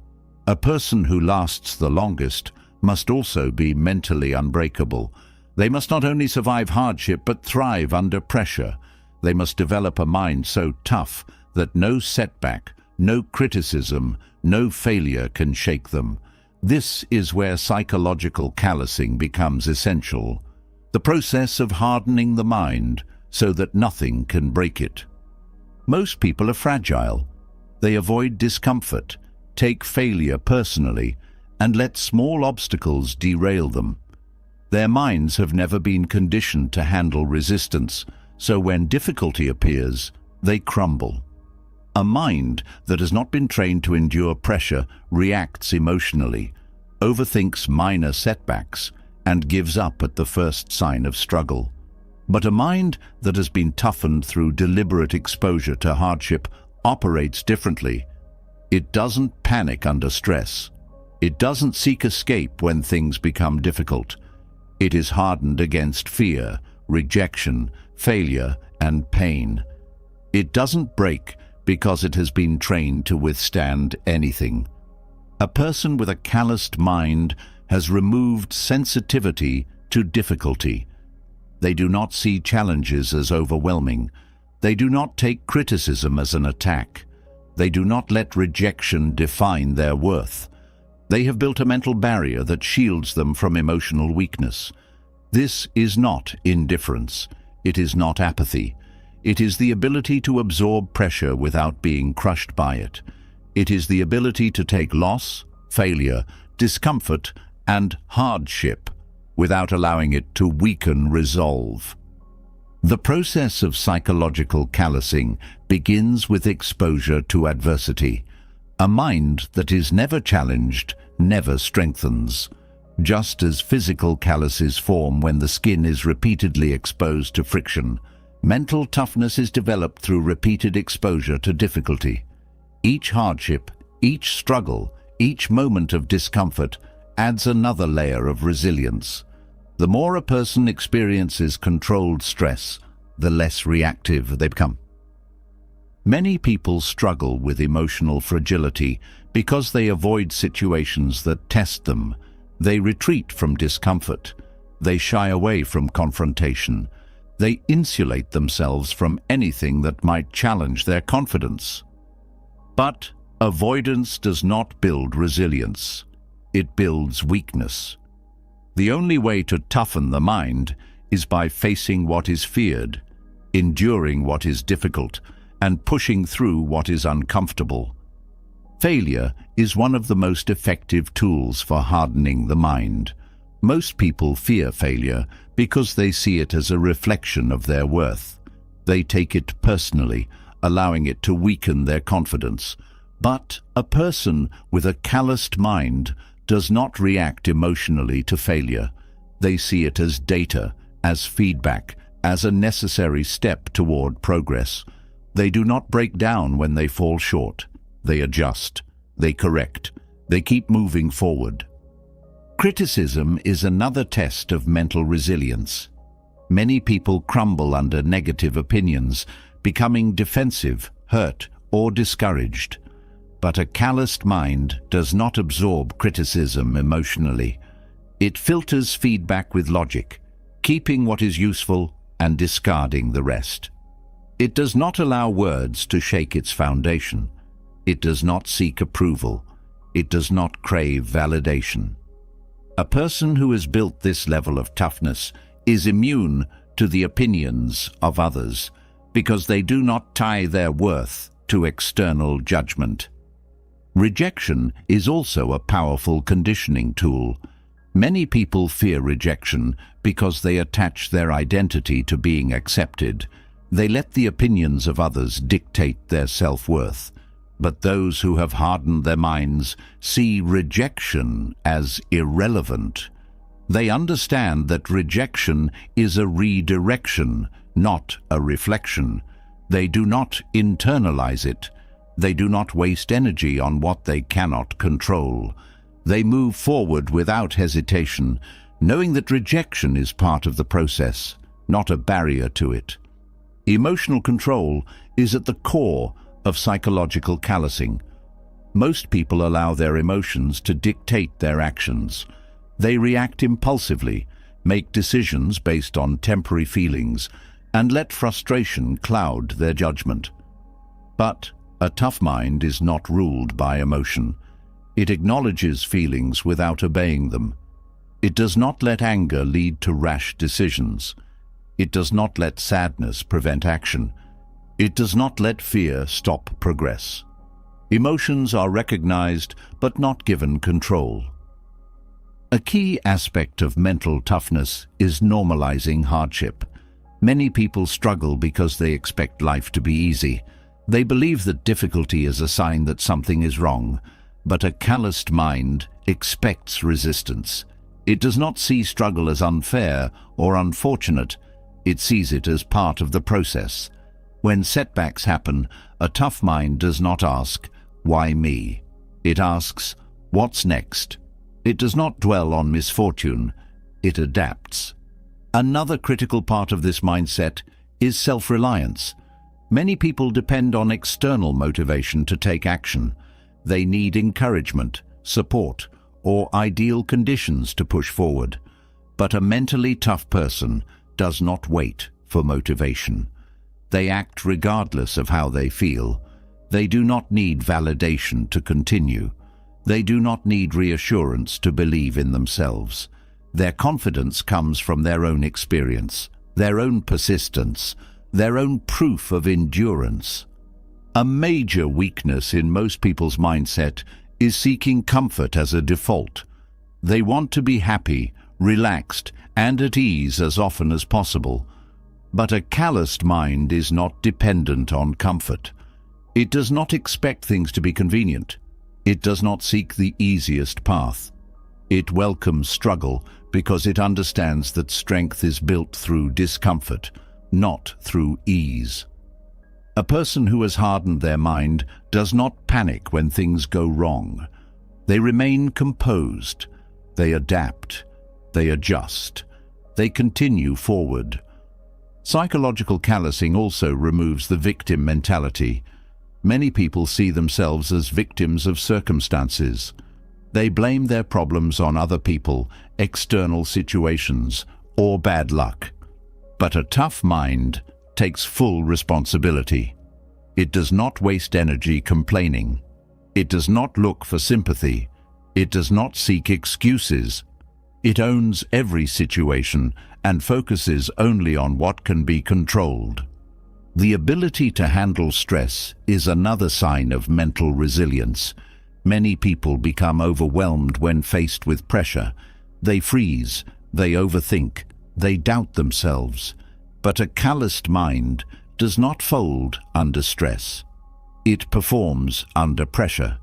A person who lasts the longest must also be mentally unbreakable. They must not only survive hardship but thrive under pressure. They must develop a mind so tough that no setback, no criticism, no failure can shake them. This is where psychological callousing becomes essential. The process of hardening the mind so that nothing can break it. Most people are fragile. They avoid discomfort, take failure personally, and let small obstacles derail them. Their minds have never been conditioned to handle resistance, so when difficulty appears, they crumble. A mind that has not been trained to endure pressure reacts emotionally. overthinks minor setbacks, and gives up at the first sign of struggle. But a mind that has been toughened through deliberate exposure to hardship operates differently. It doesn't panic under stress. It doesn't seek escape when things become difficult. It is hardened against fear, rejection, failure, and pain. It doesn't break because it has been trained to withstand anything. A person with a calloused mind has removed sensitivity to difficulty. They do not see challenges as overwhelming. They do not take criticism as an attack. They do not let rejection define their worth. They have built a mental barrier that shields them from emotional weakness. This is not indifference. It is not apathy. It is the ability to absorb pressure without being crushed by it. It is the ability to take loss, failure, discomfort, and hardship without allowing it to weaken resolve. The process of psychological callousing begins with exposure to adversity. A mind that is never challenged never strengthens. Just as physical calluses form when the skin is repeatedly exposed to friction, mental toughness is developed through repeated exposure to difficulty. Each hardship, each struggle, each moment of discomfort adds another layer of resilience. The more a person experiences controlled stress, the less reactive they become. Many people struggle with emotional fragility because they avoid situations that test them. They retreat from discomfort. They shy away from confrontation. They insulate themselves from anything that might challenge their confidence. But avoidance does not build resilience. It builds weakness. The only way to toughen the mind is by facing what is feared, enduring what is difficult, and pushing through what is uncomfortable. Failure is one of the most effective tools for hardening the mind. Most people fear failure because they see it as a reflection of their worth. They take it personally, allowing it to weaken their confidence. But a person with a calloused mind does not react emotionally to failure. They see it as data, as feedback, as a necessary step toward progress. They do not break down when they fall short. They adjust. They correct. They keep moving forward. Criticism is another test of mental resilience. Many people crumble under negative opinions, becoming defensive, hurt, or discouraged. But a calloused mind does not absorb criticism emotionally. It filters feedback with logic, keeping what is useful and discarding the rest. It does not allow words to shake its foundation. It does not seek approval. It does not crave validation. A person who has built this level of toughness is immune to the opinions of others because they do not tie their worth to external judgment. Rejection is also a powerful conditioning tool. Many people fear rejection because they attach their identity to being accepted. They let the opinions of others dictate their self-worth. But those who have hardened their minds see rejection as irrelevant. They understand that rejection is a redirection, not a reflection. They do not internalize it. They do not waste energy on what they cannot control. They move forward without hesitation, knowing that rejection is part of the process, not a barrier to it. Emotional control is at the core of psychological callousing. Most people allow their emotions to dictate their actions. They react impulsively, make decisions based on temporary feelings, and let frustration cloud their judgment. But a tough mind is not ruled by emotion. It acknowledges feelings without obeying them. It does not let anger lead to rash decisions. It does not let sadness prevent action. It does not let fear stop progress. Emotions are recognized but not given control. A key aspect of mental toughness is normalizing hardship. Many people struggle because they expect life to be easy. They believe that difficulty is a sign that something is wrong, but a calloused mind expects resistance. It does not see struggle as unfair or unfortunate. It sees it as part of the process. When setbacks happen, a tough mind does not ask, "Why me?" It asks, "What's next?" It does not dwell on misfortune. It adapts. Another critical part of this mindset is self-reliance. Many people depend on external motivation to take action. They need encouragement, support, or ideal conditions to push forward. But a mentally tough person does not wait for motivation. They act regardless of how they feel. They do not need validation to continue. They do not need reassurance to believe in themselves. Their confidence comes from their own experience, their own persistence, their own proof of endurance. A major weakness in most people's mindset is seeking comfort as a default. They want to be happy, relaxed, and at ease as often as possible. But a calloused mind is not dependent on comfort. It does not expect things to be convenient. It does not seek the easiest path. It welcomes struggle because it understands that strength is built through discomfort, not through ease. A person who has hardened their mind does not panic when things go wrong. They remain composed. They adapt. They adjust. They continue forward. Psychological callousing also removes the victim mentality. Many people see themselves as victims of circumstances. They blame their problems on other people, external situations, or bad luck. But a tough mind takes full responsibility. It does not waste energy complaining. It does not look for sympathy. It does not seek excuses. It owns every situation and focuses only on what can be controlled. The ability to handle stress is another sign of mental resilience. Many people become overwhelmed when faced with pressure. They freeze, they overthink, they doubt themselves. But a calloused mind does not fold under stress. It performs under pressure.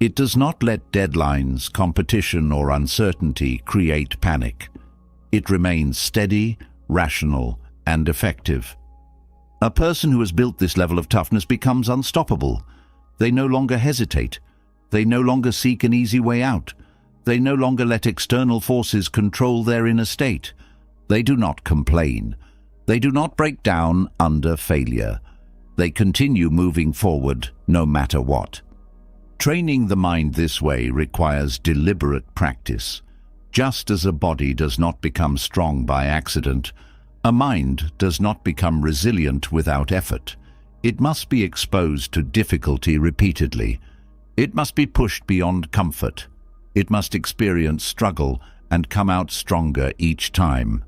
It does not let deadlines, competition, or uncertainty create panic. It remains steady, rational, and effective. A person who has built this level of toughness becomes unstoppable. They no longer hesitate. They no longer seek an easy way out. They no longer let external forces control their inner state. They do not complain. They do not break down under failure. They continue moving forward no matter what. Training the mind this way requires deliberate practice. Just as a body does not become strong by accident, a mind does not become resilient without effort. It must be exposed to difficulty repeatedly. It must be pushed beyond comfort. It must experience struggle and come out stronger each time.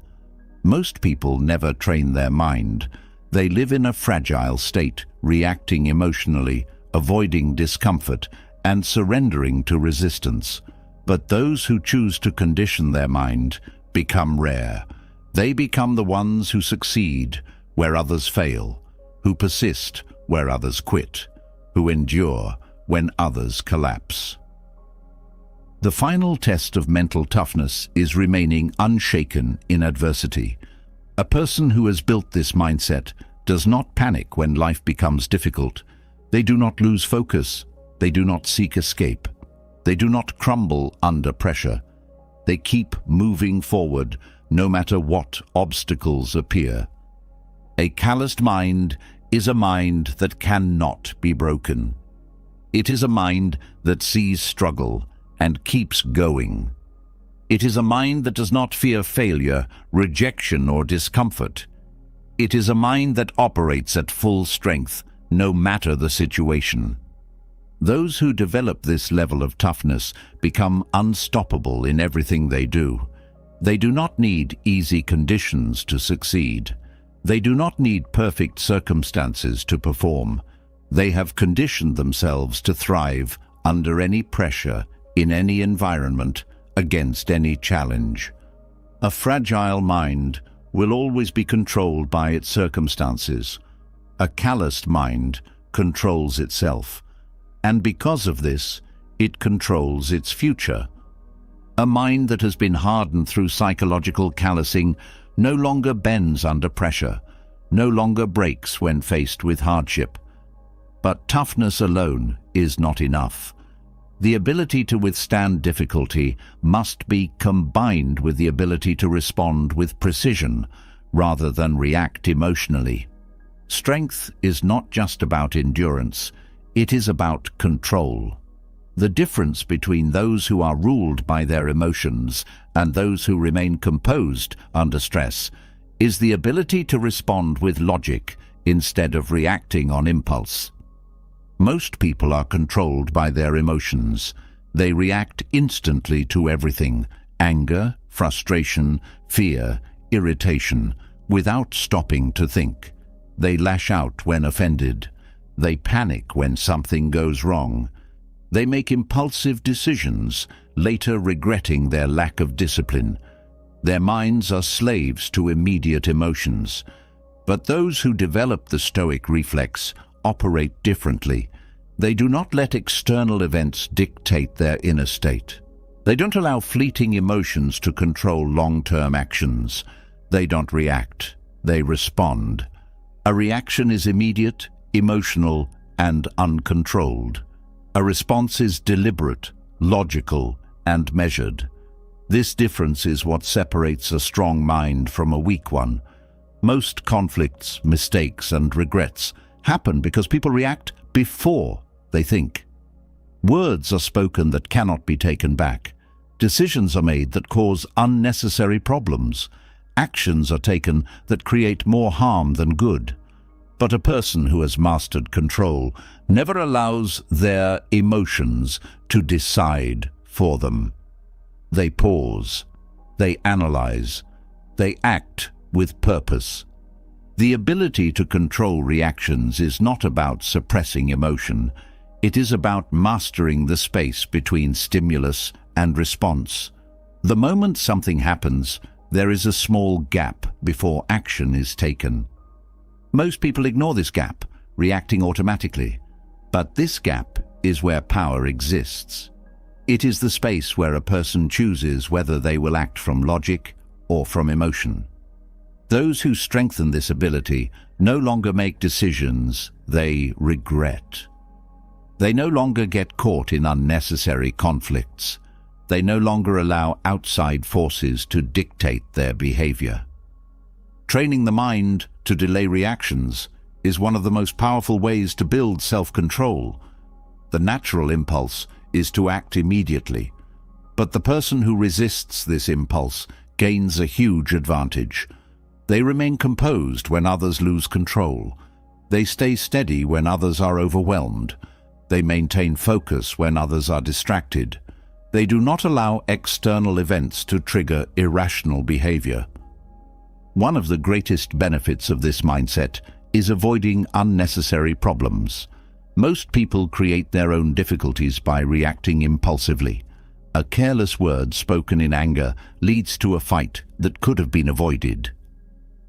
Most people never train their mind. They live in a fragile state, reacting emotionally, avoiding discomfort, and surrendering to resistance. But those who choose to condition their mind become rare. They become the ones who succeed where others fail, who persist where others quit, who endure when others collapse. The final test of mental toughness is remaining unshaken in adversity. A person who has built this mindset does not panic when life becomes difficult. They do not lose focus. They do not seek escape. They do not crumble under pressure. They keep moving forward no matter what obstacles appear. A calloused mind is a mind that cannot be broken. It is a mind that sees struggle and keeps going. It is a mind that does not fear failure, rejection, or discomfort. It is a mind that operates at full strength, no matter the situation. Those who develop this level of toughness become unstoppable in everything they do. They do not need easy conditions to succeed. They do not need perfect circumstances to perform. They have conditioned themselves to thrive under any pressure, in any environment, against any challenge. A fragile mind will always be controlled by its circumstances. A calloused mind controls itself, and because of this, it controls its future, A mind that has been hardened through psychological callousing no longer bends under pressure, no longer breaks when faced with hardship. But toughness alone is not enough. The ability to withstand difficulty must be combined with the ability to respond with precision rather than react emotionally. Strength is not just about endurance, it is about control. The difference between those who are ruled by their emotions and those who remain composed under stress is the ability to respond with logic instead of reacting on impulse. Most people are controlled by their emotions. They react instantly to everything: anger, frustration, fear, irritation, without stopping to think. They lash out when offended. They panic when something goes wrong. They make impulsive decisions, later regretting their lack of discipline. Their minds are slaves to immediate emotions. But those who develop the Stoic reflex operate differently. They do not let external events dictate their inner state. They don't allow fleeting emotions to control long-term actions. They don't react, they respond. A reaction is immediate, emotional, and uncontrolled. A response is deliberate, logical, and measured. This difference is what separates a strong mind from a weak one. Most conflicts, mistakes, and regrets happen because people react before they think. Words are spoken that cannot be taken back. Decisions are made that cause unnecessary problems. Actions are taken that create more harm than good. But a person who has mastered control never allows their emotions to decide for them. They pause, they analyze, they act with purpose. The ability to control reactions is not about suppressing emotion. It is about mastering the space between stimulus and response. The moment something happens, there is a small gap before action is taken. Most people ignore this gap, reacting automatically. But this gap is where power exists. It is the space where a person chooses whether they will act from logic or from emotion. Those who strengthen this ability no longer make decisions they regret. They no longer get caught in unnecessary conflicts. They no longer allow outside forces to dictate their behavior. Training the mind to delay reactions is one of the most powerful ways to build self-control. The natural impulse is to act immediately, but the person who resists this impulse gains a huge advantage. They remain composed when others lose control. They stay steady when others are overwhelmed. They maintain focus when others are distracted. They do not allow external events to trigger irrational behavior. One of the greatest benefits of this mindset is avoiding unnecessary problems. Most people create their own difficulties by reacting impulsively. A careless word spoken in anger leads to a fight that could have been avoided.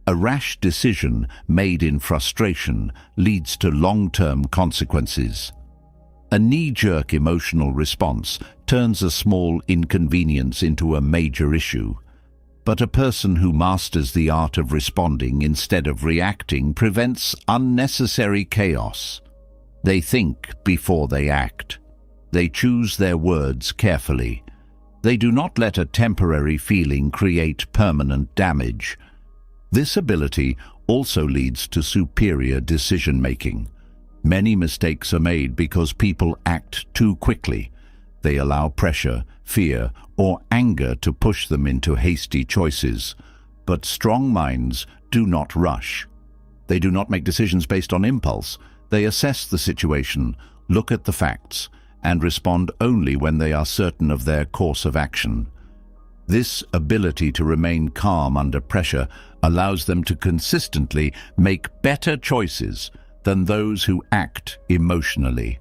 A rash decision made in frustration leads to long-term consequences. A knee-jerk emotional response turns a small inconvenience into a major issue. But a person who masters the art of responding instead of reacting prevents unnecessary chaos. They think before they act. They choose their words carefully. They do not let a temporary feeling create permanent damage. This ability also leads to superior decision-making. Many mistakes are made because people act too quickly. They allow pressure, fear, or anger to push them into hasty choices. But strong minds do not rush. They do not make decisions based on impulse. They assess the situation, look at the facts, and respond only when they are certain of their course of action. This ability to remain calm under pressure allows them to consistently make better choices than those who act emotionally.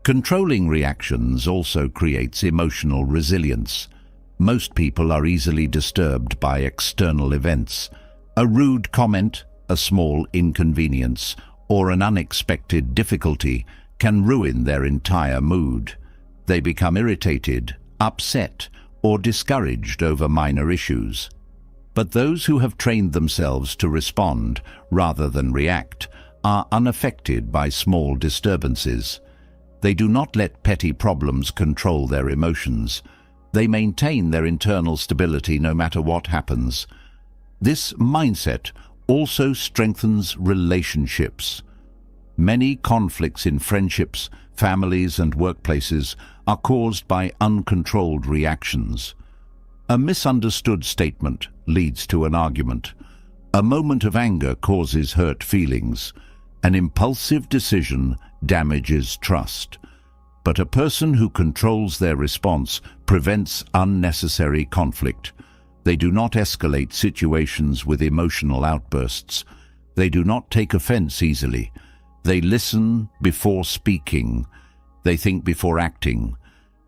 Controlling reactions also creates emotional resilience. Most people are easily disturbed by external events. A rude comment, a small inconvenience, or an unexpected difficulty can ruin their entire mood. They become irritated, upset, or discouraged over minor issues. But those who have trained themselves to respond rather than react are unaffected by small disturbances. They do not let petty problems control their emotions. They maintain their internal stability no matter what happens. This mindset also strengthens relationships. Many conflicts in friendships, families, and workplaces are caused by uncontrolled reactions. A misunderstood statement leads to an argument. A moment of anger causes hurt feelings. An impulsive decision damages trust. But a person who controls their response prevents unnecessary conflict. They do not escalate situations with emotional outbursts. They do not take offense easily. They listen before speaking. They think before acting.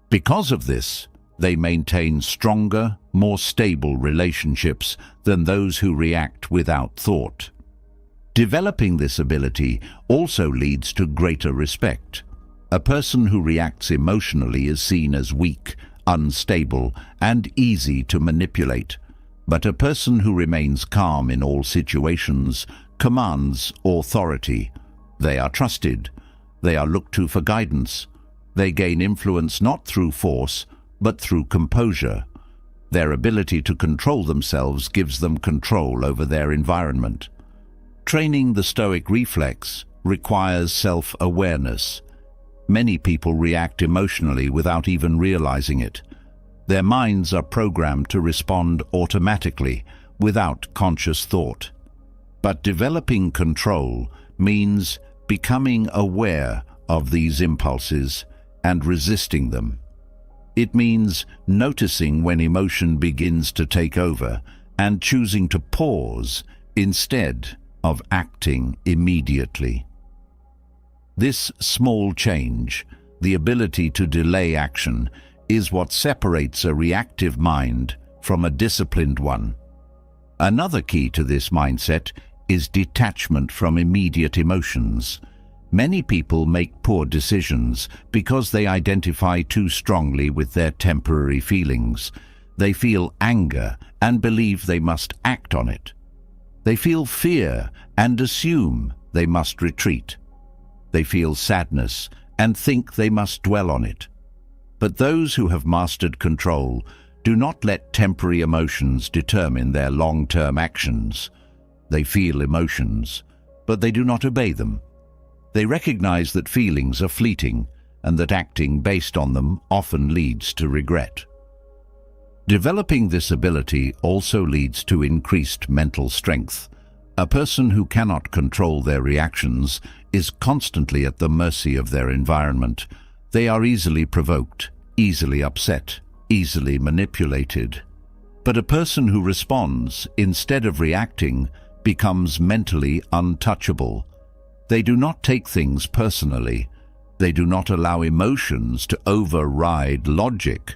Because of this, they maintain stronger, more stable relationships than those who react without thought. Developing this ability also leads to greater respect. A person who reacts emotionally is seen as weak, unstable, and easy to manipulate. But a person who remains calm in all situations commands authority. They are trusted. They are looked to for guidance. They gain influence not through force, but through composure. Their ability to control themselves gives them control over their environment. Training the Stoic reflex requires self-awareness. Many people react emotionally without even realizing it. Their minds are programmed to respond automatically, without conscious thought. But developing control means becoming aware of these impulses and resisting them. It means noticing when emotion begins to take over and choosing to pause instead of acting immediately. This small change, the ability to delay action, is what separates a reactive mind from a disciplined one. Another key to this mindset is detachment from immediate emotions. Many people make poor decisions because they identify too strongly with their temporary feelings. They feel anger and believe they must act on it. They feel fear and assume they must retreat. They feel sadness and think they must dwell on it. But those who have mastered control do not let temporary emotions determine their long-term actions. They feel emotions, but they do not obey them. They recognize that feelings are fleeting and that acting based on them often leads to regret. Developing this ability also leads to increased mental strength. A person who cannot control their reactions is constantly at the mercy of their environment. They are easily provoked, easily upset, easily manipulated. But a person who responds instead of reacting becomes mentally untouchable. They do not take things personally. They do not allow emotions to override logic.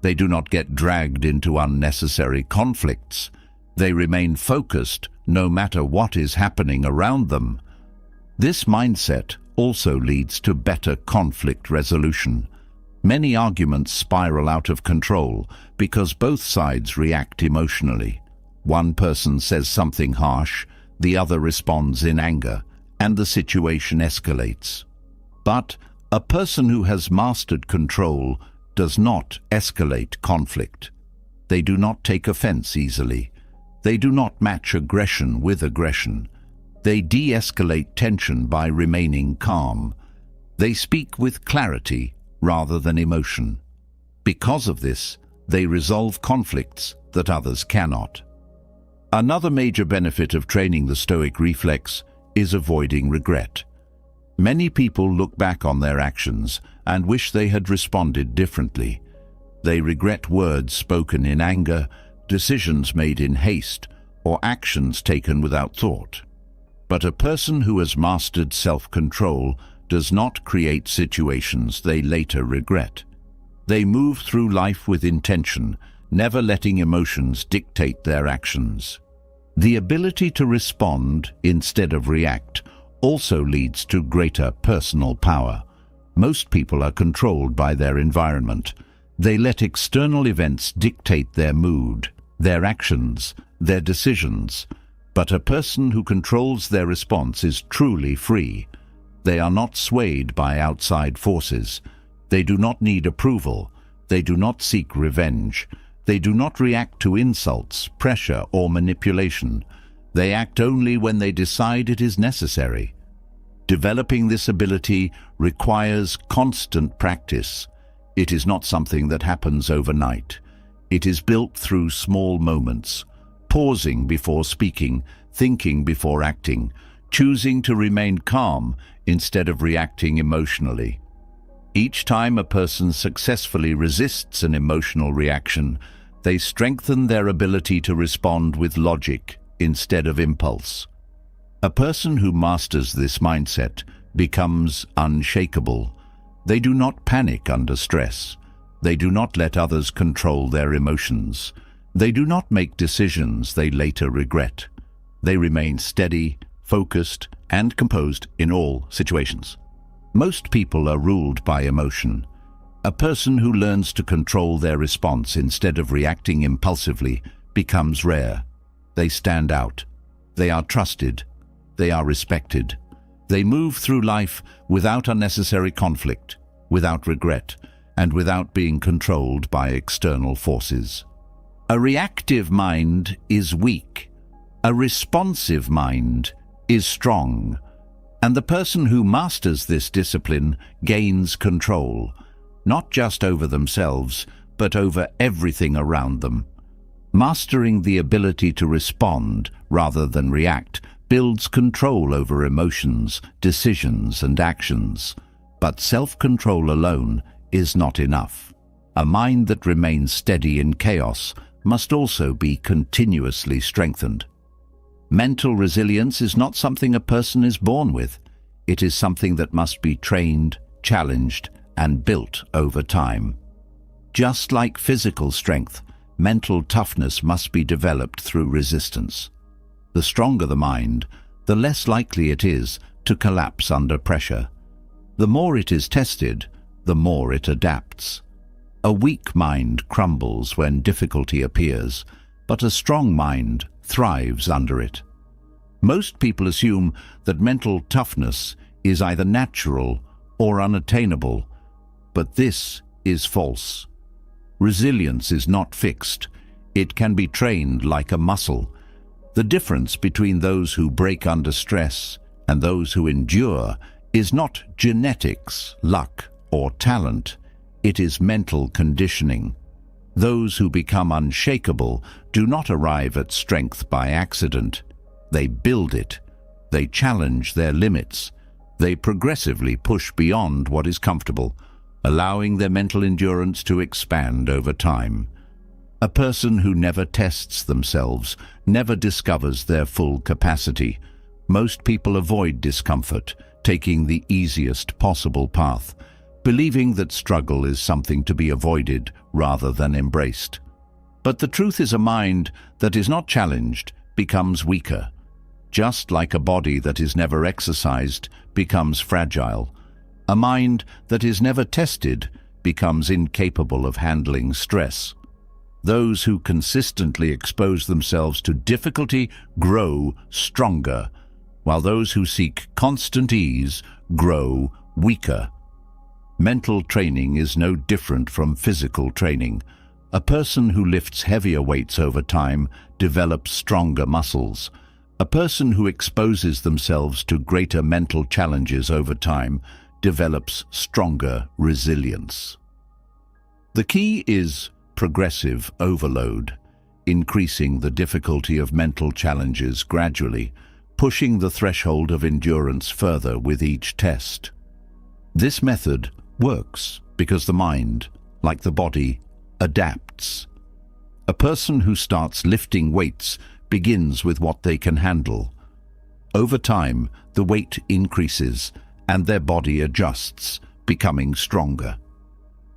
They do not get dragged into unnecessary conflicts. They remain focused no matter what is happening around them. This mindset also leads to better conflict resolution. Many arguments spiral out of control because both sides react emotionally. One person says something harsh, the other responds in anger, and the situation escalates. But a person who has mastered control does not escalate conflict. They do not take offense easily. They do not match aggression with aggression. They de-escalate tension by remaining calm. They speak with clarity rather than emotion. Because of this, they resolve conflicts that others cannot. Another major benefit of training the Stoic reflex is avoiding regret. Many people look back on their actions and wish they had responded differently. They regret words spoken in anger, decisions made in haste, or actions taken without thought. But a person who has mastered self-control does not create situations they later regret. They move through life with intention, never letting emotions dictate their actions. The ability to respond instead of react also leads to greater personal power. Most people are controlled by their environment. They let external events dictate their mood, their actions, their decisions. But a person who controls their response is truly free. They are not swayed by outside forces. They do not need approval. They do not seek revenge. They do not react to insults, pressure, or manipulation. They act only when they decide it is necessary. Developing this ability requires constant practice. It is not something that happens overnight. It is built through small moments, pausing before speaking, thinking before acting, choosing to remain calm instead of reacting emotionally. Each time a person successfully resists an emotional reaction, they strengthen their ability to respond with logic instead of impulse. A person who masters this mindset becomes unshakable. They do not panic under stress. They do not let others control their emotions. They do not make decisions they later regret. They remain steady, focused, and composed in all situations. Most people are ruled by emotion. A person who learns to control their response instead of reacting impulsively becomes rare. They stand out. They are trusted. They are respected. They move through life without unnecessary conflict, without regret, and without being controlled by external forces. A reactive mind is weak. A responsive mind is strong. And the person who masters this discipline gains control, not just over themselves, but over everything around them. Mastering the ability to respond rather than react builds control over emotions, decisions, and actions. But self-control alone is not enough. A mind that remains steady in chaos must also be continuously strengthened. Mental resilience is not something a person is born with. It is something that must be trained, challenged, and built over time. Just like physical strength, mental toughness must be developed through resistance. The stronger the mind, the less likely it is to collapse under pressure. The more it is tested, the more it adapts. A weak mind crumbles when difficulty appears, but a strong mind thrives under it. Most people assume that mental toughness is either natural or unattainable, but this is false. Resilience is not fixed. It can be trained like a muscle. The difference between those who break under stress and those who endure is not genetics, luck, or talent. It is mental conditioning. Those who become unshakable do not arrive at strength by accident. They build it. They challenge their limits. They progressively push beyond what is comfortable, allowing their mental endurance to expand over time. A person who never tests themselves never discovers their full capacity. Most people avoid discomfort, taking the easiest possible path, believing that struggle is something to be avoided rather than embraced. But the truth is, a mind that is not challenged becomes weaker. Just like a body that is never exercised becomes fragile, a mind that is never tested becomes incapable of handling stress. Those who consistently expose themselves to difficulty grow stronger, while those who seek constant ease grow weaker. Mental training is no different from physical training. A person who lifts heavier weights over time develops stronger muscles. A person who exposes themselves to greater mental challenges over time develops stronger resilience. The key is progressive overload, increasing the difficulty of mental challenges gradually, pushing the threshold of endurance further with each test. This method works because the mind, like the body, adapts. A person who starts lifting weights begins with what they can handle. Over time, the weight increases and their body adjusts, becoming stronger.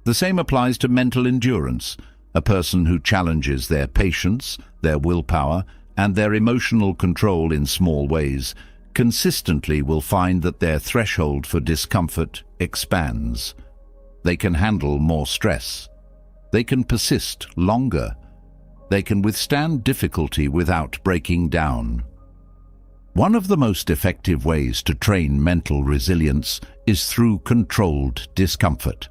The same applies to mental endurance. A person who challenges their patience, their willpower, and their emotional control in small ways consistently will find that their threshold for discomfort expands. They can handle more stress. They can persist longer. They can withstand difficulty without breaking down. One of the most effective ways to train mental resilience is through controlled discomfort.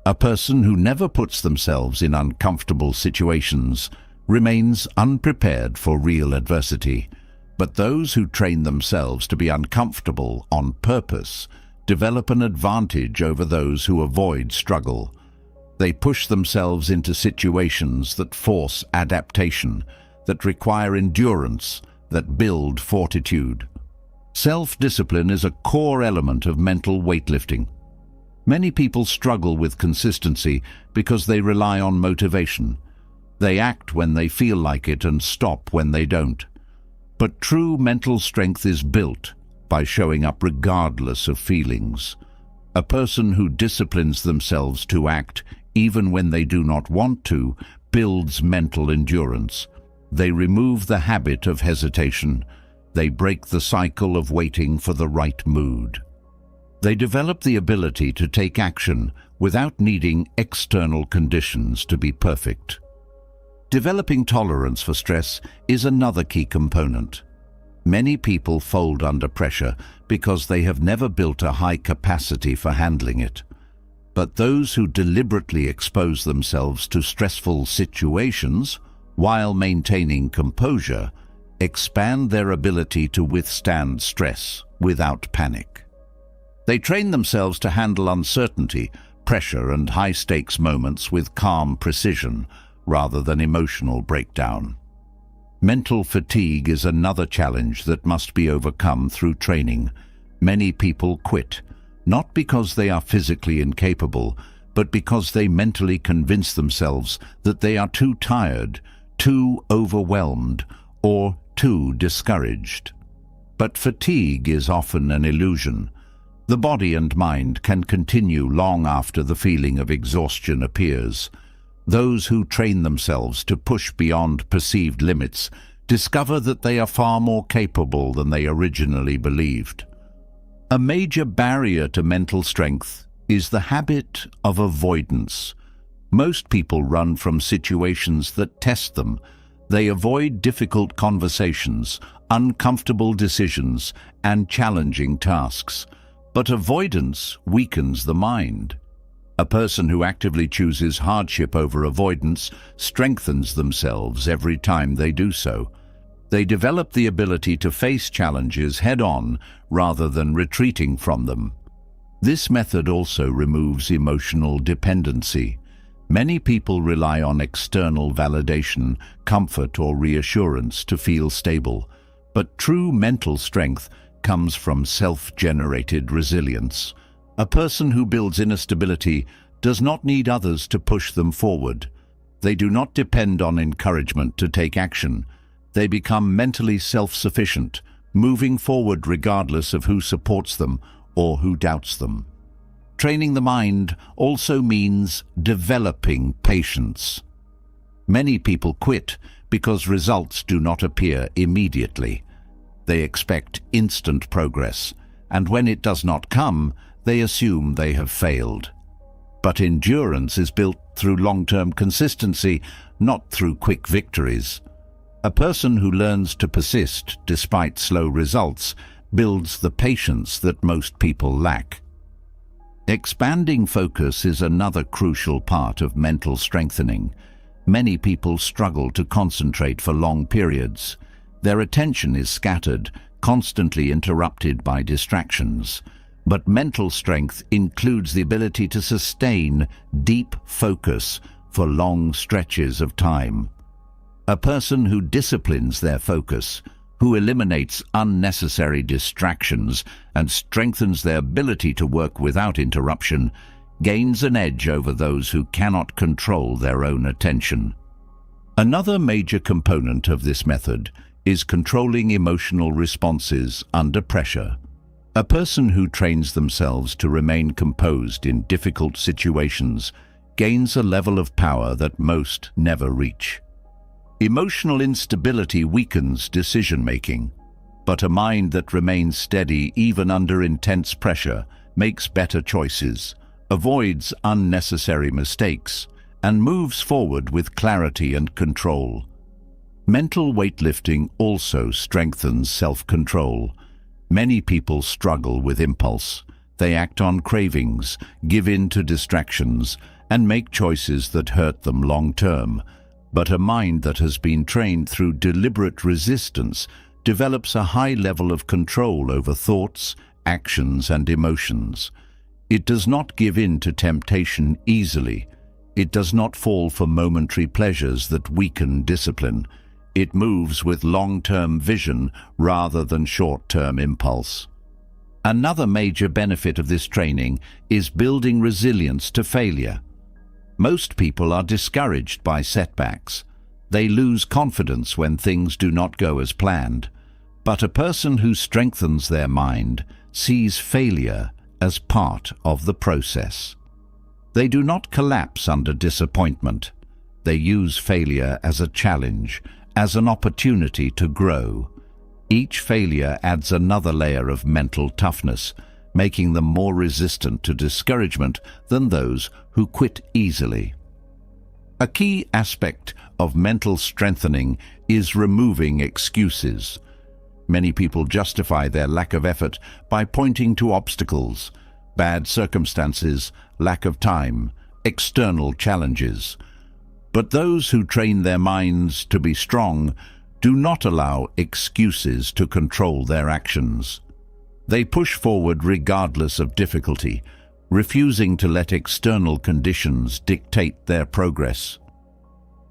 A person who never puts themselves in uncomfortable situations remains unprepared for real adversity. But those who train themselves to be uncomfortable on purpose develop an advantage over those who avoid struggle. They push themselves into situations that force adaptation, that require endurance, that build fortitude. Self-discipline is a core element of mental weightlifting. Many people struggle with consistency because they rely on motivation. They act when they feel like it and stop when they don't. But true mental strength is built by showing up regardless of feelings. A person who disciplines themselves to act even when they do not want to builds mental endurance. They remove the habit of hesitation. They break the cycle of waiting for the right mood. They develop the ability to take action without needing external conditions to be perfect. Developing tolerance for stress is another key component. Many people fold under pressure because they have never built a high capacity for handling it. But those who deliberately expose themselves to stressful situations while maintaining composure expand their ability to withstand stress without panic. They train themselves to handle uncertainty, pressure, and high-stakes moments with calm precision rather than emotional breakdown. Mental fatigue is another challenge that must be overcome through training. Many people quit, not because they are physically incapable, but because they mentally convince themselves that they are too tired, too overwhelmed, or too discouraged. But fatigue is often an illusion. The body and mind can continue long after the feeling of exhaustion appears. Those who train themselves to push beyond perceived limits discover that they are far more capable than they originally believed. A major barrier to mental strength is the habit of avoidance. Most people run from situations that test them. They avoid difficult conversations, uncomfortable decisions, and challenging tasks. But avoidance weakens the mind. A person who actively chooses hardship over avoidance strengthens themselves every time they do so. They develop the ability to face challenges head-on rather than retreating from them. This method also removes emotional dependency. Many people rely on external validation, comfort, or reassurance to feel stable, but true mental strength comes from self-generated resilience. A person who builds inner stability does not need others to push them forward. They do not depend on encouragement to take action. They become mentally self-sufficient, moving forward regardless of who supports them or who doubts them. Training the mind also means developing patience. Many people quit because results do not appear immediately. They expect instant progress, and when it does not come, they assume they have failed. But endurance is built through long-term consistency, not through quick victories. A person who learns to persist despite slow results builds the patience that most people lack. Expanding focus is another crucial part of mental strengthening. Many people struggle to concentrate for long periods. Their attention is scattered, constantly interrupted by distractions. But mental strength includes the ability to sustain deep focus for long stretches of time. A person who disciplines their focus, who eliminates unnecessary distractions and strengthens their ability to work without interruption, gains an edge over those who cannot control their own attention. Another major component of this method is controlling emotional responses under pressure. A person who trains themselves to remain composed in difficult situations gains a level of power that most never reach. Emotional instability weakens decision-making, but a mind that remains steady even under intense pressure makes better choices, avoids unnecessary mistakes, and moves forward with clarity and control. Mental weightlifting also strengthens self-control. Many people struggle with impulse. They act on cravings, give in to distractions, and make choices that hurt them long-term. But a mind that has been trained through deliberate resistance develops a high level of control over thoughts, actions, and emotions. It does not give in to temptation easily. It does not fall for momentary pleasures that weaken discipline. It moves with long-term vision rather than short-term impulse. Another major benefit of this training is building resilience to failure. Most people are discouraged by setbacks. They lose confidence when things do not go as planned. But a person who strengthens their mind sees failure as part of the process. They do not collapse under disappointment. They use failure as a challenge, as an opportunity to grow. Each failure adds another layer of mental toughness, making them more resistant to discouragement than those who quit easily. A key aspect of mental strengthening is removing excuses. Many people justify their lack of effort by pointing to obstacles, bad circumstances, lack of time, external challenges. But those who train their minds to be strong do not allow excuses to control their actions. They push forward regardless of difficulty, refusing to let external conditions dictate their progress.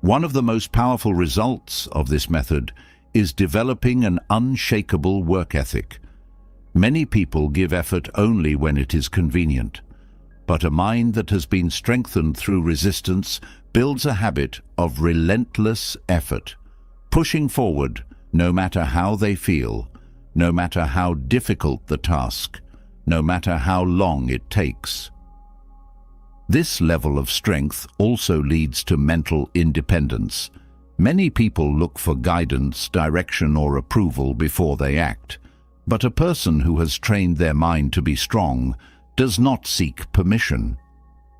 One of the most powerful results of this method is developing an unshakable work ethic. Many people give effort only when it is convenient, but a mind that has been strengthened through resistance builds a habit of relentless effort, pushing forward no matter how they feel, no matter how difficult the task, no matter how long it takes. This level of strength also leads to mental independence. Many people look for guidance, direction, or approval before they act, but a person who has trained their mind to be strong does not seek permission.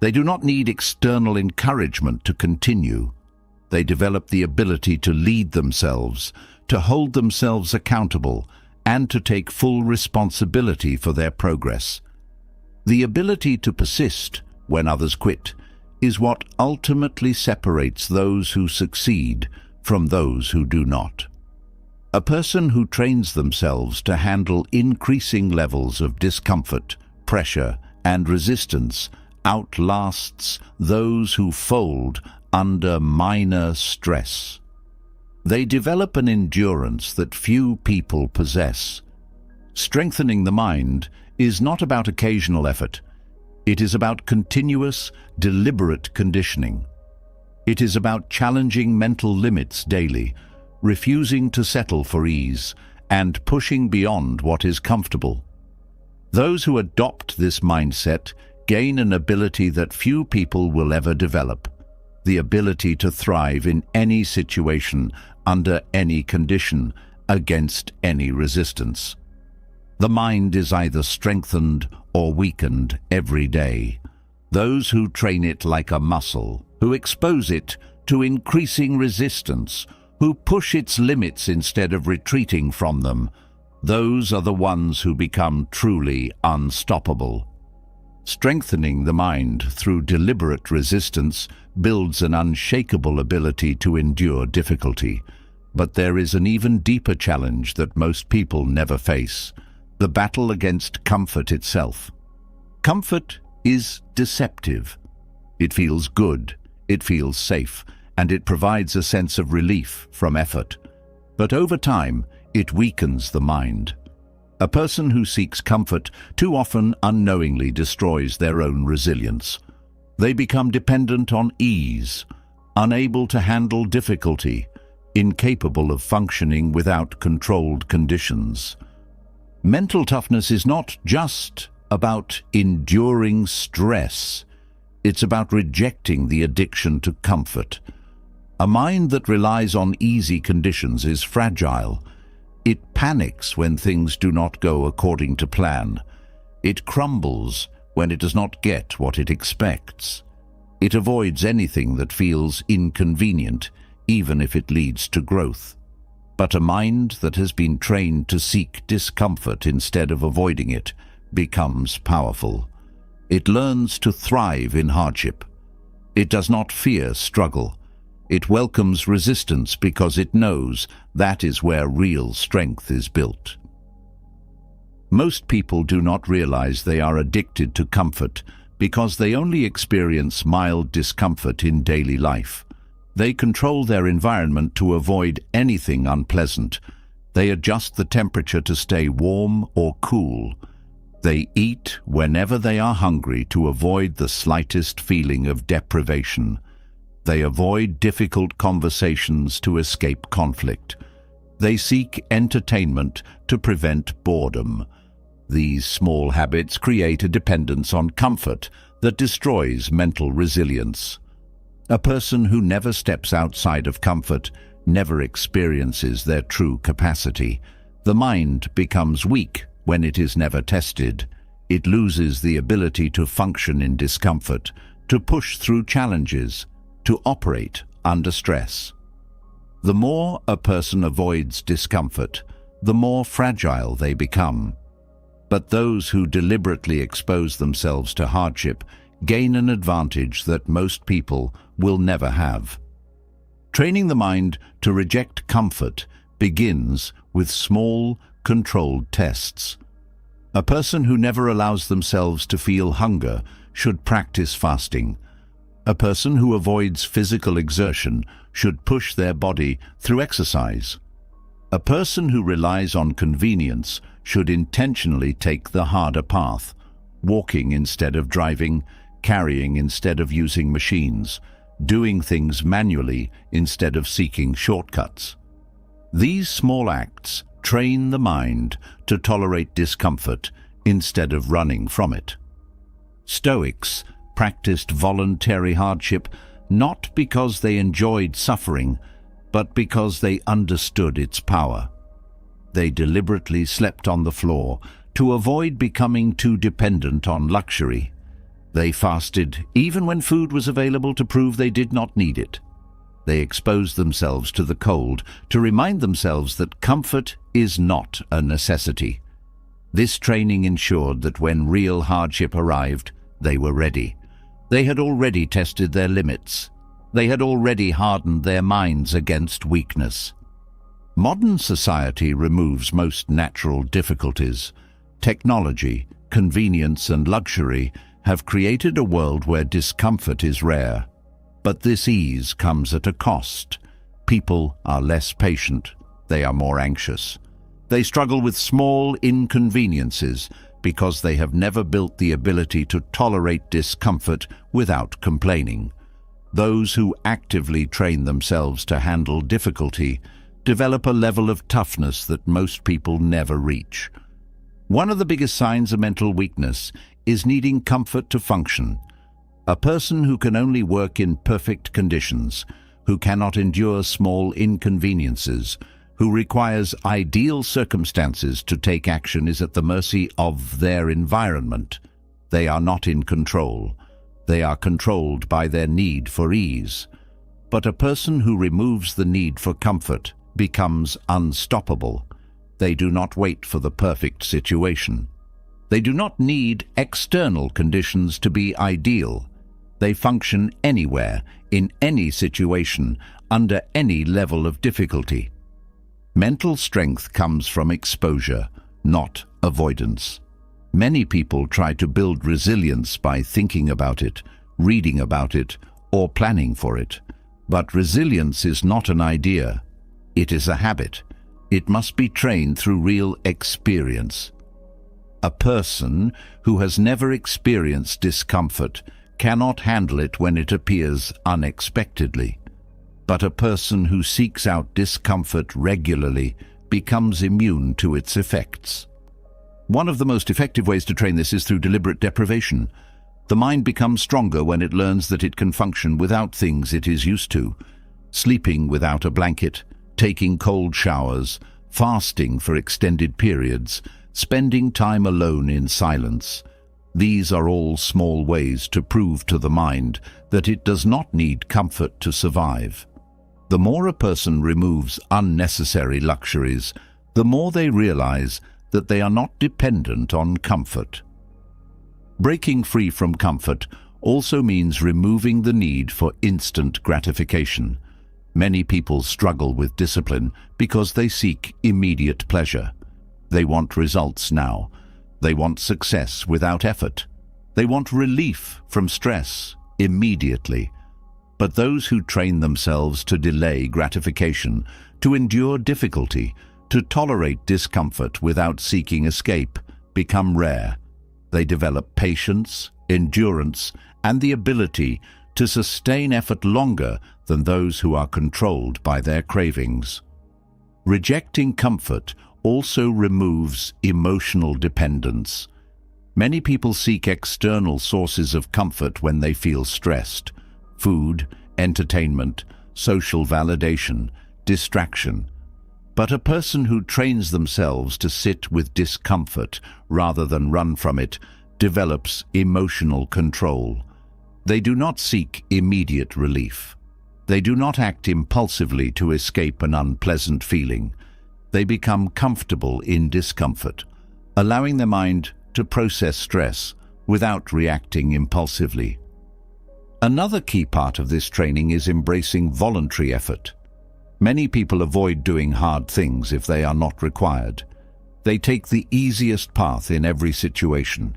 They do not need external encouragement to continue. They develop the ability to lead themselves, to hold themselves accountable, and to take full responsibility for their progress. The ability to persist when others quit is what ultimately separates those who succeed from those who do not. A person who trains themselves to handle increasing levels of discomfort, pressure, and resistance outlasts those who fold under minor stress. They develop an endurance that few people possess. Strengthening the mind is not about occasional effort. It is about continuous, deliberate conditioning. It is about challenging mental limits daily, refusing to settle for ease, and pushing beyond what is comfortable. Those who adopt this mindset gain an ability that few people will ever develop, the ability to thrive in any situation, under any condition, against any resistance. The mind is either strengthened or weakened every day. Those who train it like a muscle, who expose it to increasing resistance, who push its limits instead of retreating from them, those are the ones who become truly unstoppable. Strengthening the mind through deliberate resistance builds an unshakable ability to endure difficulty. But there is an even deeper challenge that most people never face: the battle against comfort itself. Comfort is deceptive. It feels good, it feels safe, and it provides a sense of relief from effort. But over time, it weakens the mind. A person who seeks comfort too often unknowingly destroys their own resilience. They become dependent on ease, unable to handle difficulty, incapable of functioning without controlled conditions. Mental toughness is not just about enduring stress. It's about rejecting the addiction to comfort. A mind that relies on easy conditions is fragile. It panics when things do not go according to plan. It crumbles when it does not get what it expects. It avoids anything that feels inconvenient, even if it leads to growth. But a mind that has been trained to seek discomfort instead of avoiding it becomes powerful. It learns to thrive in hardship. It does not fear struggle. It welcomes resistance because it knows that is where real strength is built. Most people do not realize they are addicted to comfort because they only experience mild discomfort in daily life. They control their environment to avoid anything unpleasant. They adjust the temperature to stay warm or cool. They eat whenever they are hungry to avoid the slightest feeling of deprivation. They avoid difficult conversations to escape conflict. They seek entertainment to prevent boredom. These small habits create a dependence on comfort that destroys mental resilience. A person who never steps outside of comfort never experiences their true capacity. The mind becomes weak when it is never tested. It loses the ability to function in discomfort, to push through challenges, to operate under stress. The more a person avoids discomfort, the more fragile they become. But those who deliberately expose themselves to hardship gain an advantage that most people will never have. Training the mind to reject comfort begins with small, controlled tests. A person who never allows themselves to feel hunger should practice fasting. A person who avoids physical exertion should push their body through exercise. A person who relies on convenience should intentionally take the harder path, walking instead of driving, carrying instead of using machines, doing things manually instead of seeking shortcuts. These small acts train the mind to tolerate discomfort instead of running from it. Stoics practiced voluntary hardship not because they enjoyed suffering, but because they understood its power. They deliberately slept on the floor to avoid becoming too dependent on luxury. They fasted even when food was available to prove they did not need it. They exposed themselves to the cold to remind themselves that comfort is not a necessity. This training ensured that when real hardship arrived, they were ready. They had already tested their limits. They had already hardened their minds against weakness. Modern society removes most natural difficulties. Technology, convenience, and luxury have created a world where discomfort is rare. But this ease comes at a cost. People are less patient. They are more anxious. They struggle with small inconveniences because they have never built the ability to tolerate discomfort without complaining. Those who actively train themselves to handle difficulty develop a level of toughness that most people never reach. One of the biggest signs of mental weakness is needing comfort to function. A person who can only work in perfect conditions, who cannot endure small inconveniences, who requires ideal circumstances to take action is at the mercy of their environment. They are not in control. They are controlled by their need for ease. But a person who removes the need for comfort becomes unstoppable. They do not wait for the perfect situation. They do not need external conditions to be ideal. They function anywhere, in any situation, under any level of difficulty. Mental strength comes from exposure, not avoidance. Many people try to build resilience by thinking about it, reading about it, or planning for it. But resilience is not an idea. It is a habit. It must be trained through real experience. A person who has never experienced discomfort cannot handle it when it appears unexpectedly. But a person who seeks out discomfort regularly becomes immune to its effects. One of the most effective ways to train this is through deliberate deprivation. The mind becomes stronger when it learns that it can function without things it is used to. Sleeping without a blanket, taking cold showers, fasting for extended periods, spending time alone in silence. These are all small ways to prove to the mind that it does not need comfort to survive. The more a person removes unnecessary luxuries, the more they realize that they are not dependent on comfort. Breaking free from comfort also means removing the need for instant gratification. Many people struggle with discipline because they seek immediate pleasure. They want results now. They want success without effort. They want relief from stress immediately. But those who train themselves to delay gratification, to endure difficulty, to tolerate discomfort without seeking escape, become rare. They develop patience, endurance, and the ability to sustain effort longer than those who are controlled by their cravings. Rejecting comfort also removes emotional dependence. Many people seek external sources of comfort when they feel stressed: food, entertainment, social validation, distraction. But a person who trains themselves to sit with discomfort rather than run from it develops emotional control. They do not seek immediate relief. They do not act impulsively to escape an unpleasant feeling. They become comfortable in discomfort, allowing their mind to process stress without reacting impulsively. Another key part of this training is embracing voluntary effort. Many people avoid doing hard things if they are not required. They take the easiest path in every situation.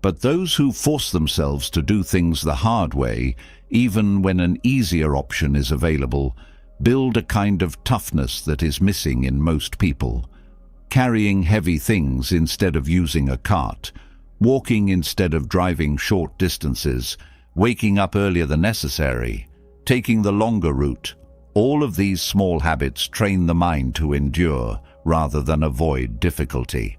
But those who force themselves to do things the hard way, even when an easier option is available, build a kind of toughness that is missing in most people. Carrying heavy things instead of using a cart, walking instead of driving short distances, waking up earlier than necessary, taking the longer route. All of these small habits train the mind to endure rather than avoid difficulty.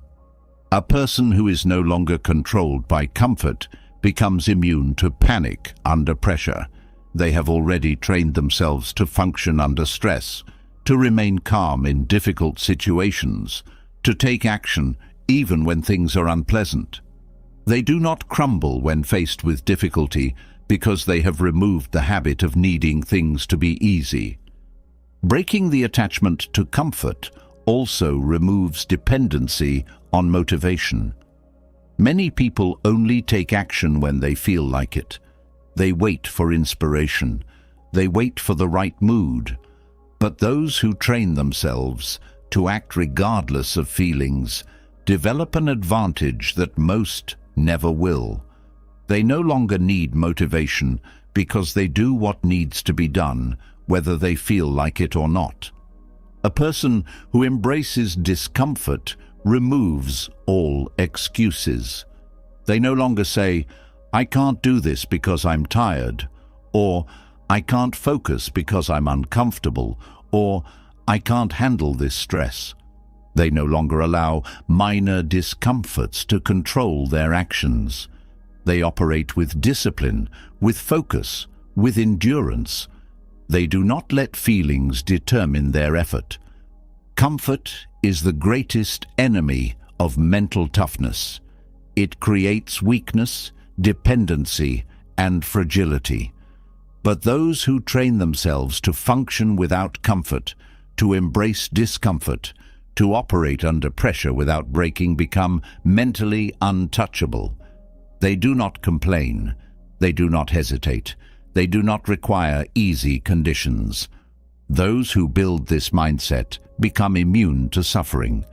A person who is no longer controlled by comfort becomes immune to panic under pressure. They have already trained themselves to function under stress, to remain calm in difficult situations, to take action even when things are unpleasant. They do not crumble when faced with difficulty because they have removed the habit of needing things to be easy. Breaking the attachment to comfort also removes dependency on motivation. Many people only take action when they feel like it. They wait for inspiration. They wait for the right mood. But those who train themselves to act regardless of feelings develop an advantage that most never will. They no longer need motivation because they do what needs to be done, whether they feel like it or not. A person who embraces discomfort removes all excuses. They no longer say, "I can't do this because I'm tired," or "I can't focus because I'm uncomfortable," or "I can't handle this stress." They no longer allow minor discomforts to control their actions. They operate with discipline, with focus, with endurance. They do not let feelings determine their effort. Comfort is the greatest enemy of mental toughness. It creates weakness, dependency, and fragility. But those who train themselves to function without comfort, to embrace discomfort, to operate under pressure without breaking, become mentally untouchable. They do not complain. They do not hesitate. They do not require easy conditions. Those who build this mindset become immune to suffering.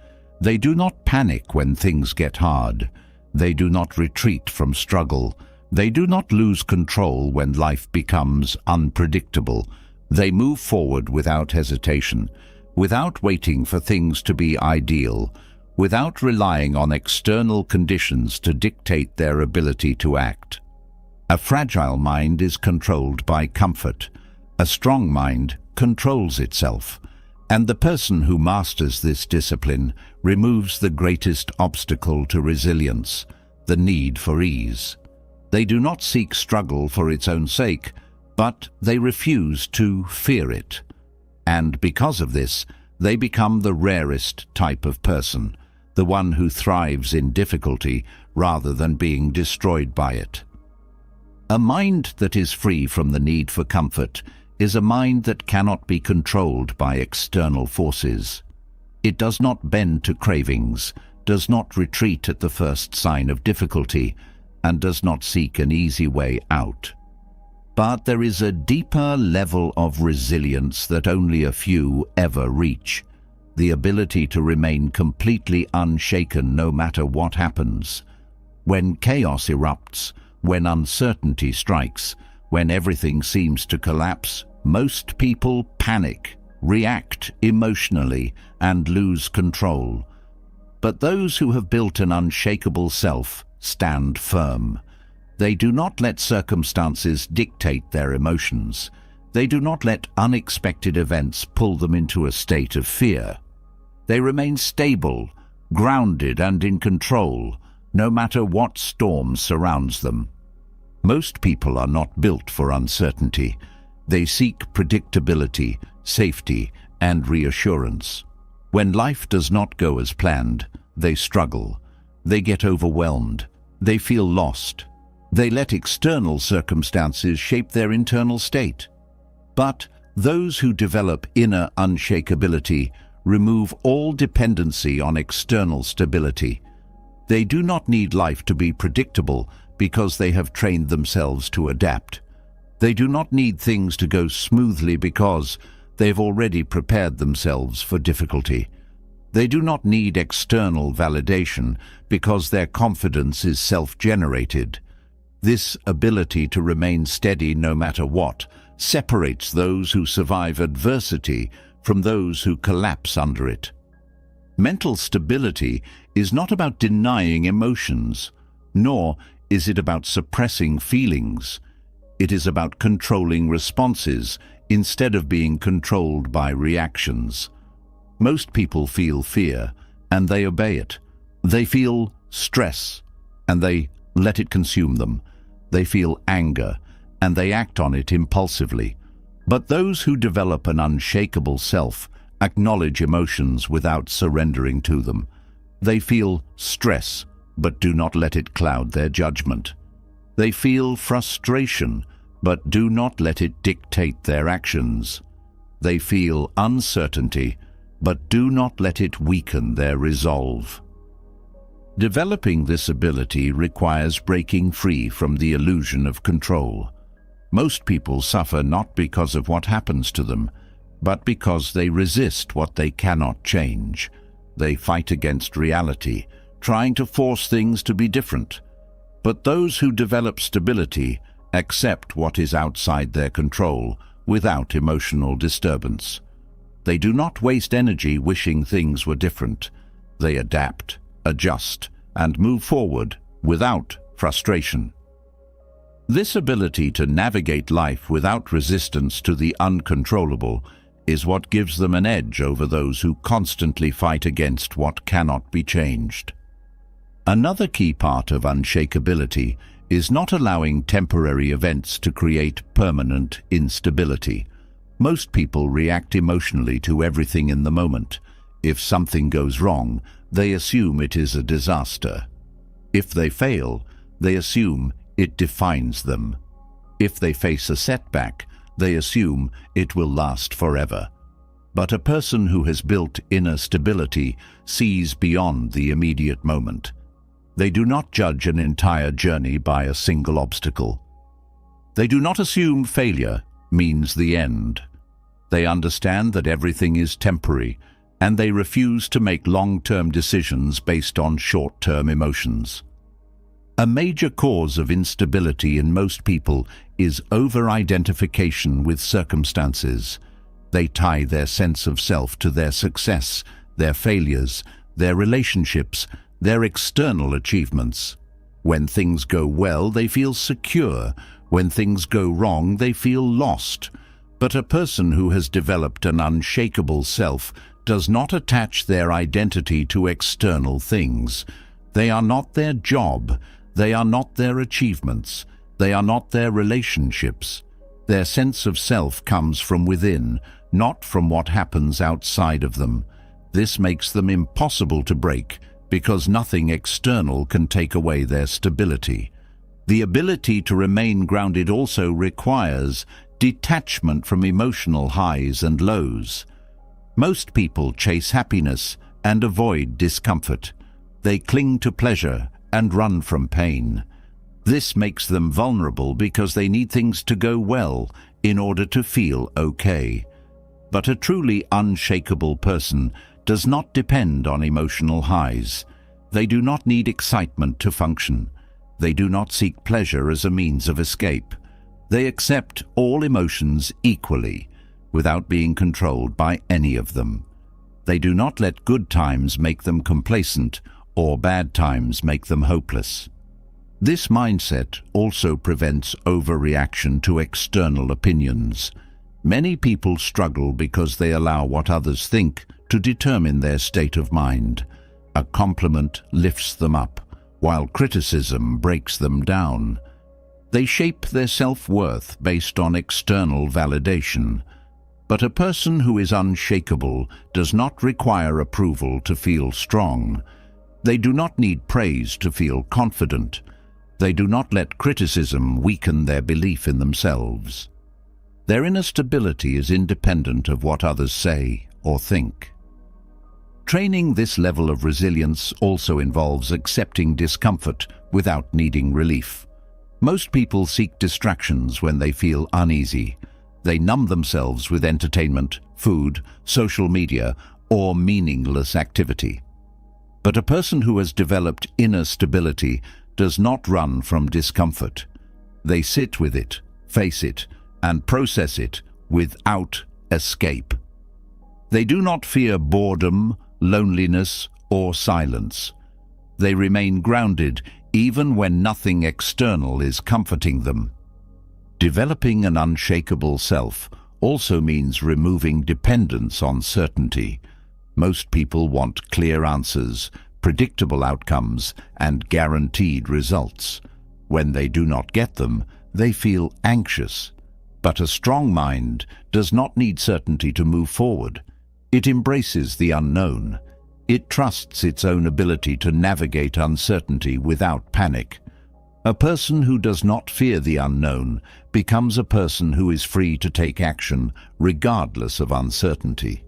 They do not panic when things get hard. They do not retreat from struggle. They do not lose control when life becomes unpredictable. They move forward without hesitation, without waiting for things to be ideal, without relying on external conditions to dictate their ability to act. A fragile mind is controlled by comfort. A strong mind controls itself. And the person who masters this discipline removes the greatest obstacle to resilience, the need for ease. They do not seek struggle for its own sake, but they refuse to fear it. And because of this, they become the rarest type of person, the one who thrives in difficulty rather than being destroyed by it. A mind that is free from the need for comfort is a mind that cannot be controlled by external forces. It does not bend to cravings, does not retreat at the first sign of difficulty, and does not seek an easy way out. But there is a deeper level of resilience that only a few ever reach, the ability to remain completely unshaken no matter what happens. When chaos erupts, when uncertainty strikes, when everything seems to collapse, most people panic, react emotionally, and lose control. But those who have built an unshakable self stand firm. They do not let circumstances dictate their emotions. They do not let unexpected events pull them into a state of fear. They remain stable, grounded, and in control, no matter what storm surrounds them. Most people are not built for uncertainty. They seek predictability, safety, and reassurance. When life does not go as planned, they struggle. They get overwhelmed. They feel lost. They let external circumstances shape their internal state. But those who develop inner unshakability remove all dependency on external stability. They do not need life to be predictable because they have trained themselves to adapt. They do not need things to go smoothly because they've already prepared themselves for difficulty. They do not need external validation because their confidence is self-generated. This ability to remain steady no matter what separates those who survive adversity from those who collapse under it. Mental stability is not about denying emotions, nor is it about suppressing feelings. It is about controlling responses instead of being controlled by reactions. Most people feel fear, and they obey it. They feel stress, and they let it consume them. They feel anger, and they act on it impulsively. But those who develop an unshakable self acknowledge emotions without surrendering to them. They feel stress, but do not let it cloud their judgment. They feel frustration, but do not let it dictate their actions. They feel uncertainty, but do not let it weaken their resolve. Developing this ability requires breaking free from the illusion of control. Most people suffer not because of what happens to them, but because they resist what they cannot change. They fight against reality, trying to force things to be different. But those who develop stability accept what is outside their control without emotional disturbance. They do not waste energy wishing things were different. They adapt, adjust, and move forward without frustration. This ability to navigate life without resistance to the uncontrollable is what gives them an edge over those who constantly fight against what cannot be changed. Another key part of unshakability is not allowing temporary events to create permanent instability. Most people react emotionally to everything in the moment. If something goes wrong, they assume it is a disaster. If they fail, they assume it defines them. If they face a setback, they assume it will last forever. But a person who has built inner stability sees beyond the immediate moment. They do not judge an entire journey by a single obstacle. They do not assume failure means the end. They understand that everything is temporary, and they refuse to make long-term decisions based on short-term emotions. A major cause of instability in most people is over-identification with circumstances. They tie their sense of self to their success, their failures, their relationships, their external achievements. When things go well, they feel secure. When things go wrong, they feel lost. But a person who has developed an unshakable self does not attach their identity to external things. They are not their job. They are not their achievements. They are not their relationships. Their sense of self comes from within, not from what happens outside of them. This makes them impossible to break because nothing external can take away their stability. The ability to remain grounded also requires detachment from emotional highs and lows. Most people chase happiness and avoid discomfort. They cling to pleasure and run from pain. This makes them vulnerable because they need things to go well in order to feel okay. But a truly unshakable person does not depend on emotional highs. They do not need excitement to function. They do not seek pleasure as a means of escape. They accept all emotions equally, without being controlled by any of them. They do not let good times make them complacent or bad times make them hopeless. This mindset also prevents overreaction to external opinions. Many people struggle because they allow what others think to determine their state of mind. A compliment lifts them up, while criticism breaks them down. They shape their self-worth based on external validation. But a person who is unshakable does not require approval to feel strong. They do not need praise to feel confident. They do not let criticism weaken their belief in themselves. Their inner stability is independent of what others say or think. Training this level of resilience also involves accepting discomfort without needing relief. Most people seek distractions when they feel uneasy. They numb themselves with entertainment, food, social media, or meaningless activity. But a person who has developed inner stability does not run from discomfort. They sit with it, face it, and process it without escape. They do not fear boredom, loneliness, or silence. They remain grounded even when nothing external is comforting them. Developing an unshakable self also means removing dependence on certainty. Most people want clear answers, predictable outcomes, and guaranteed results. When they do not get them, they feel anxious. But a strong mind does not need certainty to move forward. It embraces the unknown. It trusts its own ability to navigate uncertainty without panic. A person who does not fear the unknown becomes a person who is free to take action regardless of uncertainty.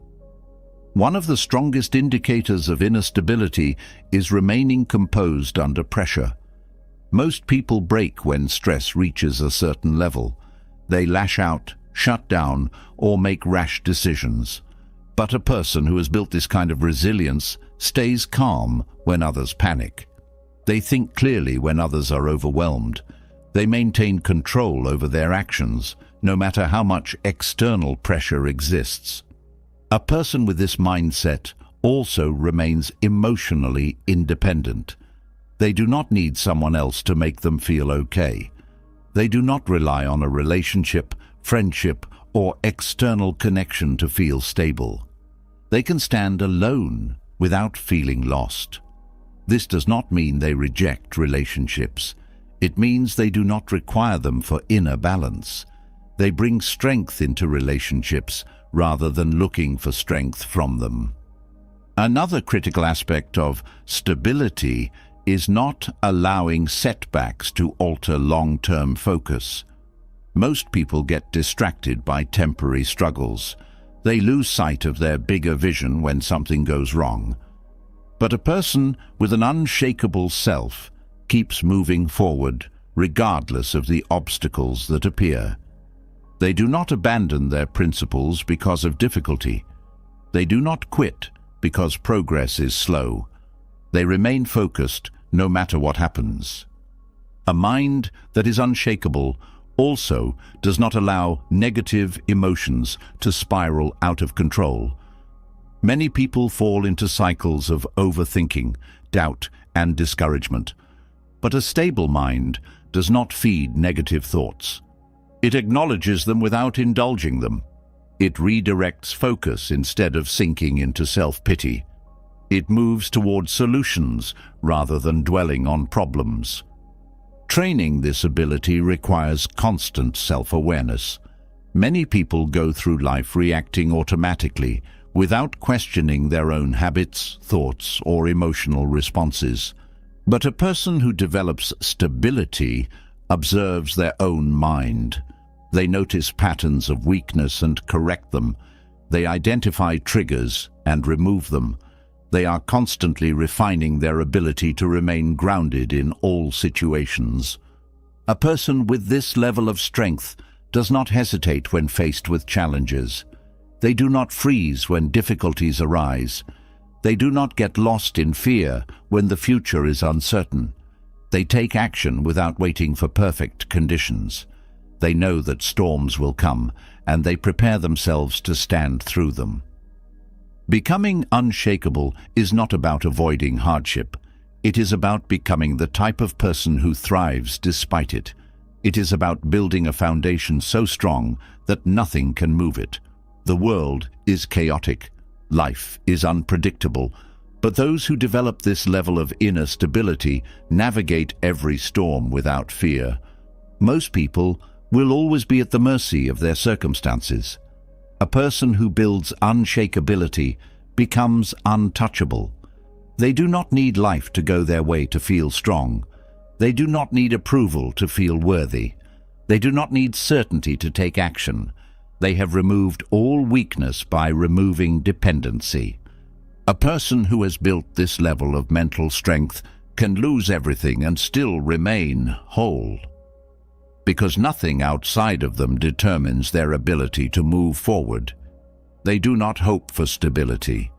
One of the strongest indicators of inner stability is remaining composed under pressure. Most people break when stress reaches a certain level. They lash out, shut down, or make rash decisions. But a person who has built this kind of resilience stays calm when others panic. They think clearly when others are overwhelmed. They maintain control over their actions, no matter how much external pressure exists. A person with this mindset also remains emotionally independent. They do not need someone else to make them feel okay. They do not rely on a relationship, friendship, or external connection to feel stable. They can stand alone without feeling lost. This does not mean they reject relationships. It means they do not require them for inner balance. They bring strength into relationships rather than looking for strength from them. Another critical aspect of stability is not allowing setbacks to alter long-term focus. Most people get distracted by temporary struggles. They lose sight of their bigger vision when something goes wrong. But a person with an unshakable self keeps moving forward regardless of the obstacles that appear. They do not abandon their principles because of difficulty. They do not quit because progress is slow. They remain focused no matter what happens. A mind that is unshakable also does not allow negative emotions to spiral out of control. Many people fall into cycles of overthinking, doubt, and discouragement. But a stable mind does not feed negative thoughts. It acknowledges them without indulging them. It redirects focus instead of sinking into self-pity. It moves towards solutions rather than dwelling on problems. Training this ability requires constant self-awareness. Many people go through life reacting automatically without questioning their own habits, thoughts, or emotional responses. But a person who develops stability observes their own mind. They notice patterns of weakness and correct them. They identify triggers and remove them. They are constantly refining their ability to remain grounded in all situations. A person with this level of strength does not hesitate when faced with challenges. They do not freeze when difficulties arise. They do not get lost in fear when the future is uncertain. They take action without waiting for perfect conditions. They know that storms will come, and they prepare themselves to stand through them. Becoming unshakable is not about avoiding hardship. It is about becoming the type of person who thrives despite it. It is about building a foundation so strong that nothing can move it. The world is chaotic. Life is unpredictable. But those who develop this level of inner stability navigate every storm without fear. Most people will always be at the mercy of their circumstances. A person who builds unshakability becomes untouchable. They do not need life to go their way to feel strong. They do not need approval to feel worthy. They do not need certainty to take action. They have removed all weakness by removing dependency. A person who has built this level of mental strength can lose everything and still remain whole, because nothing outside of them determines their ability to move forward. They do not hope for stability.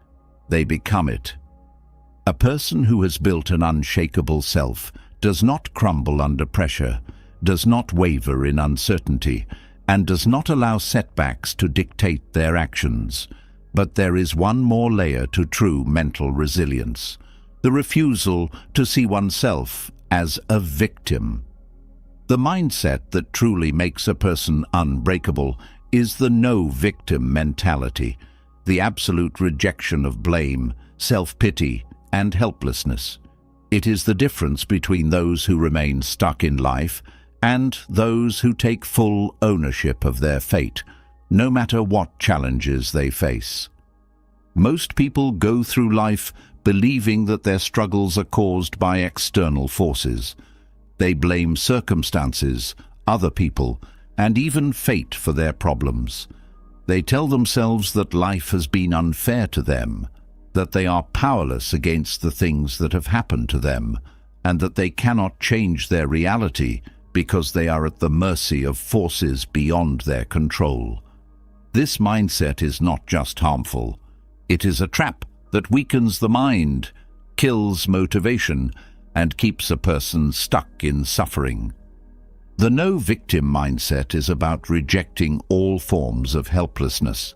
They become it. A person who has built an unshakable self does not crumble under pressure, does not waver in uncertainty, and does not allow setbacks to dictate their actions. But there is one more layer to true mental resilience: the refusal to see oneself as a victim. The mindset that truly makes a person unbreakable is the no-victim mentality, the absolute rejection of blame, self-pity, and helplessness. It is the difference between those who remain stuck in life and those who take full ownership of their fate, no matter what challenges they face. Most people go through life believing that their struggles are caused by external forces. They blame circumstances, other people, and even fate for their problems. They tell themselves that life has been unfair to them, that they are powerless against the things that have happened to them, and that they cannot change their reality because they are at the mercy of forces beyond their control. This mindset is not just harmful. It is a trap that weakens the mind, kills motivation, and keeps a person stuck in suffering. The no-victim mindset is about rejecting all forms of helplessness.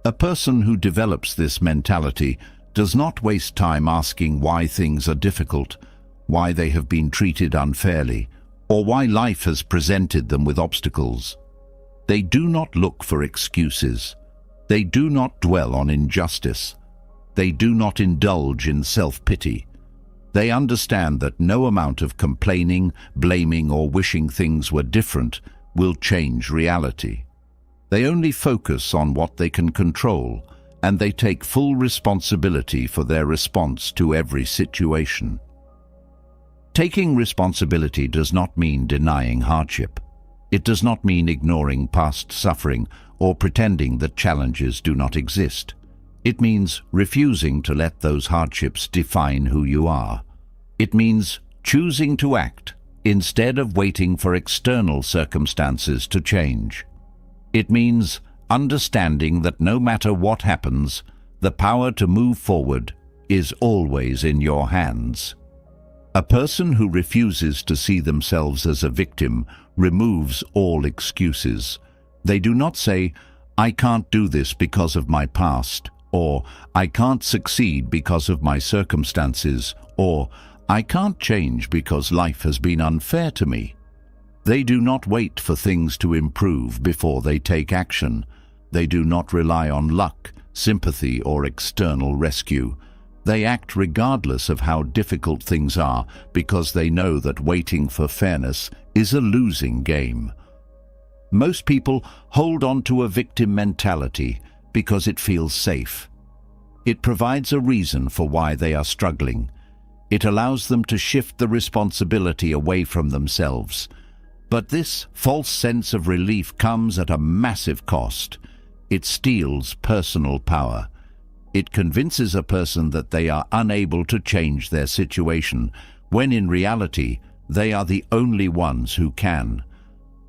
A person who develops this mentality does not waste time asking why things are difficult, why they have been treated unfairly, or why life has presented them with obstacles. They do not look for excuses. They do not dwell on injustice. They do not indulge in self-pity. They understand that no amount of complaining, blaming, or wishing things were different will change reality. They only focus on what they can control, and they take full responsibility for their response to every situation. Taking responsibility does not mean denying hardship. It does not mean ignoring past suffering or pretending that challenges do not exist. It means refusing to let those hardships define who you are. It means choosing to act instead of waiting for external circumstances to change. It means understanding that no matter what happens, the power to move forward is always in your hands. A person who refuses to see themselves as a victim removes all excuses. They do not say, "I can't do this because of my past," or "I can't succeed because of my circumstances," or "I can't change because life has been unfair to me." They do not wait for things to improve before they take action. They do not rely on luck, sympathy, or external rescue. They act regardless of how difficult things are because they know that waiting for fairness is a losing game. Most people hold on to a victim mentality because it feels safe. It provides a reason for why they are struggling. It allows them to shift the responsibility away from themselves. But this false sense of relief comes at a massive cost. It steals personal power. It convinces a person that they are unable to change their situation, when in reality, they are the only ones who can.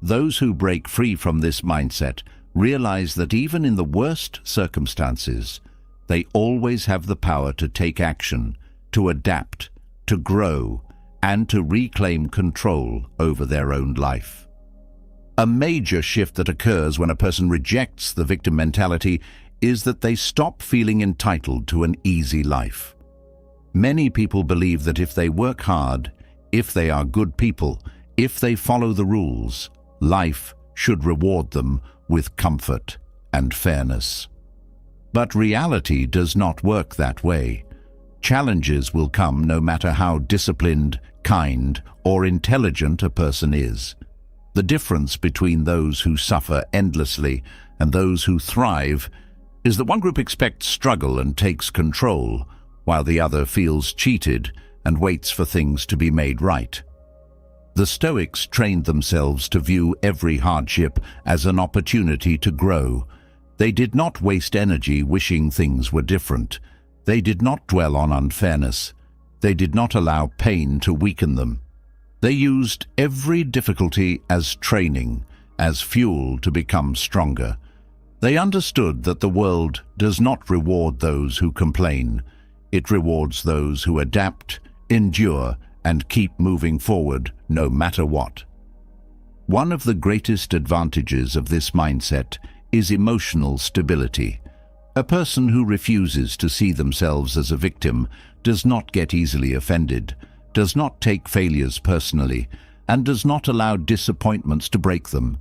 Those who break free from this mindset realize that even in the worst circumstances, they always have the power to take action, to adapt, to grow, and to reclaim control over their own life. A major shift that occurs when a person rejects the victim mentality is that they stop feeling entitled to an easy life. Many people believe that if they work hard, if they are good people, if they follow the rules, life should reward them with comfort and fairness. But reality does not work that way. Challenges will come no matter how disciplined, kind, or intelligent a person is. The difference between those who suffer endlessly and those who thrive is that one group expects struggle and takes control, while the other feels cheated and waits for things to be made right. The Stoics trained themselves to view every hardship as an opportunity to grow. They did not waste energy wishing things were different. They did not dwell on unfairness. They did not allow pain to weaken them. They used every difficulty as training, as fuel to become stronger. They understood that the world does not reward those who complain. It rewards those who adapt, endure, and keep moving forward no matter what. One of the greatest advantages of this mindset is emotional stability. A person who refuses to see themselves as a victim does not get easily offended, does not take failures personally, and does not allow disappointments to break them.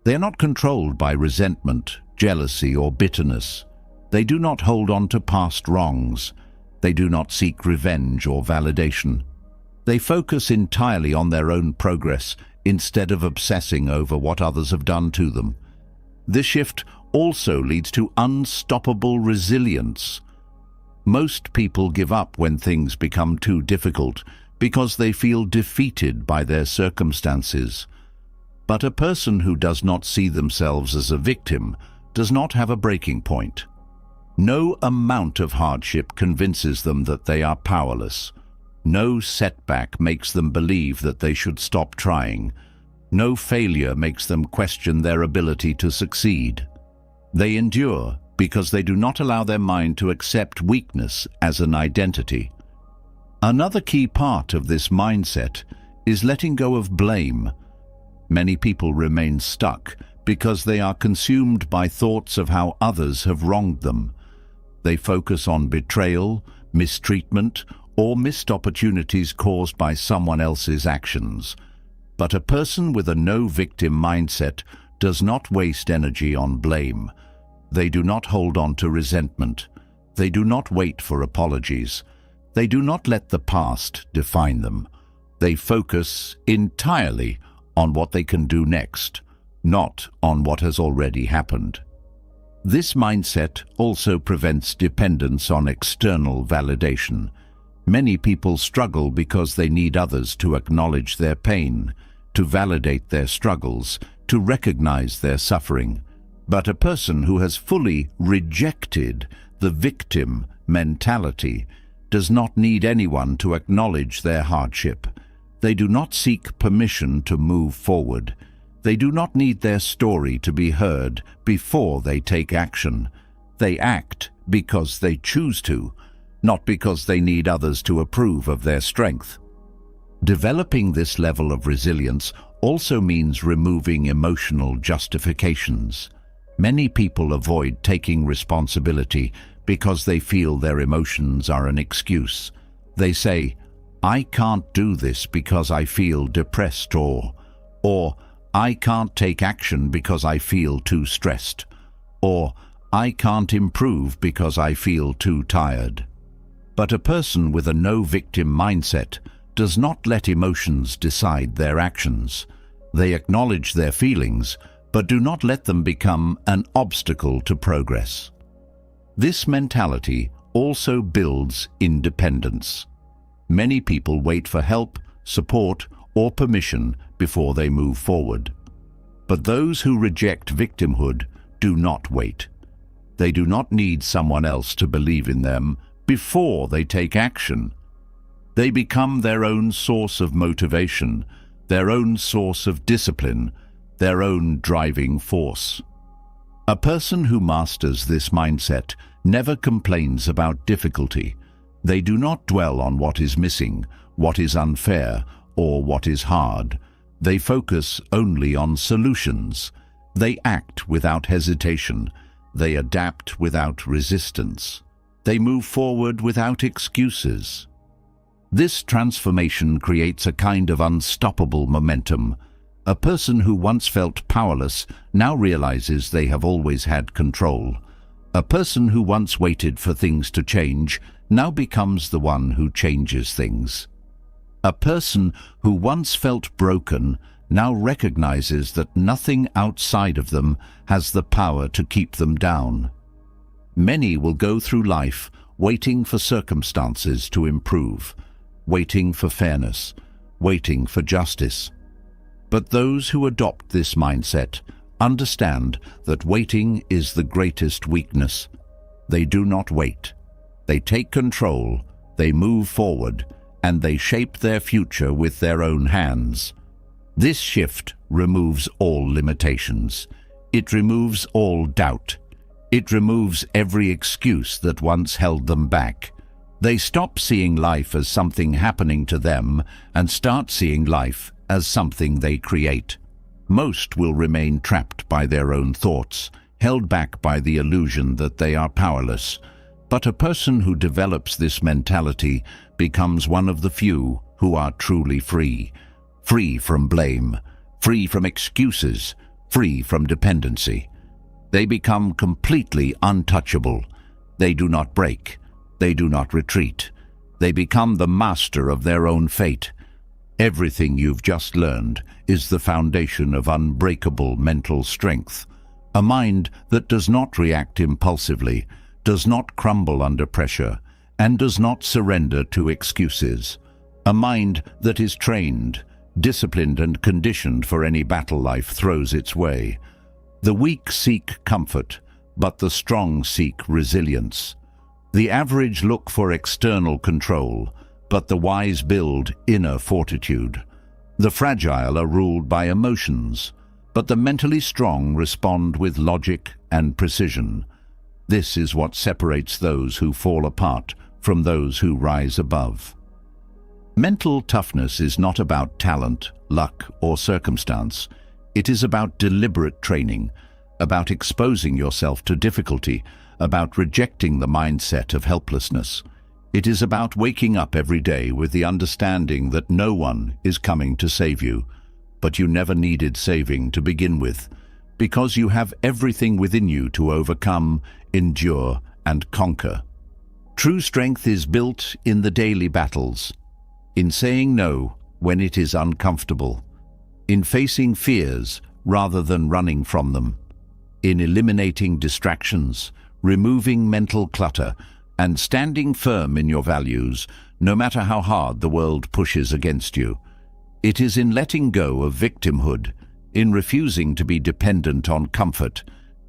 They are not controlled by resentment, jealousy, or bitterness. They do not hold on to past wrongs. They do not seek revenge or validation. They focus entirely on their own progress instead of obsessing over what others have done to them. This shift also leads to unstoppable resilience. Most people give up when things become too difficult because they feel defeated by their circumstances. But a person who does not see themselves as a victim does not have a breaking point. No amount of hardship convinces them that they are powerless. No setback makes them believe that they should stop trying. No failure makes them question their ability to succeed. They endure because they do not allow their mind to accept weakness as an identity. Another key part of this mindset is letting go of blame. Many people remain stuck because they are consumed by thoughts of how others have wronged them. They focus on betrayal, mistreatment, or missed opportunities caused by someone else's actions. But a person with a no-victim mindset does not waste energy on blame. They do not hold on to resentment. They do not wait for apologies. They do not let the past define them. They focus entirely on what they can do next, not on what has already happened. This mindset also prevents dependence on external validation. Many people struggle because they need others to acknowledge their pain, to validate their struggles, to recognize their suffering. But a person who has fully rejected the victim mentality does not need anyone to acknowledge their hardship. They do not seek permission to move forward. They do not need their story to be heard before they take action. They act because they choose to, not because they need others to approve of their strength. Developing this level of resilience also means removing emotional justifications. Many people avoid taking responsibility because they feel their emotions are an excuse. They say, "I can't do this because I feel depressed," or "I can't take action because I feel too stressed," or "I can't improve because I feel too tired." But a person with a no-victim mindset does not let emotions decide their actions. They acknowledge their feelings, but do not let them become an obstacle to progress. This mentality also builds independence. Many people wait for help, support, or permission before they move forward. But those who reject victimhood do not wait. They do not need someone else to believe in them before they take action. They become their own source of motivation, their own source of discipline, their own driving force. A person who masters this mindset never complains about difficulty. They do not dwell on what is missing, what is unfair, or what is hard. They focus only on solutions. They act without hesitation. They adapt without resistance. They move forward without excuses. This transformation creates a kind of unstoppable momentum. A person who once felt powerless now realizes they have always had control. A person who once waited for things to change now becomes the one who changes things. A person who once felt broken now recognizes that nothing outside of them has the power to keep them down. Many will go through life waiting for circumstances to improve, waiting for fairness, waiting for justice. But those who adopt this mindset understand that waiting is the greatest weakness. They do not wait. They take control, they move forward, and they shape their future with their own hands. This shift removes all limitations. It removes all doubt. It removes every excuse that once held them back. They stop seeing life as something happening to them and start seeing life as something they create. Most will remain trapped by their own thoughts, held back by the illusion that they are powerless. But a person who develops this mentality becomes one of the few who are truly free. Free from blame, free from excuses, free from dependency. They become completely untouchable. They do not break. They do not retreat. They become the master of their own fate. Everything you've just learned is the foundation of unbreakable mental strength. A mind that does not react impulsively, does not crumble under pressure, and does not surrender to excuses. A mind that is trained, disciplined and conditioned for any battle life throws its way. The weak seek comfort, but the strong seek resilience. The average look for external control, but the wise build inner fortitude. The fragile are ruled by emotions, but the mentally strong respond with logic and precision. This is what separates those who fall apart from those who rise above. Mental toughness is not about talent, luck, or circumstance. It is about deliberate training, about exposing yourself to difficulty, about rejecting the mindset of helplessness. It is about waking up every day with the understanding that no one is coming to save you, but you never needed saving to begin with, because you have everything within you to overcome, endure, and conquer. True strength is built in the daily battles, in saying no when it is uncomfortable, in facing fears rather than running from them, in eliminating distractions, removing mental clutter, and standing firm in your values, no matter how hard the world pushes against you. It is in letting go of victimhood, in refusing to be dependent on comfort,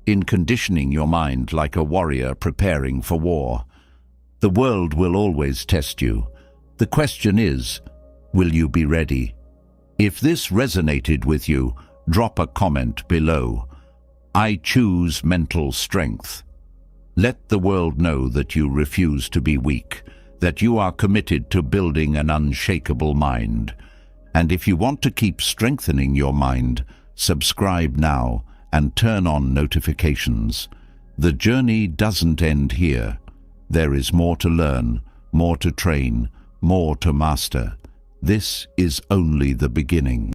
in conditioning your mind like a warrior preparing for war. The world will always test you. The question is, will you be ready? If this resonated with you, drop a comment below. I choose mental strength. Let the world know that you refuse to be weak, that you are committed to building an unshakable mind. And if you want to keep strengthening your mind, subscribe now and turn on notifications. The journey doesn't end here. There is more to learn, more to train, more to master. This is only the beginning.